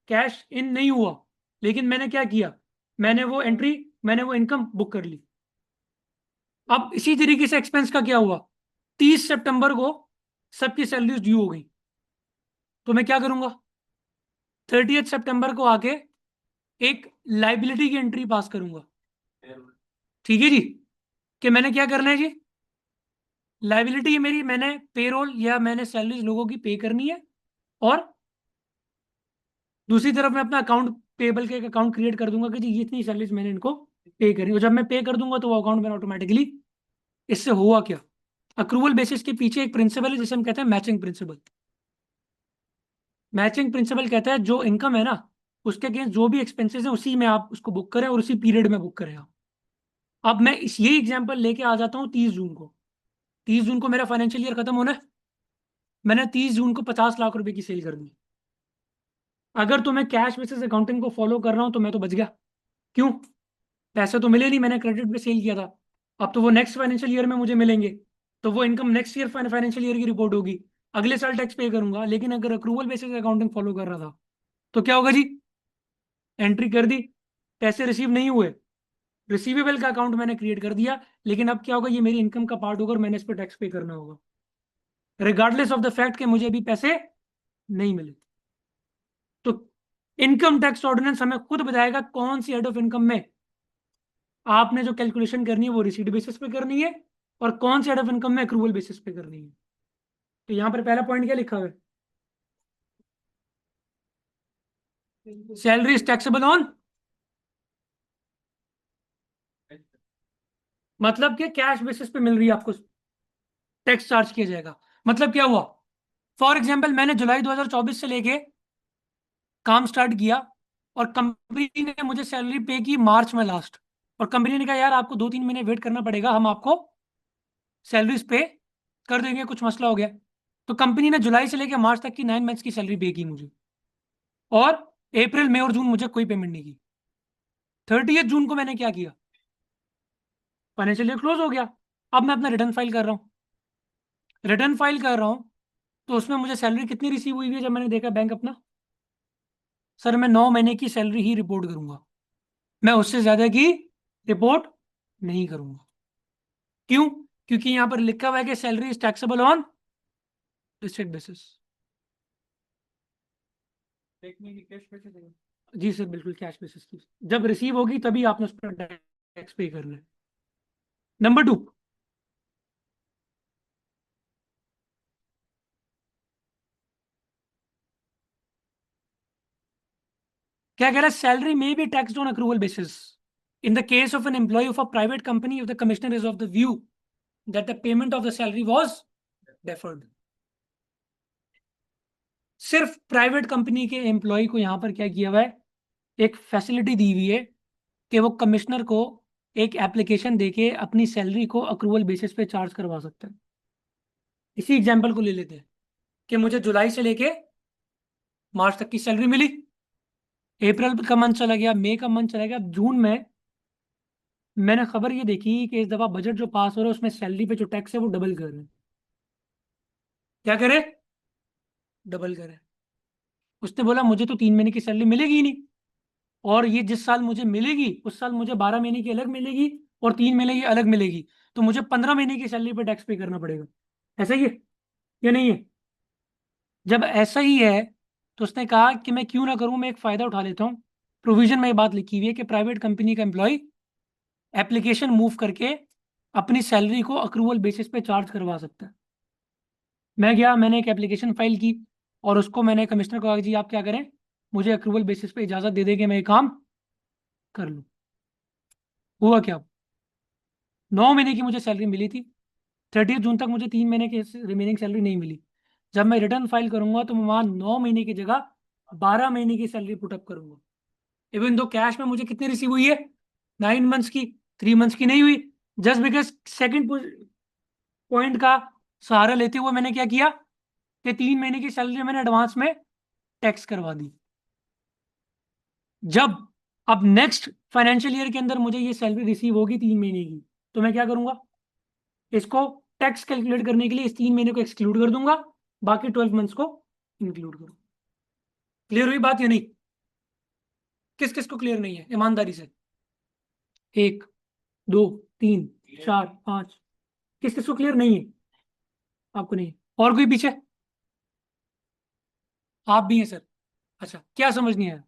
कैश इन नहीं हुआ, लेकिन मैंने क्या किया, मैंने वो इनकम बुक कर ली। अब इसी तरीके से एक्सपेंस का क्या हुआ, 30 सितंबर को सबकी सैलरीज ड्यू हो गई, तो मैं क्या करूंगा, 30 सितंबर को आके एक लाइबिलिटी की एंट्री पास करूंगा। ठीक है जी, कि मैंने क्या करना है जी, लाइबिलिटी मेरी, मैंने पेरोल या मैंने सैलरीज लोगों की पे करनी है, और दूसरी तरफ मैं अपना अकाउंट पेबल के एक अकाउंट क्रिएट कर दूंगा कि जी इतनी सैलरीज मैंने इनको पे करी, और जब मैं पे कर दूंगा तो वो अकाउंट मेरा ऑटोमेटिकली, इससे हुआ क्या, अक्रूवल बेसिस के पीछे एक प्रिंसिपल है जिसे हम कहते हैं मैचिंग प्रिंसिपल। मैचिंग प्रिंसिपल कहता है जो इनकम है ना, उसके अगेंस्ट जो भी एक्सपेंसेस है उसी में आप उसको बुक करें और उसी पीरियड में बुक करें आप। अब मैं यही एग्जांपल लेके आ जाता हूँ 30 जून को। 30 जून को मेरा फाइनेंशियल ईयर खत्म होना है, मैंने 30 जून को 50 लाख रुपए की सेल कर दी। अगर तो मैं कैश बेसिस अकाउंटिंग को फॉलो कर रहा हूं तो मैं तो बच गया, क्यों, पैसे तो मिले नहीं, मैंने क्रेडिट पे सेल किया था। अब तो वो नेक्स्ट फाइनेंशियल ईयर में मुझे मिलेंगे, तो वो income next year financial year की रिपोर्ट होगी, अगले साल टैक्स पे करूंगा। लेकिन अगर अक्रूवल बेसिस अकाउंटिंग फॉलो कर रहा था तो क्या होगा जी, एंट्री कर दी, पैसे रिसीव नहीं हुए, रिसीवेबल का अकाउंट मैंने क्रिएट कर दिया, लेकिन अब क्या होगा, ये मेरी इनकम का पार्ट होगा और मैंने इस पर टैक्स पे करना होगा, रिगार्डलेस ऑफ द फैक्ट कि मुझे अभी पैसे नहीं मिले। तो इनकम टैक्स ऑर्डिनेंस हमें खुद बताएगा कौन सी हेड ऑफ इनकम में आपने जो कैलकुलेशन करनी है वो रिसीट बेसिस पे करनी है, और कौन सी हेड ऑफ इनकम में अक्रूवल बेसिस पे करनी है। तो यहां पर पहला पॉइंट क्या लिखा हुआ है, सैलरी इज टैक्सेबल ऑन, मतलब कि कैश बेसिस पे मिल रही है आपको, टैक्स चार्ज किया जाएगा। मतलब क्या हुआ, फॉर एग्जाम्पल मैंने जुलाई 2024 से लेके काम स्टार्ट किया, और कंपनी ने मुझे सैलरी पे की मार्च में लास्ट, और कंपनी ने कहा यार आपको 2-3 महीने वेट करना पड़ेगा, हम आपको सैलरीज पे कर देंगे, कुछ मसला हो गया। तो कंपनी ने जुलाई से लेकर मार्च तक की 9 मंथ्स की सैलरी पे की मुझे, और अप्रैल मई और जून मुझे कोई पेमेंट नहीं की। 30 जून को मैंने क्या किया, फाइनेंशियल ईयर क्लोज हो गया, अब मैं अपना रिटर्न फाइल कर रहा हूँ। रिटर्न फाइल कर रहा हूँ तो उसमें मुझे सैलरी कितनी रिसीव हुई है, जब मैंने देखा बैंक अपना, सर मैं 9 महीने की सैलरी ही रिपोर्ट करूंगा, मैं उससे ज्यादा की रिपोर्ट नहीं करूंगा। क्यों, क्योंकि यहां पर लिखा हुआ है कि salary is taxable on listed basis. जी सर बिल्कुल, कैश बेसिस की जब रिसीव होगी तभी आपने उस पर टैक्स पे करना है। नंबर 2, क्या कह रहा है, सैलरी में be taxed on accrual basis in the case of an employee of a private company if the commissioner is of the view that the payment of the salary was deferred. सिर्फ private company के employee को यहां पर क्या किया हुआ है, एक फैसिलिटी दी हुई है कि वो कमिश्नर को एक एप्लीकेशन देके अपनी सैलरी को अक्रूवल बेसिस पे चार्ज करवा सकते हैं। इसी एग्जांपल को ले लेते हैं कि मुझे जुलाई से लेके मार्च तक की सैलरी मिली, अप्रैल का मंथ चला गया, मई का मंथ चला गया, जून में मैंने खबर ये देखी कि इस दफा बजट जो पास हो रहा है उसमें सैलरी पे जो टैक्स है वो डबल कर रहे हैं। क्या करे, डबल करे। उसने बोला मुझे तो 3 महीने की सैलरी मिलेगी ही नहीं, और ये जिस साल मुझे मिलेगी उस साल मुझे 12 महीने की अलग मिलेगी और 3 महीने की अलग मिलेगी, तो मुझे 15 महीने की सैलरी पे टैक्स पे करना पड़ेगा। ऐसा ही है या नहीं है, जब ऐसा ही है तो उसने कहा कि मैं क्यों ना करूं, मैं एक फायदा उठा लेता हूं। प्रोविजन में ये बात लिखी हुई है कि प्राइवेट कंपनी का एम्प्लॉय एप्लीकेशन मूव करके अपनी सैलरी को अक्रूवल बेसिस पे चार्ज करवा सकता है। मैं गया, मैंने एक एप्लीकेशन फाइल की, और उसको मैंने कमिश्नर को कहा कि जी आप क्या करें, मुझे अक्रूवल बेसिस पे इजाजत दे दें कि मैं ये काम कर लूँ। हुआ क्या, 9 महीने की मुझे सैलरी मिली थी, 30 जून तक मुझे 3 महीने की रिमेनिंग सैलरी नहीं मिली। जब मैं रिटर्न फाइल करूंगा तो मैं वहां 9 महीने की जगह 12 महीने की सैलरी पुटअप करूंगा। इवन दो कैश में मुझे कितनी रिसीव हुई है, 9 मंथ्स की, 3 मंथ्स की नहीं हुई। जस्ट बिकॉज सेकेंड पॉइंट का सहारा लेते हुए मैंने क्या किया कि 3 महीने की सैलरी मैंने एडवांस में टैक्स करवा दी। जब अब नेक्स्ट फाइनेंशियल ईयर के अंदर मुझे ये सैलरी रिसीव होगी 3 महीने की, तो मैं क्या करूंगा, इसको टैक्स कैलकुलेट करने के लिए इस 3 महीने को एक्सक्लूड कर दूंगा, बाकी 12 मंथ्स को इंक्लूड करूंगा। क्लियर हुई बात या नहीं, किस किस को क्लियर नहीं है ईमानदारी से? 1 2 3 4 5, किस किस को क्लियर नहीं है? आपको नहीं है? और कोई पीछे? आप भी हैं सर? अच्छा, क्या समझ नहीं आया?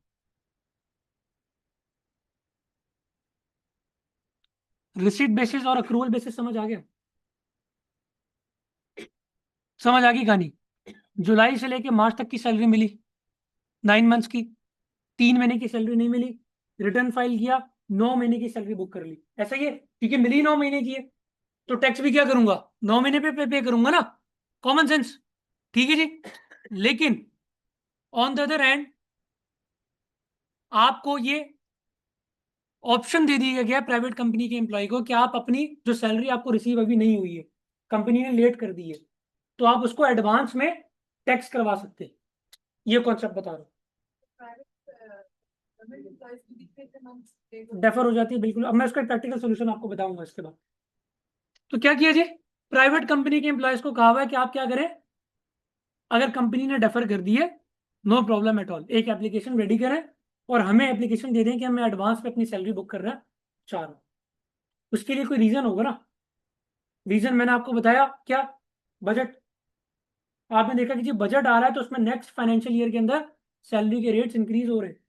रिसीट बेसिस और अक्रूवल बेसिस समझ आ गया? समझ आ गई कहानी? जुलाई से लेके मार्च तक की सैलरी मिली, 9 मंथ्स की, 3 महीने की सैलरी नहीं मिली, रिटर्न फाइल किया, 9 महीने की सैलरी बुक कर ली। ऐसा ही है, क्योंकि मिली 9 महीने की है तो टैक्स भी क्या करूंगा, 9 महीने पे करूंगा ना, कॉमन सेंस। ठीक है जी। लेकिन ऑन द अदर हैंड आपको ये ऑप्शन दे दिया गया प्राइवेट कंपनी के एम्प्लॉय को कि आप अपनी जो सैलरी आपको रिसीव अभी नहीं हुई है, कंपनी ने लेट कर दी है, तो आप उसको एडवांस में टैक्स करवा सकते हैं। ये कॉन्सेप्ट बता रहा हूँ। डेफर हो जाती है बिल्कुल। अब मैं उसका प्रैक्टिकल सोल्यूशन आपको बताऊंगा इसके बाद। तो क्या किया जी, प्राइवेट कंपनी के एम्प्लॉयज को कहा हुआ है कि आप क्या करें, अगर कंपनी ने डेफर कर दी है, नो प्रॉब्लम एट ऑल, एक एप्लीकेशन रेडी करें और हमें एप्लीकेशन दे दें कि हमें एडवांस में अपनी सैलरी बुक कर रहे हैं 4। उसके लिए कोई रीजन होगा ना। रीजन मैंने आपको बताया क्या, बजट। आपने देखा कि जी बजट आ रहा है तो उसमें नेक्स्ट फाइनेंशियल ईयर के अंदर सैलरी के रेट्स इंक्रीज हो रहे हैं।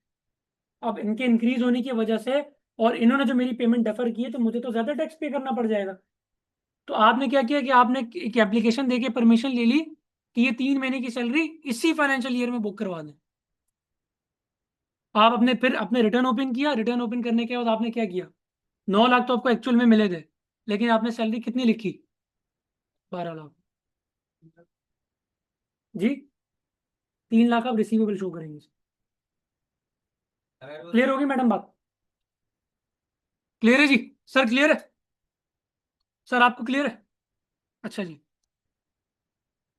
अब इनके इंक्रीज होने की वजह से, और इन्होंने जो मेरी पेमेंट डेफर की है, तो मुझे तो ज्यादा टैक्स पे करना पड़ जाएगा। तो आपने क्या किया कि आपने एक एप्लीकेशन देके परमिशन ले ली कि ये 3 महीने की सैलरी इसी फाइनेंशियल ईयर में बुक करवा दें। आप अपने फिर अपने रिटर्न ओपन किया, रिटर्न ओपन करने के बाद आपने क्या किया, 9 लाख तो आपको एक्चुअल में मिले थे, लेकिन आपने सैलरी कितनी लिखी, 12 लाख। जी 3 लाख आप रिसीवेबल शो करेंगे। क्लियर होगी मैडम बात? क्लियर है जी? सर क्लियर है? सर आपको क्लियर है? अच्छा जी।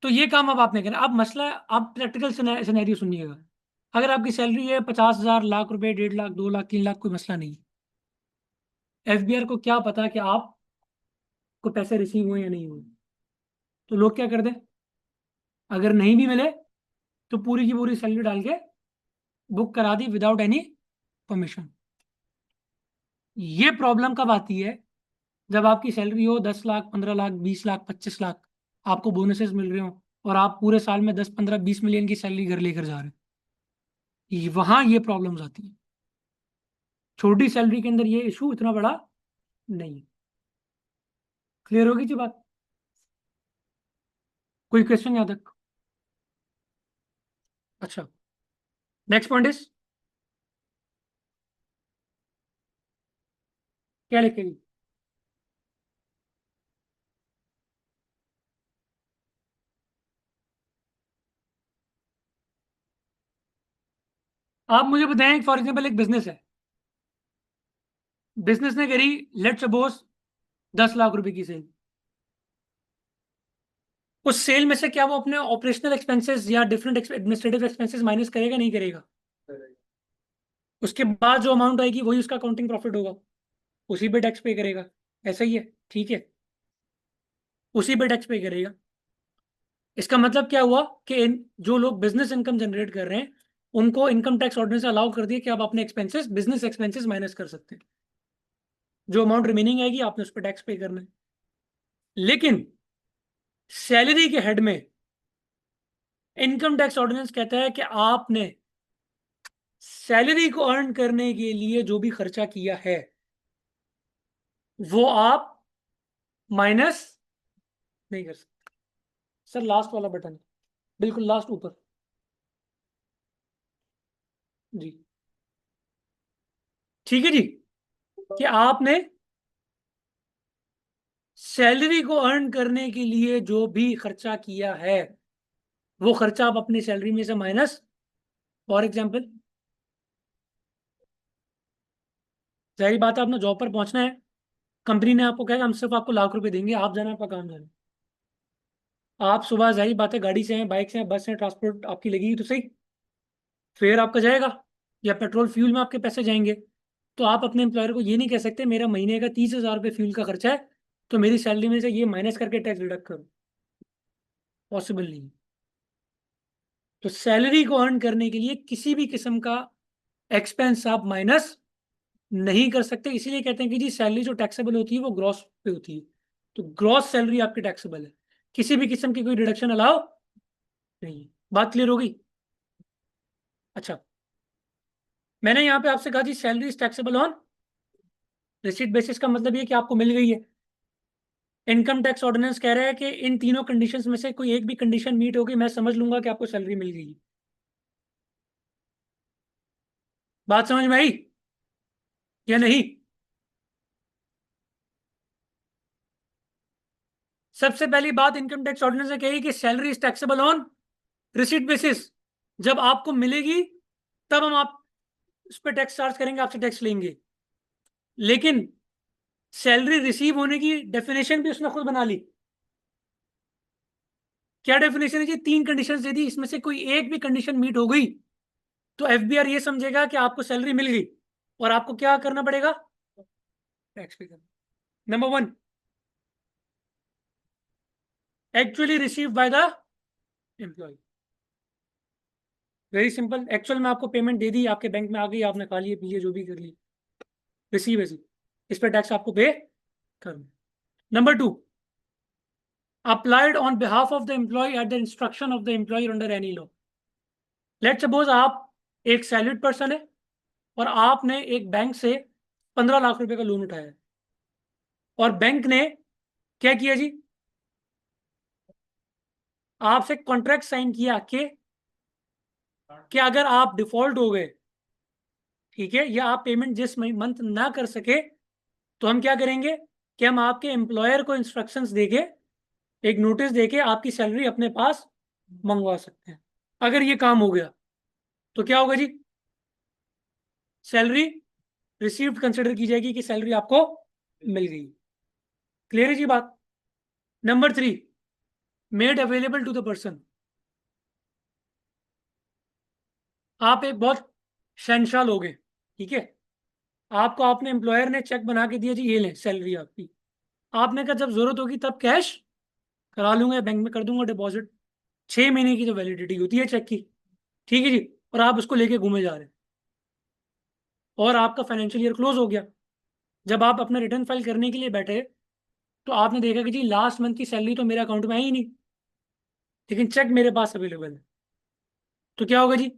तो ये काम अब आपने करना। अब मसला, आप प्रैक्टिकल सिनेरियो सुनिएगा। अगर आपकी सैलरी है 50,000, लाख रुपए, 1.5 लाख, 2 लाख, 3 लाख, कोई मसला नहीं। एफबीआर को क्या पता कि आप को पैसे रिसीव हुए या नहीं हुए, तो लोग क्या कर दें, अगर नहीं भी मिले तो पूरी की पूरी सैलरी डाल के बुक करा दी विदाउट एनी परमिशन। ये प्रॉब्लम कब आती है, जब आपकी सैलरी हो 10 लाख, 15 लाख, 20 लाख, 25 लाख, आपको बोनसेस मिल रहे हो और आप पूरे साल में 10, 15, 20 मिलियन की सैलरी घर लेकर जा रहे हो, वहां ये प्रॉब्लम्स आती है। छोटी सैलरी के अंदर ये इशू इतना बड़ा नहीं है। क्लियर होगी जी बात? कोई क्वेश्चन यहाँ तक? अच्छा, नेक्स्ट पॉइंट इज, क्या लिखेगी? आप मुझे बताएं, फॉर एग्जांपल एक बिजनेस है, बिजनेस ने करी लेट्स सपोज 10 लाख रुपए की सेल। उस सेल में से क्या वो अपने ऑपरेशनल एक्सपेंसेस या डिफरेंट एडमिनिस्ट्रेटिव एक्सपेंसेस माइनस करेगा, नहीं करेगा? उसके बाद जो अमाउंट आएगी वही उसका अकाउंटिंग प्रॉफिट होगा, उसी पे टैक्स पे करेगा। ऐसा ही है, ठीक है, उसी पे टैक्स पे करेगा। इसका मतलब क्या हुआ कि जो लोग बिजनेस इनकम जनरेट कर रहे हैं उनको इनकम टैक्स ऑर्डिनेंस अलाउ कर दिया कि आप अपने एक्सपेंसेस, बिजनेस एक्सपेंसेस माइनस कर सकते हैं। जो अमाउंट रिमेनिंग आएगी आपने उस पर टैक्स पे करना है। लेकिन सैलरी के हेड में इनकम टैक्स ऑर्डिनेंस कहता है कि आपने सैलरी को अर्न करने के लिए जो भी खर्चा किया है वो आप माइनस नहीं कर सकते। सर लास्ट वाला बटन, बिल्कुल लास्ट ऊपर जी। ठीक है जी, कि आपने सैलरी को अर्न करने के लिए जो भी खर्चा किया है वो खर्चा आप अपनी सैलरी में से माइनस। फॉर एग्जाम्पल, जाहिर बात है, आपने जॉब पर पहुंचना है, कंपनी ने आपको कहा हम सिर्फ आपको लाख रुपए देंगे, आप जाना, आपका काम जाना। आप सुबह, जाहिर बात है, गाड़ी से हैं, बाइक से हैं, बस से, ट्रांसपोर्ट आपकी लगेगी तो सही, फेयर आपका जाएगा या पेट्रोल फ्यूल में आपके पैसे जाएंगे। तो आप अपने एम्प्लॉयर को ये नहीं कह सकते मेरा महीने का 30,000 रुपये फ्यूल का खर्चा है तो मेरी सैलरी में से ये माइनस करके टैक्स डिडक्ट करो, पॉसिबल नहीं। तो सैलरी को अर्न करने के लिए किसी भी किस्म का एक्सपेंस आप माइनस नहीं कर सकते, इसीलिए कहते हैं कि जी सैलरी जो टैक्सेबल होती है वो ग्रॉस पे होती है, तो ग्रॉस सैलरी आपकी टैक्सेबल है, किसी भी किस्म की कोई डिडक्शन अलाउ नहीं है। बात क्लियर होगी? अच्छा, मैंने यहाँ पे आपसे कहा जी salary is taxable on receipt basis, का मतलब ये कि आपको मिल गई है। इनकम टैक्स ऑर्डिनेंस कह रहा है कि इन तीनों कंडीशंस में से कोई एक भी कंडीशन मीट होगी, मैं समझ लूंगा कि आपको सैलरी मिल गई। बात समझ में आई या नहीं? सबसे पहली बात इनकम टैक्स ऑर्डिनेंस ने कही कि salary is taxable on receipt basis, जब आपको मिलेगी तब हम आप उस पर टैक्स चार्ज करेंगे, आपसे टैक्स लेंगे। लेकिन सैलरी रिसीव होने की डेफिनेशन भी उसने खुद बना ली। क्या डेफिनेशन है जी? 3 कंडीशंस दे दी, इसमें से कोई एक भी कंडीशन मीट हो गई तो एफबीआर ये समझेगा कि आपको सैलरी मिल गई और आपको क्या करना पड़ेगा? टैक्स पे करना। Number 1, actually receive by the employee. Very simple, actual में आपको पेमेंट दे दी, आपके बैंक में आ गई, आपने खा लिए पी लिए जो भी कर लिए, रिसीव है जी, इस पर टैक्स आपको पे करना। Number 2, applied on behalf of the employee at the instruction of the employer under any law. Let suppose आप एक सैलरीड पर्सन है और आपने एक बैंक से 15 लाख रुपए का लोन उठाया है और बैंक ने क्या किया जी? आपसे कॉन्ट्रैक्ट साइन किया कि अगर आप डिफॉल्ट हो गए, ठीक है, या आप पेमेंट जिस मंथ ना कर सके, तो हम क्या करेंगे कि हम आपके एम्प्लॉयर को इंस्ट्रक्शंस देके, एक नोटिस देके आपकी सैलरी अपने पास मंगवा सकते हैं। अगर ये काम हो गया तो क्या होगा जी? सैलरी रिसीव्ड कंसिडर की जाएगी कि सैलरी आपको मिल गई। क्लियर है जी बात? Number 3, made available to the person. आप एक बहुत शहनशाह लोग हैं, ठीक है, आपको आपने एम्प्लॉयर ने चेक बना के दिया जी, ये लें सैलरी आपकी। आपने कहा जब जरूरत होगी तब कैश करा लूंगा, बैंक में कर दूंगा डिपॉजिट। 6 महीने की जो वैलिडिटी होती है चेक की, ठीक है जी, और आप उसको लेके घूमे जा रहे हैं और आपका फाइनेंशियल ईयर क्लोज हो गया। जब आप अपना रिटर्न फाइल करने के लिए बैठे तो आपने देखा कि जी लास्ट मंथ की सैलरी तो मेरे अकाउंट में आई ही नहीं, लेकिन चेक मेरे पास अवेलेबल है। तो क्या होगा जी?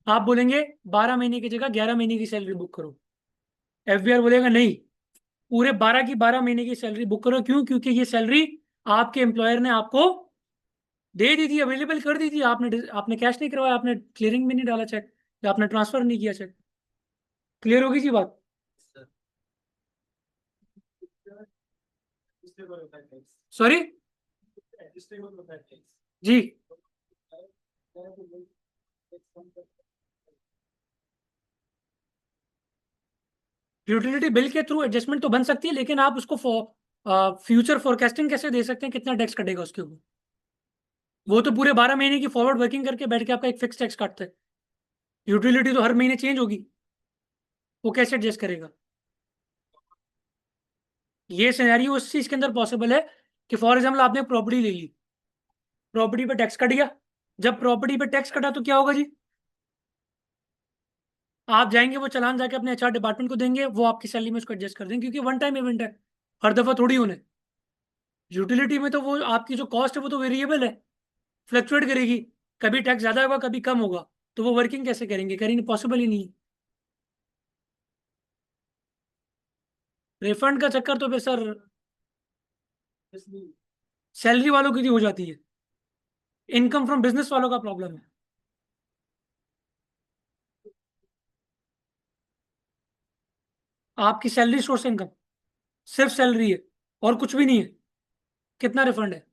आप बोलेंगे 12 महीने की जगह 11 महीने की सैलरी बुक करो। एफबीआर बोलेगा नहीं, पूरे 12 की 12 महीने की सैलरी बुक करो। क्यों? क्योंकि ये सैलरी आपके एम्प्लॉयर ने आपको दे दी थी, अवेलेबल कर दी थी, आपने कैश नहीं करवाया, आपने क्लियरिंग में नहीं डाला चेक, या आपने ट्रांसफर नहीं किया चेक। क्लियर होगी जी बात? सॉरी जी, यूटिलिटी बिल के थ्रू एडजस्टमेंट तो बन सकती है, लेकिन आप उसको फ्यूचर फोरकास्टिंग कैसे दे सकते हैं कितना टैक्स कटेगा उसके ऊपर? वो तो पूरे 12 महीने की फॉरवर्ड वर्किंग करके बैठ के आपका एक फिक्स टैक्स काटता है। यूटिलिटी तो हर महीने चेंज होगी, वो कैसे एडजस्ट करेगा? ये सिनेरियो उस चीज के अंदर पॉसिबल है कि फॉर एग्जाम्पल आपने प्रॉपर्टी ले ली, प्रॉपर्टी पे टैक्स कट गया। जब प्रॉपर्टी पे टैक्स कटा तो क्या होगा जी? आप जाएंगे वो चालान जाके अपने एचआर डिपार्टमेंट को देंगे, वो आपकी सैलरी में उसको एडजस्ट कर देंगे, क्योंकि वन टाइम इवेंट है, हर दफा थोड़ी होने। यूटिलिटी में तो वो आपकी जो कॉस्ट है वो तो वेरिएबल है, फ्लक्चुएट करेगी, कभी टैक्स ज्यादा होगा कभी कम होगा, तो वो वर्किंग कैसे करेंगे? करेंगे, पॉसिबल ही नहीं है। रिफंड का चक्कर तो फिर सर सैलरी वालों की हो जाती है, इनकम फ्रॉम बिजनेस वालों का प्रॉब्लम है। आपकी सैलरी सोर्स इनकम सिर्फ सैलरी है और कुछ भी नहीं है, कितना रिफंड है?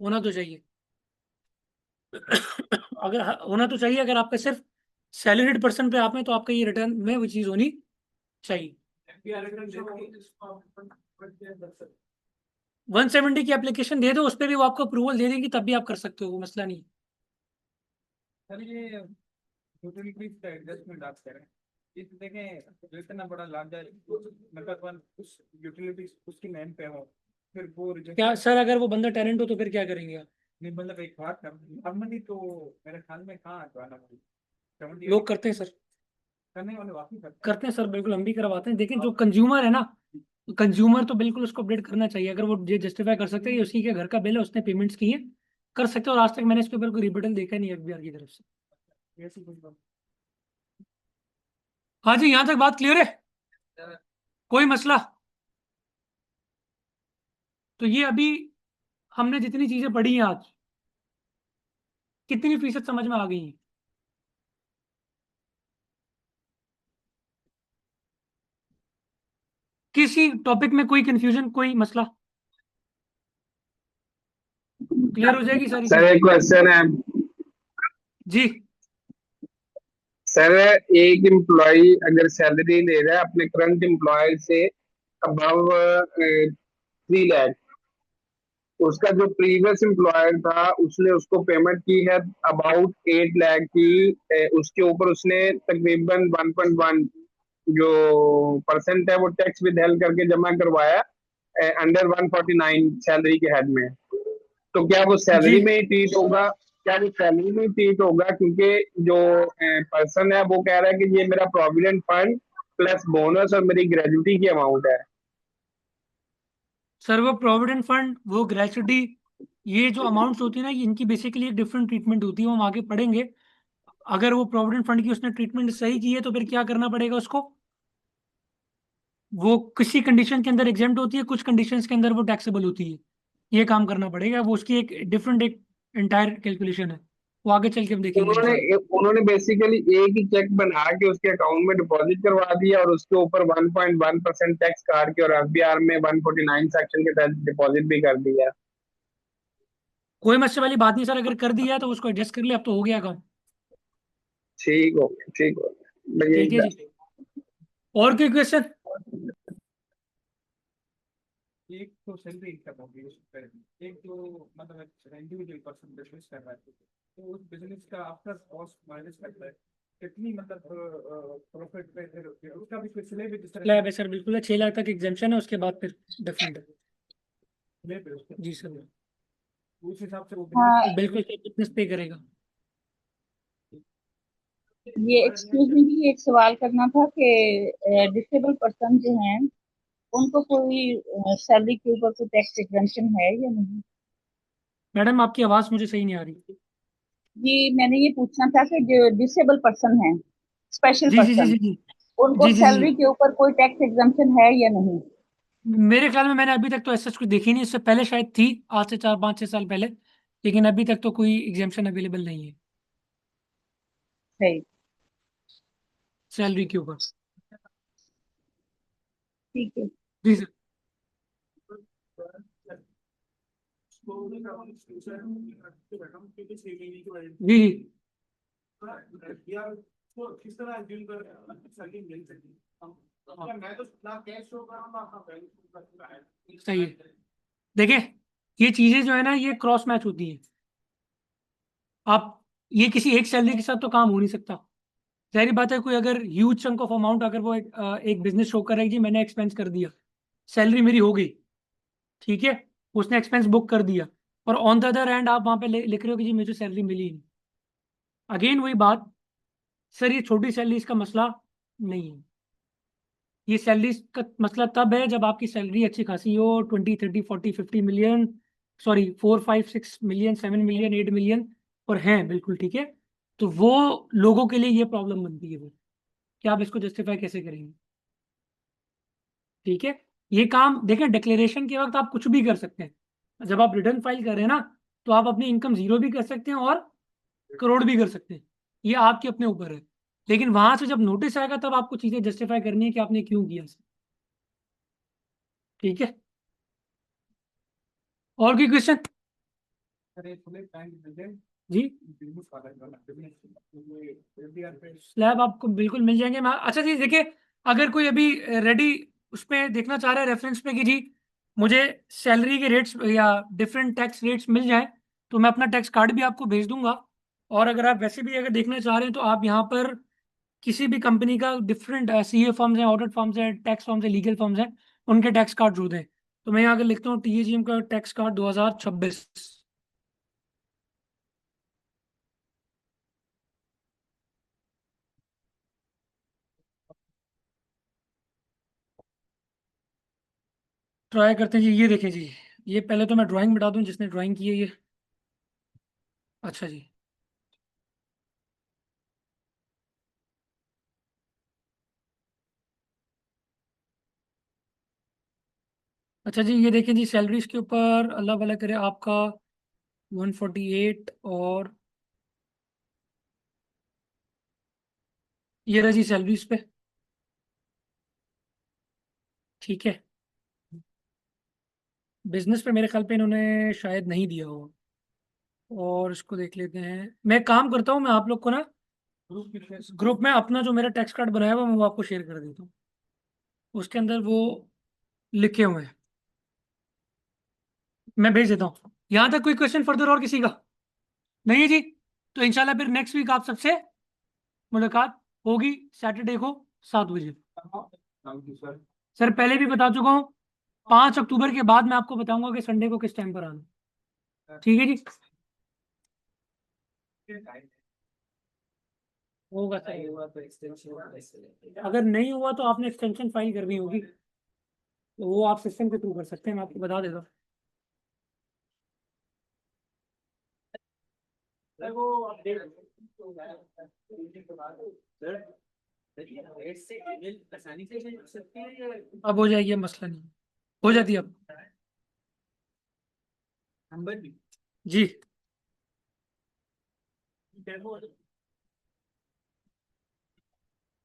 होना तो चाहिए। अगर होना तो चाहिए, अगर आपका सिर्फ सैलरीड पर्सन पे आप में, तो आपका ये रिटर्न में वो चीज होनी चाहिए। 170 की एप्लीकेशन दे दो, उस पर भी वो आपको अप्रूवल दे देंगी, तब भी आप कर सकते हो, वो मसला नहीं है। सर ये यूटिलिटीज का एडजस्टमेंट आप करें, इस देखें जो इतना बड़ा लाभ जाए, मतलब उस यूटिलिटीज उसकी नेम पे हो, फिर वो क्या सर, अगर वो बंदा टेनेंट हो तो फिर क्या करेंगे आप? नहीं मतलब एक बात नॉर्मली तो मेरे ख्याल में कहाँ जाना लोग करते हैं सर, करने वाले वाकई करते हैं सर, बिल्कुल हम भी करवाते हैं। लेकिन जो कंज्यूमर है ना, कंज्यूमर तो बिल्कुल उसको अपडेट करना चाहिए। अगर वो ये जस्टिफाई कर सकते हैं कि उसी के घर का बिल है, उसने पेमेंट्स की है, कर सकते हैं। और आज तक मैंने इस पे बिल्कुल रिबटल देखा नहीं एफबीआर की तरफ से। ऐसी कोई बात हाँ जी, यहाँ तक बात क्लियर है, कोई मसला? तो ये अभी हमने जितनी चीजें पढ़ी हैं आज, कितनी फीसद समझ में आ गई हैं? किसी टॉपिक में कोई कंफ्यूजन, कोई मसला? क्लियर हो जाएगी सारी सर चीज? एक क्वेश्चन है जी सर। एक एम्प्लॉय अगर सैलरी ले रहा है अपने करंट एम्प्लॉय से अबव 3 लाख, उसका जो प्रीवियस एम्प्लॉयर था उसने उसको पेमेंट की है अबाउट 8 लाख की, उसके ऊपर उसने तकरीबन 1.1 जो परसेंट है वो टैक्स विदहेल्ड करके जमा करवाया अंडर 149 सैलरी के हेड में। तो क्या वो जी सैलरी में ही ट्रीट होगा? क्या वो सैलरी में ही ट्रीट होगा? क्योंकि जो पर्सन है वो कह रहा है कि ये मेरा प्रोविडेंट फंड प्लस बोनस और मेरी ग्रेजुटी की अमाउंट है। सर, वो प्रोविडेंट फंड, वो ग्रेचुटी, ये जो अमाउंट्स होती है ना, ये इनकी बेसिकली एक डिफरेंट ट्रीटमेंट होती है, वो हम आगे पढ़ेंगे। अगर वो प्रोविडेंट फंड की उसने ट्रीटमेंट सही की है तो फिर क्या करना पड़ेगा उसको? वो किसी कंडीशन के अंदर एग्जेम्प्ट होती है, कुछ कंडीशंस के अंदर वो टैक्सेबल होती है। ये काम करना पड़ेगा, वो उसकी एक डिफरेंट, एक एंटायर कैलकुलेशन है, वो आगे चल के हम देखेंगे उन्होंने इंशाल्लाह। उन्होंने बेसिकली एक ही चेक बना के उसके अकाउंट में डिपॉजिट करवा दिया और उसके ऊपर 1.1% टैक्स काट के और एफबीआर में 149 सेक्शन के तहत डिपॉजिट भी कर दिया। कोई मसले वाली बात नहीं सर, अगर कर दिया है तो उसको एडजस्ट कर लिया, अब तो हो गया काम। ठीक हो गया, ठीक हो गया, मैं यही ठीक है जी, और कोई क्वेश्चन? एक तो सैलरी इनकम होगी उस पर, एक तो मतलब इंडिविजुअल पर्सन बिजनेस कर रहा है तो उस बिजनेस का आफ्टर कॉस्ट माइनस करता है कितनी मतलब प्रॉफिट पे फिर उसका भी कुछ स्लैब जिस तरह स्लैब है सर, बिल्कुल है, 6 लाख तक एग्जेम्पशन है, उसके बाद फिर डिफरेंट है। स्लैब है उसका, जी सर, उस हिसाब से वो हाँ, बिजनेस बिल्कुल बिजनेस पे करेगा। ये एक्सक्यूज मी जी, एक सवाल करना था कि डिसेबल पर्सन जो हैं उनको कोई सैलरी के ऊपर कोई टैक्स एग्जेम्पशन है या नहीं? मैडम आपकी आवाज मुझे सही नहीं आ रही। जी, मैंने ये पूछना था कि जो डिसेबल पर्सन है, स्पेशल जी जी जी पर्सन, जी जी उनको जी जी जी। सैलरी के ऊपर कोई टैक्स एग्जेम्पशन है या नहीं? मेरे ख्याल में मैंने अभी तक तो ऐसा कुछ देखी नहीं, इससे पहले शायद थी, आज से 4 5 6 साल पहले, लेकिन अभी तक तो कोई एग्जेम्पशन अवेलेबल नहीं है सही, सैलरी के ऊपर। ठीक है। जी सर। जी जी किस तरह डील कर सैलरी मिल सकती है? मैं तो ना कैश शो कर रहा हूँ सही है। देखिए, ये चीजें जो है ना, ये क्रॉस मैच होती हैं। आप, ये किसी एक सैलरी के साथ तो काम हो नहीं सकता। जाहिर बात है, कोई अगर ह्यूज चंक ऑफ अमाउंट, अगर वो एक बिजनेस शो कर रहा है कि जी मैंने एक्सपेंस कर दिया, सैलरी मेरी हो गई, ठीक है, उसने एक्सपेंस बुक कर दिया, और ऑन द अदर हैंड आप वहां पे लिख रहे हो कि जी मुझे सैलरी मिली नहीं। अगेन वही बात, सर ये छोटी सैलरी का मसला नहीं है। ये सैलरी का मसला तब है जब आपकी सैलरी अच्छी खासी हो, 20 30 40 50 million, sorry 4 5 6 million, 7 million, 8 million, और हैं बिल्कुल ठीक है, तो वो लोगों के लिए ये प्रॉब्लम बनती है। वो कि आप इसको जस्टिफाई कैसे करेंगे? ठीक है, ये काम देखें, डिक्लेरेशन के वक्त आप कुछ भी कर सकते हैं। जब आप रिटर्न फाइल कर रहे हैं ना, तो आप अपनी इनकम जीरो भी कर सकते हैं और करोड़ भी कर सकते हैं, ये आपके अपने ऊपर है। लेकिन वहां से जब नोटिस आएगा तब आपको चीजें जस्टिफाई करनी है कि आपने क्यों किया। ठीक है, और कोई क्वेश्चन? जी, स्लैब आपको बिल्कुल मिल जाएंगे। मैं, अच्छा जी देखिए, अगर कोई अभी रेडी उस पर देखना चाह रहा है रेफरेंस पे कि जी मुझे सैलरी के रेट्स या डिफरेंट टैक्स रेट्स मिल जाए, तो मैं अपना टैक्स कार्ड भी आपको भेज दूंगा। और अगर आप वैसे भी अगर देखना चाह रहे हैं तो आप यहाँ पर किसी भी कंपनी का डिफरेंट सीए फर्म्स हैं, ऑडिट फर्म्स हैं, टैक्स फर्म्स हैं, लीगल फर्म्स हैं, उनके टैक्स कार्ड जो दें। तो मैं यहाँ अगर लिखता हूँ टीएजीएम का टैक्स कार्ड 2026, ट्राई करते हैं जी। ये देखें जी, ये पहले तो मैं ड्राइंग बता दूं जिसने ड्राइंग की है ये। अच्छा जी, अच्छा जी, ये देखें जी, सैलरीज के ऊपर अल्लाह भला करे आपका 148, और ये रहा जी सैलरीज पे। ठीक है, बिजनेस पे मेरे ख्याल पे इन्होंने शायद नहीं दिया हो, और इसको देख लेते हैं। मैं एक काम करता हूँ, मैं आप लोग को ना ग्रुप में अपना जो मेरा टैक्स कार्ड बनाया हुआ है, मैं वो आपको शेयर कर देता हूँ। उसके अंदर वो लिखे हुए हैं, मैं भेज देता हूँ। यहाँ तक कोई क्वेश्चन फर्दर और किसी का नहीं है जी? तो इंशाल्लाह फिर नेक्स्ट वीक आप सबसे मुलाकात होगी सैटरडे को 7 बजे। Thank you sir. सर पहले भी बता चुका हूँ, 5 अक्टूबर के बाद मैं आपको बताऊंगा कि संडे को किस टाइम पर आना। ठीक है जी, होगा सर। हुआ तो एक्सटेंशन अगर नहीं हुआ तो आपने एक्सटेंशन फाइल करनी होगी, तो वो आप सिस्टम के थ्रू कर सकते हैं, मैं आपको बता देता हूँ। वो सर रेट से ईमेल आसानी से भेज सकते हैं या अब हो जाएगी, अब मसला नहीं, हो जाती है अब नंबर भी जी। डेमो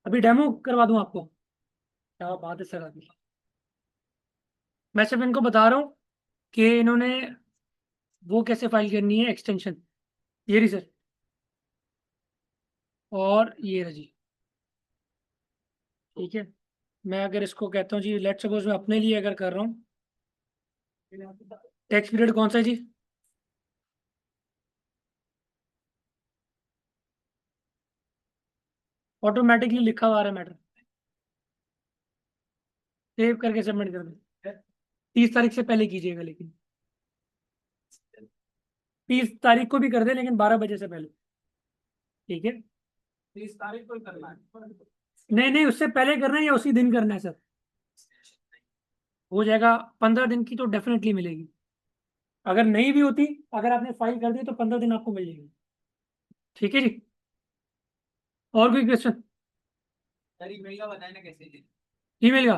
अभी डेमो करवा दूं आपको? क्या बात है सर, अभी मैं सिर्फ इनको बता रहा हूँ कि इन्होंने वो कैसे फाइल करनी है एक्सटेंशन। ये रही सर, और ये रही जी। ठीक है, मैं अगर इसको कहता हूँ जी, लेट सपोज मैं अपने लिए अगर कर रहा हूँ, टैक्स पीरियड कौन सा है जी? ऑटोमेटिकली लिखा हुआ आ रहा है मैटर, सेव करके सबमिट कर दें। 30 तारीख से पहले कीजिएगा, लेकिन 30 तारीख को भी कर दे, लेकिन 12 बजे से पहले। ठीक है, 30 तारीख को ही करना है। नहीं नहीं, उससे पहले करना है या उसी दिन करना है सर? हो जाएगा, 15 दिन की तो डेफिनेटली मिलेगी। अगर नहीं भी होती, अगर आपने फाइल कर दी तो 15 दिन आपको मिल जाएगी। ठीक है जी, और कोई क्वेश्चन? सर ईमेल का बताए ना कैसे ईमेल का?